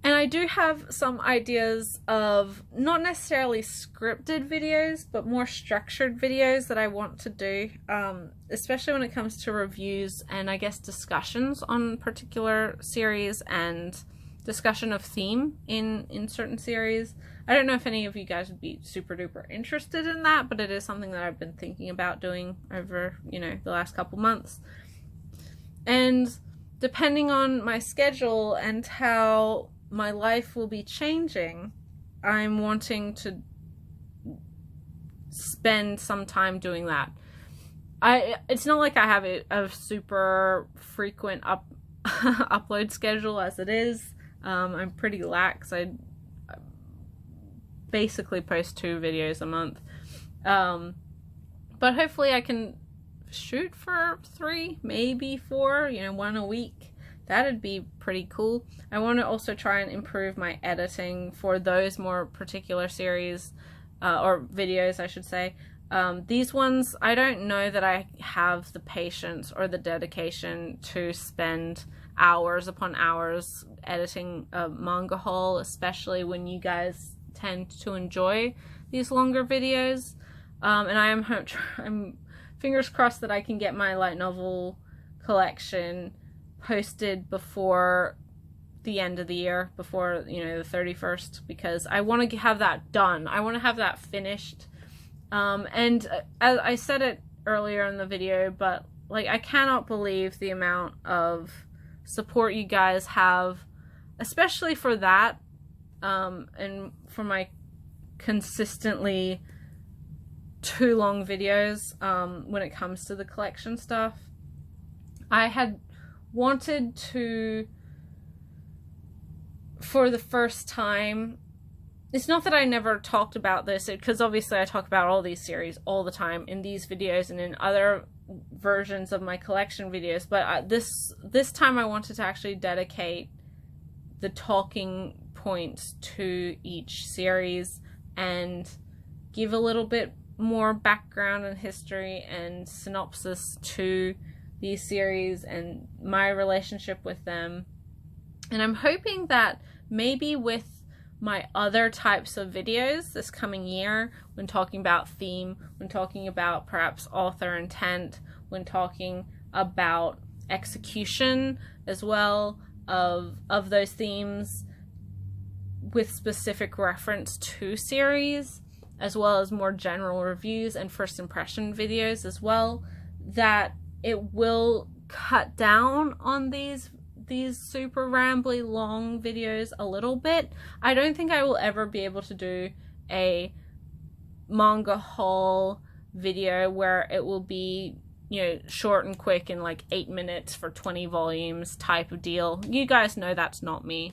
And I do have some ideas of not necessarily scripted videos, but more structured videos that I want to do, especially when it comes to reviews and I guess discussions on particular series and discussion of theme in certain series. I don't know if any of you guys would be super duper interested in that, but it is something that I've been thinking about doing over, you know, the last couple months. And depending on my schedule and how my life will be changing, I'm wanting to spend some time doing that. It's not like I have a super frequent upload schedule as it is. I'm pretty lax. I basically post 2 videos a month. But hopefully I can shoot for 3, maybe 4, you know, 1 a week. That'd be pretty cool. I want to also try and improve my editing for those more particular series, or videos, I should say. These ones, I don't know that I have the patience or the dedication to spend hours upon hours editing a manga haul, especially when you guys tend to enjoy these longer videos. And I'm fingers crossed that I can get my light novel collection posted before the end of the year, before, you know, the 31st, because I want to have that done. I want to have that finished. And as I said it earlier in the video, but like, I cannot believe the amount of support you guys have, especially for that, and for my consistently too long videos, when it comes to the collection stuff. I had wanted to, for the first time, it's not that I never talked about this, because obviously I talk about all these series all the time in these videos and in other versions of my collection videos, but this time I wanted to actually dedicate the talking points to each series and give a little bit more background and history and synopsis to these series and my relationship with them. And I'm hoping that maybe with my other types of videos this coming year, when talking about theme, when talking about perhaps author intent, when talking about execution as well of those themes with specific reference to series, as well as more general reviews and first impression videos as well, that it will cut down on these super rambly long videos a little bit. I don't think I will ever be able to do a manga haul video where it will be, you know, short and quick in like 8 minutes for 20 volumes type of deal. You guys know that's not me.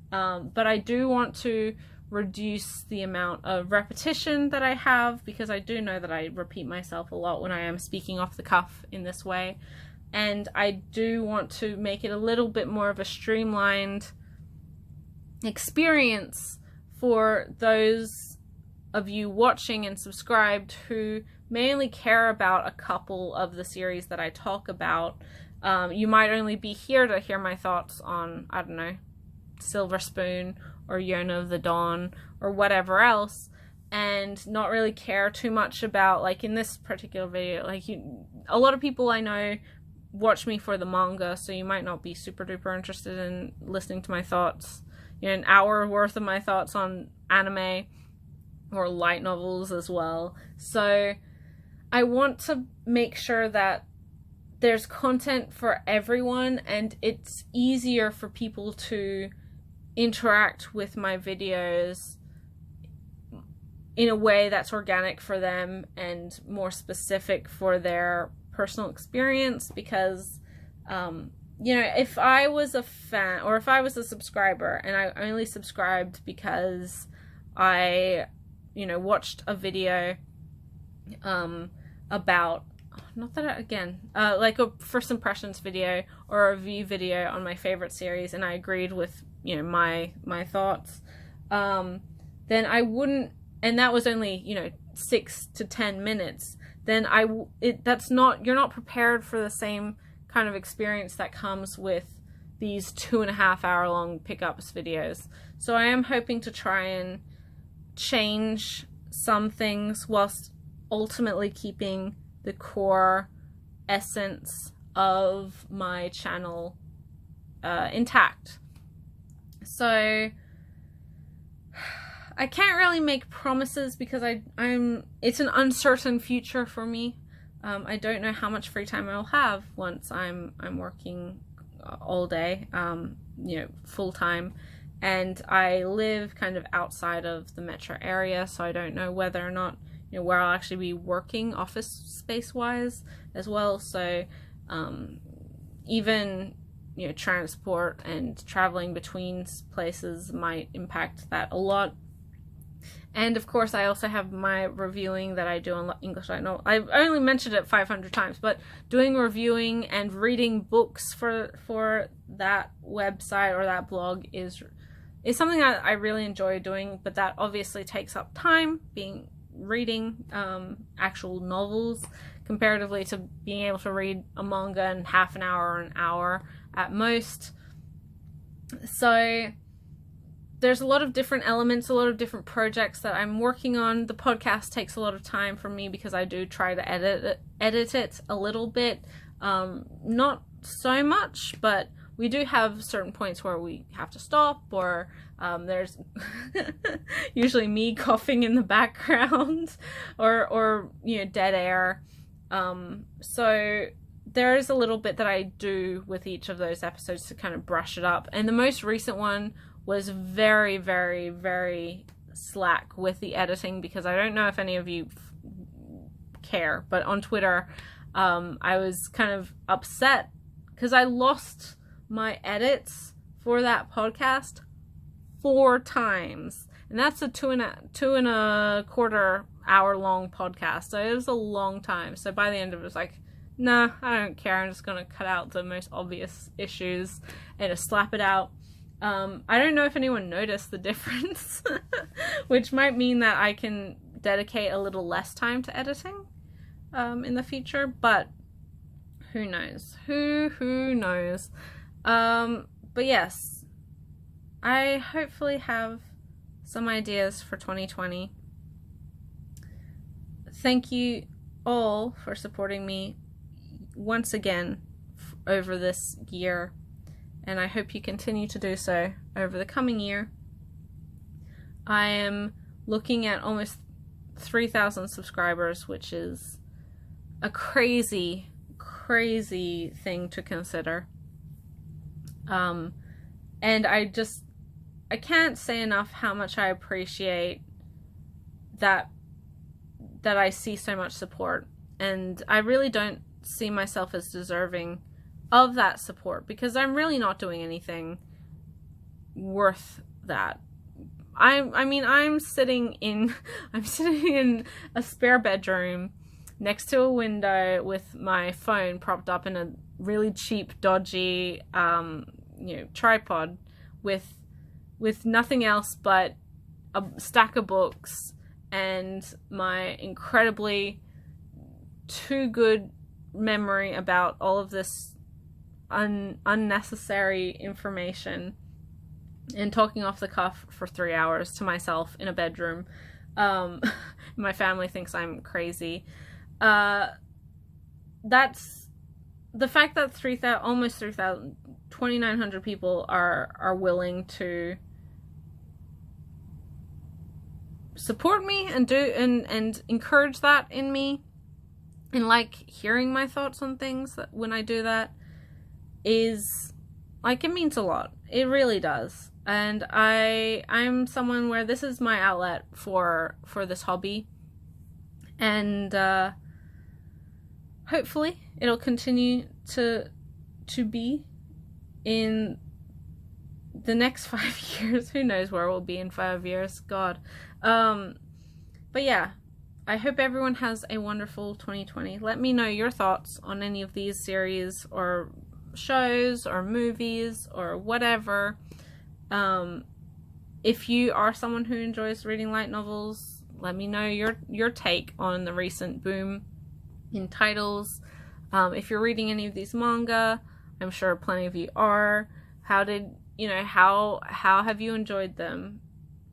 But I do want to reduce the amount of repetition that I have, because I do know that I repeat myself a lot when I am speaking off the cuff in this way. And I do want to make it a little bit more of a streamlined experience for those of you watching and subscribed who may only care about a couple of the series that I talk about. You might only be here to hear my thoughts on, I don't know, Silver Spoon or Yona of the Dawn or whatever else, and not really care too much about, like in this particular video, like a lot of people I know watch me for the manga, so you might not be super duper interested in listening to my thoughts. You know, an hour worth of my thoughts on anime or light novels as well. So I want to make sure that there's content for everyone, and it's easier for people to interact with my videos in a way that's organic for them and more specific for their personal experience. Because you know, if I was a fan, or if I was a subscriber and I only subscribed because I, you know, watched a video about, not that again, like a first impressions video or a review video on my favorite series, and I agreed with, you know, my thoughts, then I wouldn't, and that was only, you know, 6 to 10 minutes, then that's not, you're not prepared for the same kind of experience that comes with these 2.5 hour long pickups videos. So I am hoping to try and change some things whilst ultimately keeping the core essence of my channel intact. So I can't really make promises because it's an uncertain future for me. I don't know how much free time I'll have once I'm working all day, you know, full time, and I live kind of outside of the metro area, so I don't know whether or not, you know, where I'll actually be working office space wise as well. So even, you know, transport and traveling between places might impact that a lot. And of course, I also have my reviewing that I do on English Light Novel. I've only mentioned it 500 times, but doing reviewing and reading books for that website or that blog is something I really enjoy doing. But that obviously takes up time, reading actual novels, comparatively to being able to read a manga in half an hour or an hour at most. So there's a lot of different elements, a lot of different projects that I'm working on. The podcast takes a lot of time from me because I do try to edit it a little bit. Not so much, but we do have certain points where we have to stop, or there's usually me coughing in the background, or you know, dead air. So there is a little bit that I do with each of those episodes to kind of brush it up. And the most recent one was very, very, very slack with the editing, because I don't know if any of you care, but on Twitter, I was kind of upset because I lost my edits for that podcast 4 times, and that's a 2.25 hour long podcast, so it was a long time. So by the end of it, it was like, nah, I don't care, I'm just gonna cut out the most obvious issues and just slap it out. I don't know if anyone noticed the difference, which might mean that I can dedicate a little less time to editing in the future, but who knows? Who knows? But yes, I hopefully have some ideas for 2020. Thank you all for supporting me once again over this year, and I hope you continue to do so over the coming year. I am looking at almost 3,000 subscribers, which is a crazy thing to consider. And I can't say enough how much I appreciate that I see so much support, and I really don't see myself as deserving of that support, because I'm really not doing anything worth that. I'm sitting in a spare bedroom next to a window with my phone propped up in a really cheap, dodgy, tripod with nothing else but a stack of books and my incredibly too good memory about all of this unnecessary information, and talking off the cuff for 3 hours to myself in a bedroom. My family thinks I'm crazy. That's the fact that 3,000, almost 3,000, 2,900 people are willing to support me and do and encourage that in me, and like hearing my thoughts on things that when I do that is like, it means a lot. It really does. And I'm someone where this is my outlet for this hobby, and hopefully it'll continue to be in the next 5 years. Who knows where we'll be in 5 years, God. But yeah, I hope everyone has a wonderful 2020. Let me know your thoughts on any of these series or shows or movies or whatever. If you are someone who enjoys reading light novels, let me know your take on the recent boom in titles. If you're reading any of these manga, I'm sure plenty of you are. How have you enjoyed them?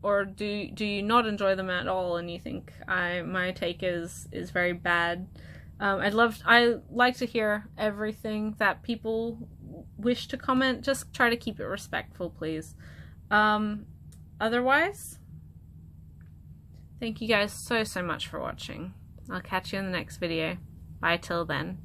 Or do you not enjoy them at all and you think my take is very bad? I like to hear everything that people wish to comment. Just try to keep it respectful, please. Otherwise, thank you guys so much for watching. I'll catch you in the next video. Bye till then.